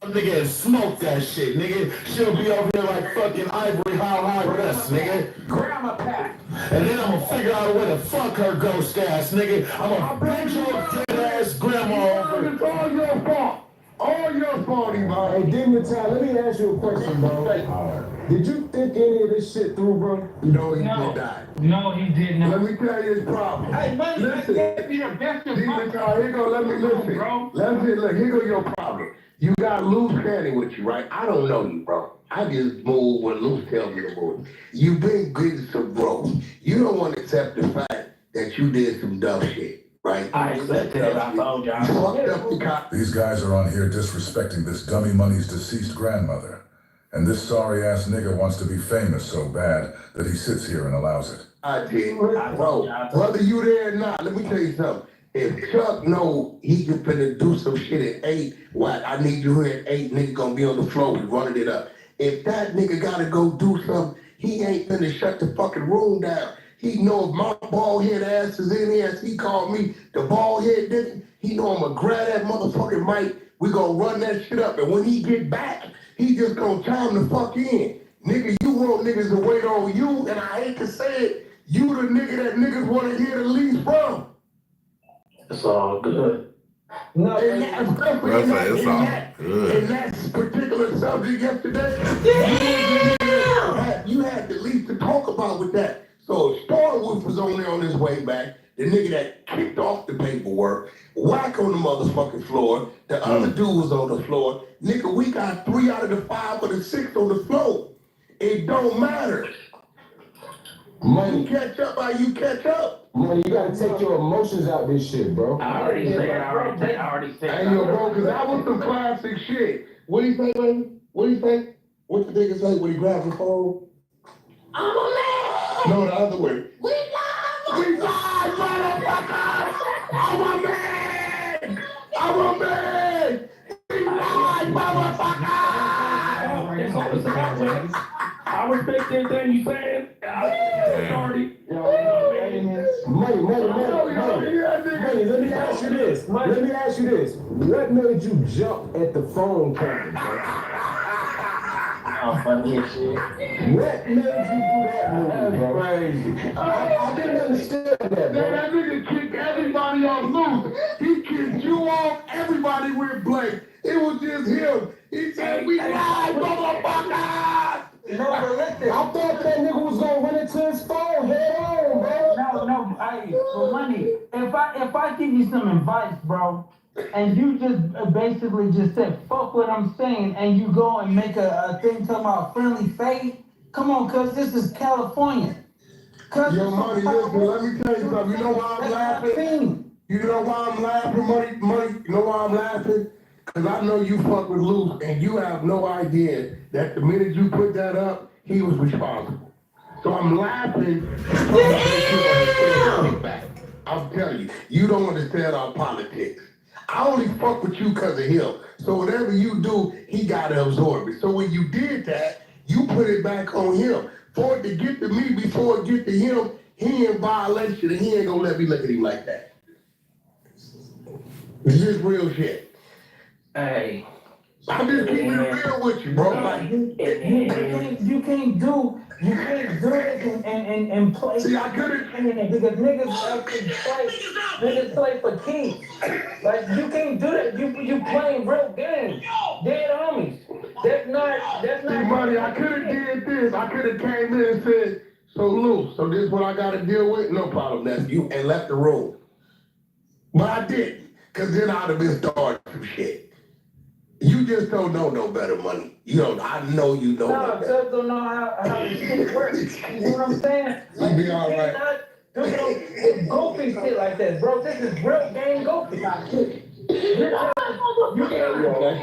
Nigga, and smoke that shit, nigga. She'll be over here like fucking Ivory High West, nigga. Grandma pack. And then I'm gonna figure out a way to fuck her ghost ass, nigga. I'm gonna bring your dead ass grandma over. It's all your fault. All your fault, Iman. Hey, Dignitary, let me ask you a question, bro. Did you think any of this shit through, bro? No, he did not. No, he did not. Let me tell you his problem. Hey, man, Listen, Dignitary, here go, let me listen. bro. Look, here go your problem. You got Luce standing with you, right? I don't know you, bro. I just move when Luce tells me to move. You've been getting some growth. You don't want to accept the fact that you did some dumb shit. Right. I accepted it. I told y'all. Fucked up the cop. These guys are on here disrespecting this dummy money's deceased grandmother. And this sorry ass nigga wants to be famous so bad that he sits here and allows it. I did. Bro, whether you there or not, let me tell you something. If Chuck know he can finna do some shit at 8, well, I need you here at 8, nigga gonna be on the floor, we running it up. If that nigga gotta go do something, he ain't finna shut the fucking room down. He know if my bald head ass is in here, as he called me, the bald head nigga, he know I'm gonna grab that motherfucking mic, we gonna run that shit up, and when he get back, he just gonna chime the fuck in. Nigga, you want niggas to wait on you, and I hate to say it, you the nigga that niggas wanna hear the least from. It's all good. No, and that particular subject yesterday, you had the least to talk about with that. So Starwood was only on his way back. The nigga that kicked off the paperwork, whack on the motherfucking floor. The other dude was on the floor. Nigga, we got 3 out of the 5 or the 6 on the floor. It don't matter. Money. You catch up how you catch up. Money, you gotta take your emotions out this shit, bro. I already said. Hey, yo, bro, cause that was some classic shit. What do you say, baby? What do you say? What the nigga say when he grabs the phone? I'm a man. No, the other way. We live. We live, motherfucker! I'm a man! I'm a man! We live, motherfucker! I respect everything you saying. Sorry. Money, let me ask you this. What made you jump at the phone company, bro? Funny as shit. What made you do that move, bro? Crazy. I didn't understand that, bro. That nigga kicked everybody off loose. He kicked you off, everybody went blank. It was just him. He said, we live, motherfuckers! No, but listen. I thought that nigga was gonna run into his phone head on, bro. No, hey, for money. If I give you some advice, bro, and you just basically just said, fuck what I'm saying, and you go and make a thing talking about friendly faith, come on, cuz this is California. Yo, money, listen, let me tell you something. You know why I'm laughing? You know why I'm laughing, money? You know why I'm laughing? Because I know you fuck with Luce, and you have no idea that the minute you put that up, he was responsible. So I'm laughing. I'm telling you, you don't understand our politics. I only fuck with you because of him. So whatever you do, he got to absorb it. So when you did that, you put it back on him. For it to get to me before it get to him, he in violation, and he ain't gonna let me look at him like that. It's just real shit. Hey. I'm just keeping it real with you, bro. Like, you can't do it and play. See, I couldn't. Because niggas play for keeps. Like, you can't do that. You playing real games. Dead homies. That's not. See, buddy, I could have did this. I could have came in and said, so Luce, so this is what I got to deal with? No problem, nephew, and left the room. But I didn't, because then I'd have been starting some shit. You just don't know no better, money. You don't. I know you know no better. No, don't know how this shit works. You know what I'm saying? Like, be all right. goofy shit like that, bro. This is real game goofy.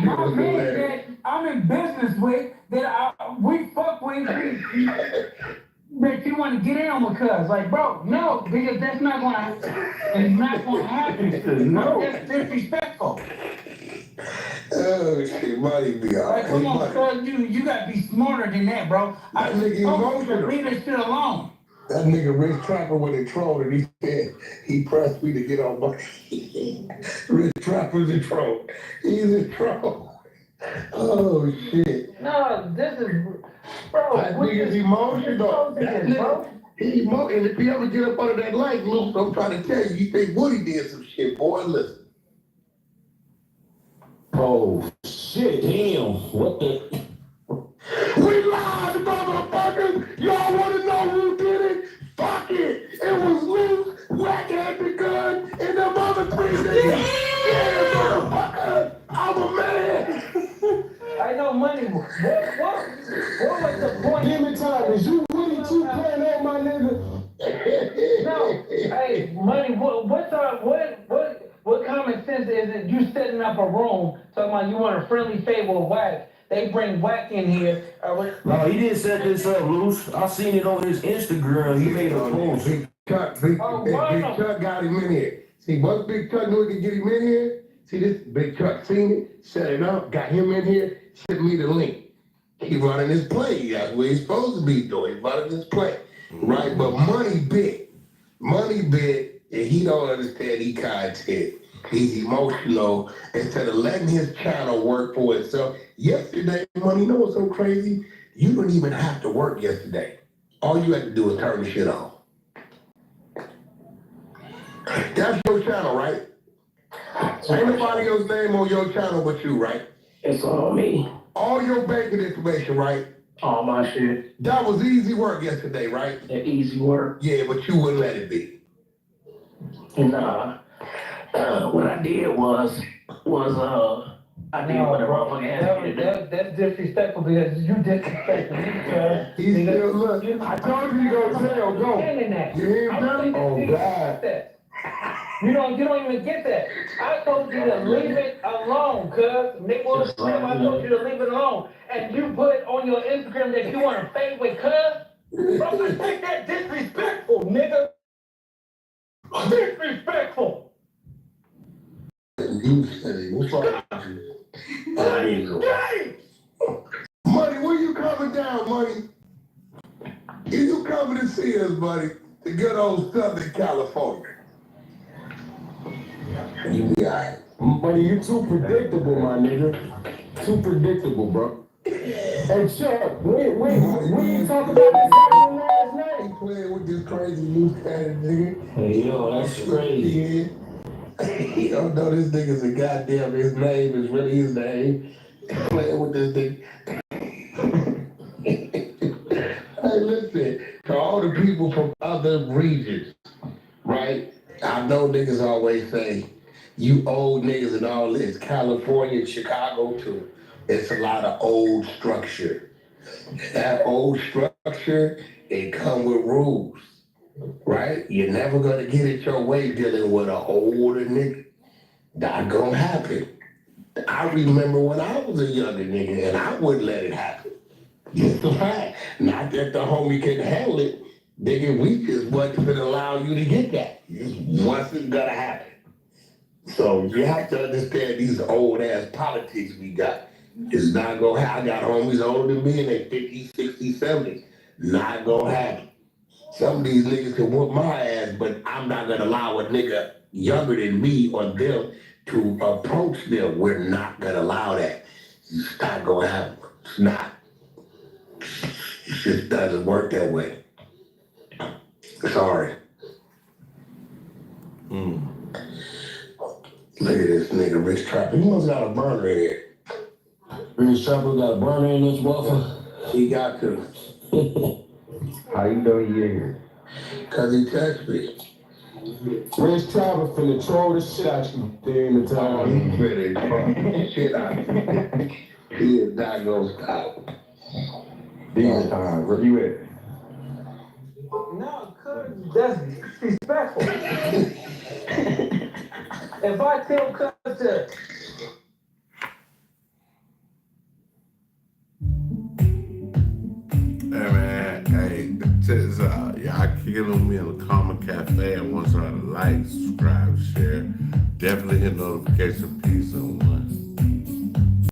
My man that I'm in business with, that we fuck with, that you want to get in on because, like, bro, no, because that's not gonna, it's not gonna happen. No, that's disrespectful. Oh shit, money be all right. Like, come on, cuz, you gotta be smarter than that, bro. That nigga emotional. Leave this shit alone. That nigga Rich Trapper when they trolled and he said he pressed me to get on my Rich Trapper's a troll. He's a troll. Oh shit. No, this is, bro. That nigga's emotional. That nigga, he emotional. And if he ever get up under that light, Luke, I'm trying to tell you, you think Woody did some shit, boy. Listen. Oh shit, damn. What the? We lied, motherfuckers! Y'all wanna know who did it? Fuck it! It was Luke, Wack had the gun, and them other three niggas. Yeah, motherfucker! I'm a man! I know money. What was the point? Give me time. Is you really too playing on my nigga? No. Hey, money. What common sense is it? You setting up a room talking about you want a friendly favor with Wack. They bring Wack in here. No, he didn't set this up, Loose. I seen it on his Instagram. He made a post. Big Chuck got him in here. See, once Big Chuck knew he could get him in here, see this Big Chuck seen it, set it up, got him in here, sent me the link. He running his play. That's what he's supposed to be doing. He's running his play. Right? But money big, and he don't understand he content. He's emotional. Instead of letting his channel work for itself. Yesterday, money, you know what's so crazy? You don't even have to work yesterday. All you had to do is turn the shit on. That's your channel, right? Ain't nobody else's name on your channel but you, right? It's all me. All your banking information, right? All my shit. That was easy work yesterday, right? That easy work. Yeah, but you wouldn't let it be. Nah. What I did was I did what the motherfucker asked me to do. That's disrespectful because you disrespectful me, cuz. He's still look. I told you to go tell, go. You hear him? Oh God. You don't even get that. I told you to leave it alone, cuz. Nick Wilson, I told you to leave it alone. And you put on your Instagram that you want to fade with cuz. Bro, I think that disrespectful, nigga. Disrespectful. You said it. What's wrong with you? Money, where you coming down, money? You coming to see us, buddy? The good old Southern California. You be alright. Buddy, you too predictable, my nigga. Too predictable, bro. Hey, Chuck, we ain't talking about this happening last night. He playing with this crazy loose cannon, nigga. Hey, yo, that's crazy. Yeah. He don't know this nigga's a goddamn, his name is really his name. Playing with this nigga. Hey, listen, to all the people from other regions, right? I know niggas always say, you old niggas and all this, California, Chicago too. It's a lot of old structure. That old structure, it come with rules. Right? You're never gonna get it your way dealing with an older nigga. Not gonna happen. I remember when I was a younger nigga and I wouldn't let it happen. Just the fact. Not that the homie couldn't handle it. Nigga, we just wasn't gonna allow you to get that. It just wasn't gonna happen. So you have to understand these old ass politics we got. It's not gonna happen. I got homies older than me and they 50s, 60s, 70s. Not gonna happen. Some of these niggas can whoop my ass, but I'm not gonna allow a nigga younger than me or them to approach them. We're not gonna allow that. It's not gonna happen. It's not. It just doesn't work that way. Sorry. Look at this nigga, Rich Trapper. He must got a burner in here. Rich Trapper got a burner in this motherfucker? He got to. How you know he in here? Cause he texted me. Rich Trapper finna throw the shit at you during the time. Oh, he finna throw the shit out you. He is not gonna stop. Demon time, where you at? No, cuz That's disrespectful. If I tell Cuz to Hey man, hey, check this out. Y'all kicking on me in the Karma Cafe. I want y'all to like, subscribe, share. Definitely hit notification piece and